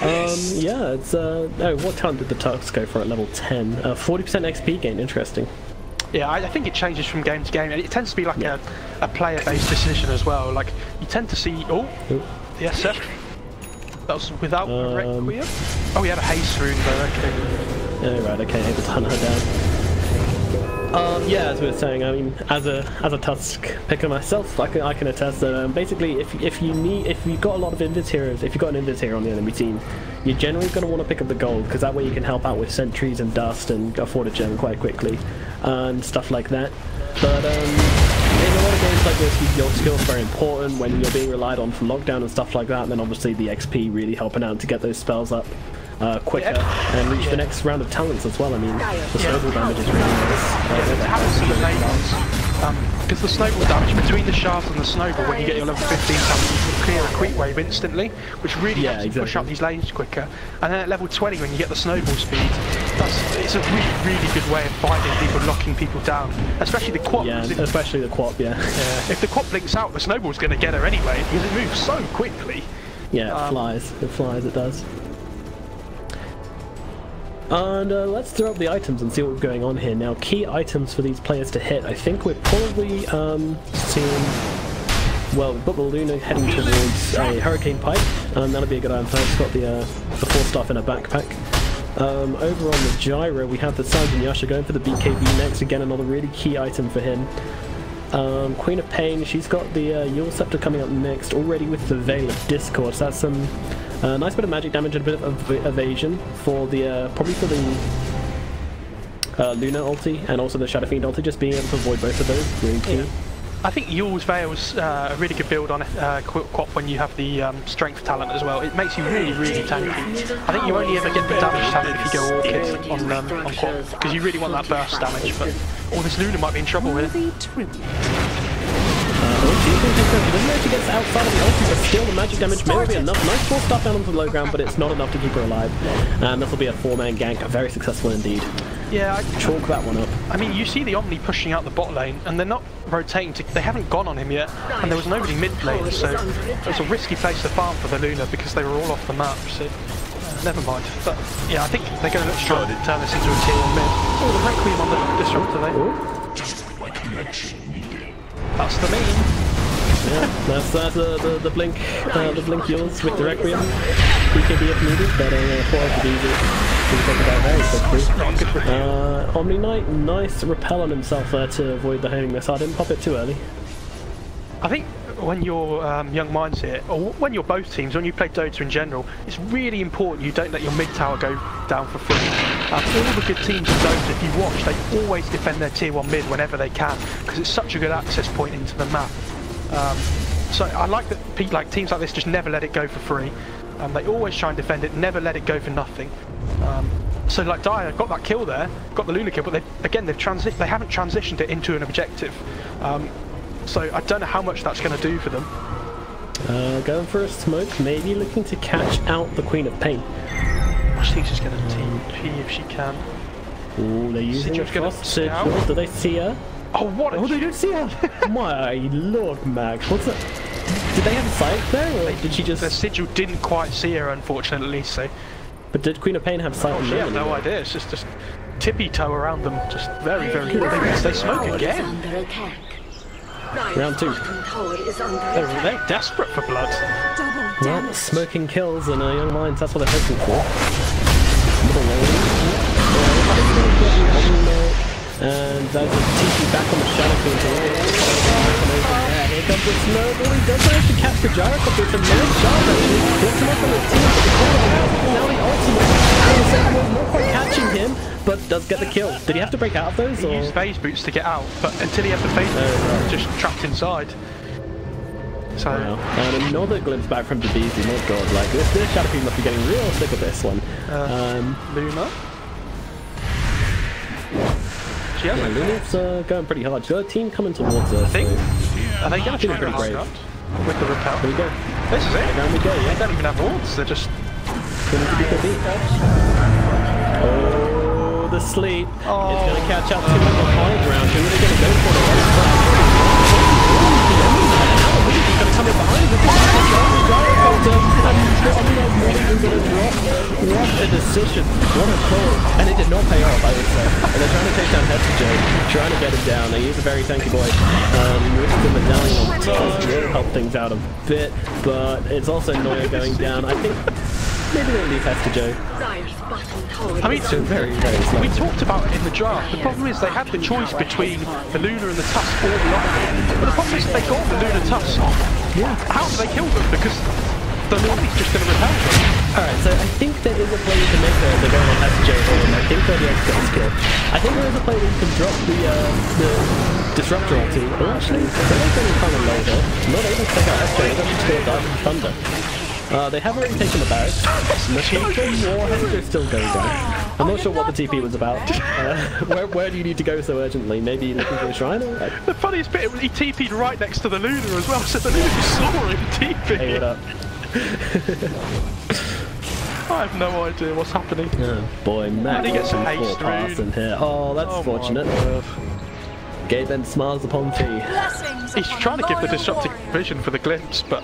Yeah, it's, oh, what time did the Turks go for at level 10? 40% XP gain, interesting. Yeah, I think it changes from game to game, and it tends to be like a player-based decision as well. Like, you tend to see, yes, sir. That was without Requiem? Oh, he had a haste rune though, okay. Yeah, right, okay, able to hunt her down. Yeah, as we were saying, I mean, as a Tusk picker myself, I can attest that basically, if you've got a lot of Invis heroes, if you've got an Invis hero on the enemy team, you're generally going to want to pick up the gold, because that way you can help out with sentries and dust and afford a gem quite quickly and stuff like that. But in a lot of games like this, your skills are very important when you're being relied on for lockdown and stuff like that, and then obviously the XP really helping out to get those spells up quicker and reach the next round of talents as well. I mean, the snowball damage is really nice. Because the snowball damage between the shards and the snowball, when you get your level 15 talent, you can clear a creep wave instantly, which really helps you push up these lanes quicker. And then at level 20, when you get the snowball speed, it's a really, really good way of finding people, locking people down. Especially the quap. Yeah, especially the quap, yeah. If the quap blinks out, the snowball's going to get her anyway, because it moves so quickly. Yeah, it flies. It flies, it does. And let's throw up the items and see what's going on here. Now, key items for these players to hit. I think we're probably seeing... Well, we've got the Luna heading towards a Hurricane Pike. That'll be a good item. It's got the 4 stuff in a backpack. Over on the Gyro, we have the Sergeant Yasha going for the BKB next. Again, another really key item for him. Queen of Pain, she's got the ULTRAKILL coming up next, already with the Veil of Discord. So that's some nice bit of magic damage and a bit of evasion for the probably for the Luna ulti and also the Shadow Fiend ulti. Just being able to avoid both of those, really key. Yeah. I think Yul's Veil's a really good build on Quap when you have the strength talent as well. It makes you really, really tanky. I think you only ever get the damage talent if you go Orchid on Quap, because you really want that burst damage, but this Luna might be in trouble here. He doesn't actually get outside of the ulti, but still the magic damage may be enough. Nice 4 stuff down onto the low ground, but it's not enough to keep her alive. And this will be a 4-man gank, very successful indeed. Yeah, chalk that one up. I mean, you see the Omni pushing out the bot lane, and they're not rotating to... They haven't gone on him yet, and there was nobody mid lane, so it was a risky place to farm for the Luna because they were all off the map, so... never mind. But, yeah, I think they're going to look strong to turn this into a tier 1 mid. Oh, the Requiem on the Disruptor there. That's the meme. Yeah, that's the blink Yules with the Requiem. BKB if needed, but for the easy. Omni Knight, nice repel on himself there to avoid the homing missile. I didn't pop it too early. I think when you're Young Minds here, or when you're both teams, when you play Dota in general, it's really important you don't let your mid tower go down for free. All the good teams in Dota, if you watch, they always defend their tier 1 mid whenever they can, because it's such a good access point into the map. So I like that teams like this just never let it go for free. They always try and defend it, never let it go for nothing. So like Dire got that kill there, got the Luna kill, but they haven't transitioned it into an objective. So I don't know how much that's going to do for them. Going for a smoke, maybe looking to catch out the Queen of Pain. I think she's going to TP if she can. Ooh, they're using a frost sigil. Do they see her? Oh, what? Oh, they don't see her! My lord, Max. What's that? Did they have a sight there, or did she just... The sigil didn't quite see her, unfortunately, so... But did Queen of Pain have sight on them? I have no idea. It's just tippy-toe around them. Just very, very good. They smoke again. Round 2. They're desperate for blood. Well, smoking kills and Young Minds, that's what they're hoping for. Middle lane. And that's a TP back on the Shadow Fiend. Here comes the snowball. He does manage to catch the Gyro, but it's a nice shot actually. Blocks him up on the team, but the kill now the ultimate. And the second one's not quite catching him, but does get the kill. Did he have to break out of those? He used phase boots to get out, but until he had the phase boots, just trapped inside. So, and another glimpse back from DBZ. My god, like this Shadow Fiend must be getting real sick of this one. Luna? Yeah, Luna's going pretty hard. She's got a team coming towards her. I think. Are they going to try pretty brave with the repel? Here we go. This is it. Down we go. Yeah. They don't even have wards. They're just going to be beat. Oh, the sleep. Oh. It's going to catch up to him on the high ground. Who are they going to go for? He's going to come in behind him. What a decision. What a call. And it did not pay off, I would say. And they're trying to take down Joe, trying to get him down. They use a very tanky boy. With the medallion on top will help things out a bit, but it's also Noya going down. I think maybe they'll leave Joe. I mean, very, very slow. We talked about it in the draft. The problem is they had the choice between the Luna and the Tusk or the Omni. But the problem is they got the Luna Tusk. Yeah. How do they kill them? Because the Omni's just going to repel them. Alright, so I think there is a play you can make there. They're going on Joe, and I think they'll be able to get a skill. I think there is a play where you can drop the Disruptor ulti. Oh, actually, they're going kind of low there. Not able to take out SJ, they're just going to die from Thunder. They have already taken the barracks. The Warheads are still going down. I'm not sure what the TP was about. Where do you need to go so urgently? Maybe looking for a shrine? Or? The funniest bit was he TP'd right next to the Luna as well, so the Luna just saw him TP. Hey, what up? I have no idea what's happening. Oh boy, Max he gets some haste pass in here. Oh, that's fortunate. Gabe then smiles upon Fee. He's trying to give the disruptive vision for the glimpse, but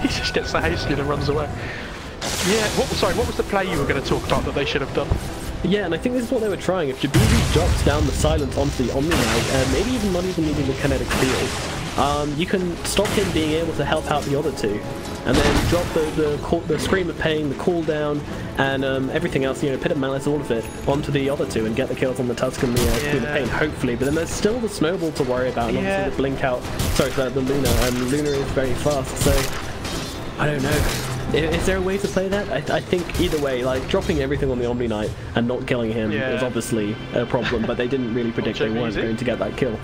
he just gets the haste and runs away. Yeah, what was the play you were going to talk about that they should have done? Yeah, and I think this is what they were trying. If Jabuzi drops down the silence onto the Omni Knight, maybe even not even needing the kinetic field, you can stop him being able to help out the other two. And then drop the Scream of Pain, the cooldown, and everything else, you know, Pit of Malice, all of it, onto the other two and get the kills on the Tusk and the Scream of Pain, hopefully. But then there's still the Snowball to worry about, and obviously the Blink out, sorry, the Luna, and Luna is very fast, so I don't know. Is there a way to play that? I think either way, like dropping everything on the Omni Knight and not killing him is obviously a problem, but they didn't really predict they weren't going to get that kill.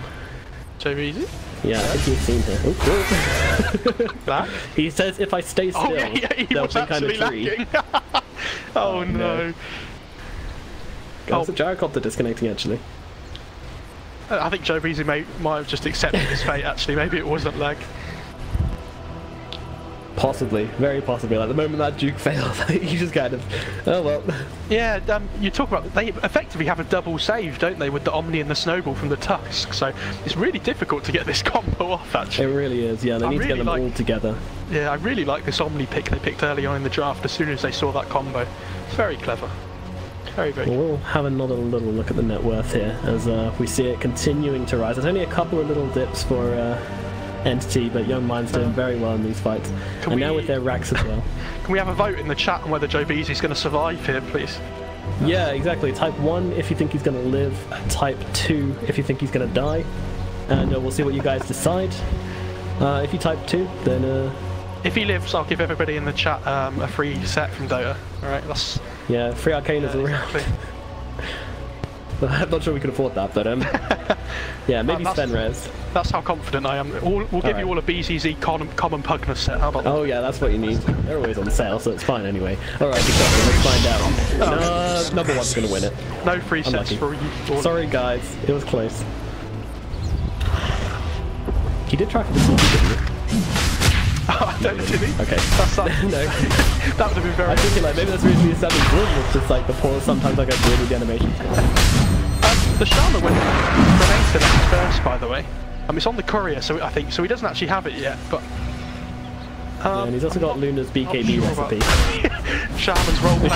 So easy? Yeah, I think you've seen her. Oh, That? He says if I stay still, they'll think I'm a tree. Oh no. That's a gyrocopter disconnecting actually. I think Joe Beasley might have just accepted his fate actually, maybe it wasn't lag. Possibly, very possibly. Like the moment that Duke failed, you just kind of, oh well. Yeah, you talk about, they effectively have a double save, don't they, with the Omni and the Snowball from the Tusk, so it's really difficult to get this combo off actually. It really is, yeah, they need to get them all together. Yeah, I really like this Omni pick they picked early on in the draft as soon as they saw that combo. It's very clever. Very, very well, we'll have another little look at the net worth here as we see it continuing to rise. There's only a couple of little dips for Entity, but Young Mind's doing very well in these fights. And now with their racks as well. Can we have a vote in the chat on whether Joe Beasley's going to survive here, please? Yeah, exactly. Type 1 if you think he's going to live, type 2 if you think he's going to die, and we'll see what you guys decide. If you type 2, then... if he lives, I'll give everybody in the chat a free set from Dota. Alright, that's... Yeah, free Arcanas around. I'm not sure we can afford that, but yeah, maybe Svenrez. That's how confident I am. We'll give you all a BCZ common Pugnus set. How about that? Oh yeah, that's what you need. They're always on sale, so it's fine anyway. Alright, let's find out. Number one's gonna win it. No free sets for you. Sorry guys, it was close. He did try for the sword, didn't he? Oh, did he? Okay. That's that. No. That would have been very... I think like, maybe that's the reason he's standing good, it's just like the pause sometimes I get weird with the animations. The Sharma went grenade to that first, by the way. It's on the courier, so I think, so he doesn't actually have it yet, but... yeah, and he's also got Luna's BKB recipe. Sharman's role play.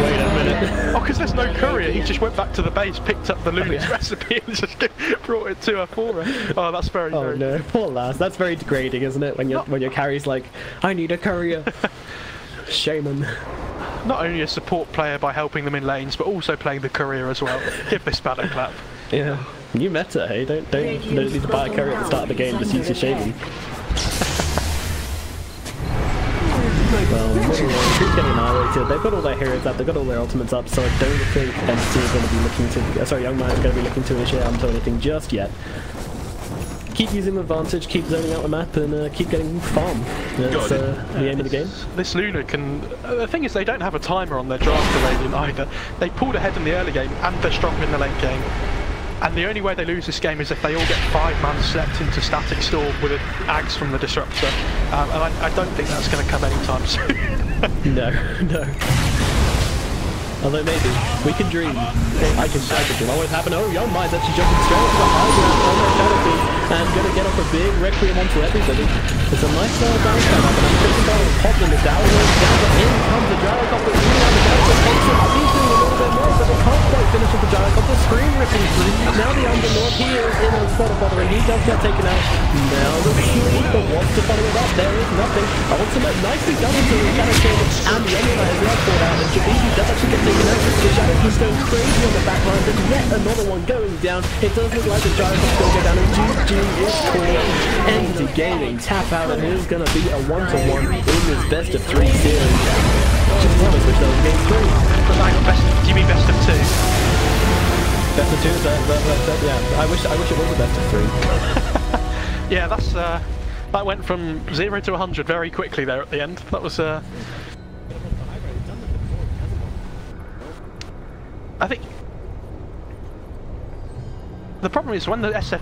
Wait a minute. Oh, because there's no courier, he just went back to the base, picked up the Luna's recipe and just brought it to her for her. Oh, that's very, very... Oh no, poor lass. That's very degrading, isn't it? When your carry's like, I need a courier. Shaman. Not only a support player by helping them in lanes, but also playing the courier as well. Give this man a clap. Yeah. New meta, hey? Don't need to buy a courier at the start of the game, just use your Shaman. Well, who's getting annihilated? They've got all their heroes up, they've got all their ultimates up, so I don't think Entity is going to be looking to... sorry, Young Man is going to be looking to initiate onto anything just yet. Keep using the advantage, keep zoning out the map, and keep getting farm. That's the aim of the game. This Luna can... the thing is, they don't have a timer on their draft Iranian either. They pulled ahead in the early game, and they're strong in the late game. And the only way they lose this game is if they all get 5-man slept into static storm with an axe from the Disruptor. And I don't think that's going to come anytime soon. No. Although maybe, we can dream. I can dream. What would happen? Oh, Young Mind's actually jumping straight into the high ground on their Shadow Fiend and gonna get off a big Requiem onto everybody. It's a nice bounce back up, and I'm thinking about Poplin is down, but in comes the Gyrocopter, really on the Gyrocopter, takes it, he's doing a little bit more, but they can't quite finish with the Gyrocopter, Scream ripping through. Now the Underlord, he is in a spot of bother, and he does get taken out. Now the Sleeper wants to follow it up, there is nothing. Ultimate nicely done into the Shadow Fiend, and the Emulate is well caught out, and Jabizi does actually get taken out. The Shadow Fiend's going crazy on the back line, but yet another one going down. It does look like the Gyrocopter's going to go down, and GG is called. Entity Gaming tap out, and it is going to be a 1-1 in this best of 3 series. Just promise which that was game 3. But like, do you mean best of 2? Best of 2, yeah. I wish it was a best of 3. Yeah, that's that went from 0 to 100 very quickly there at the end. That was I think the problem is when the SF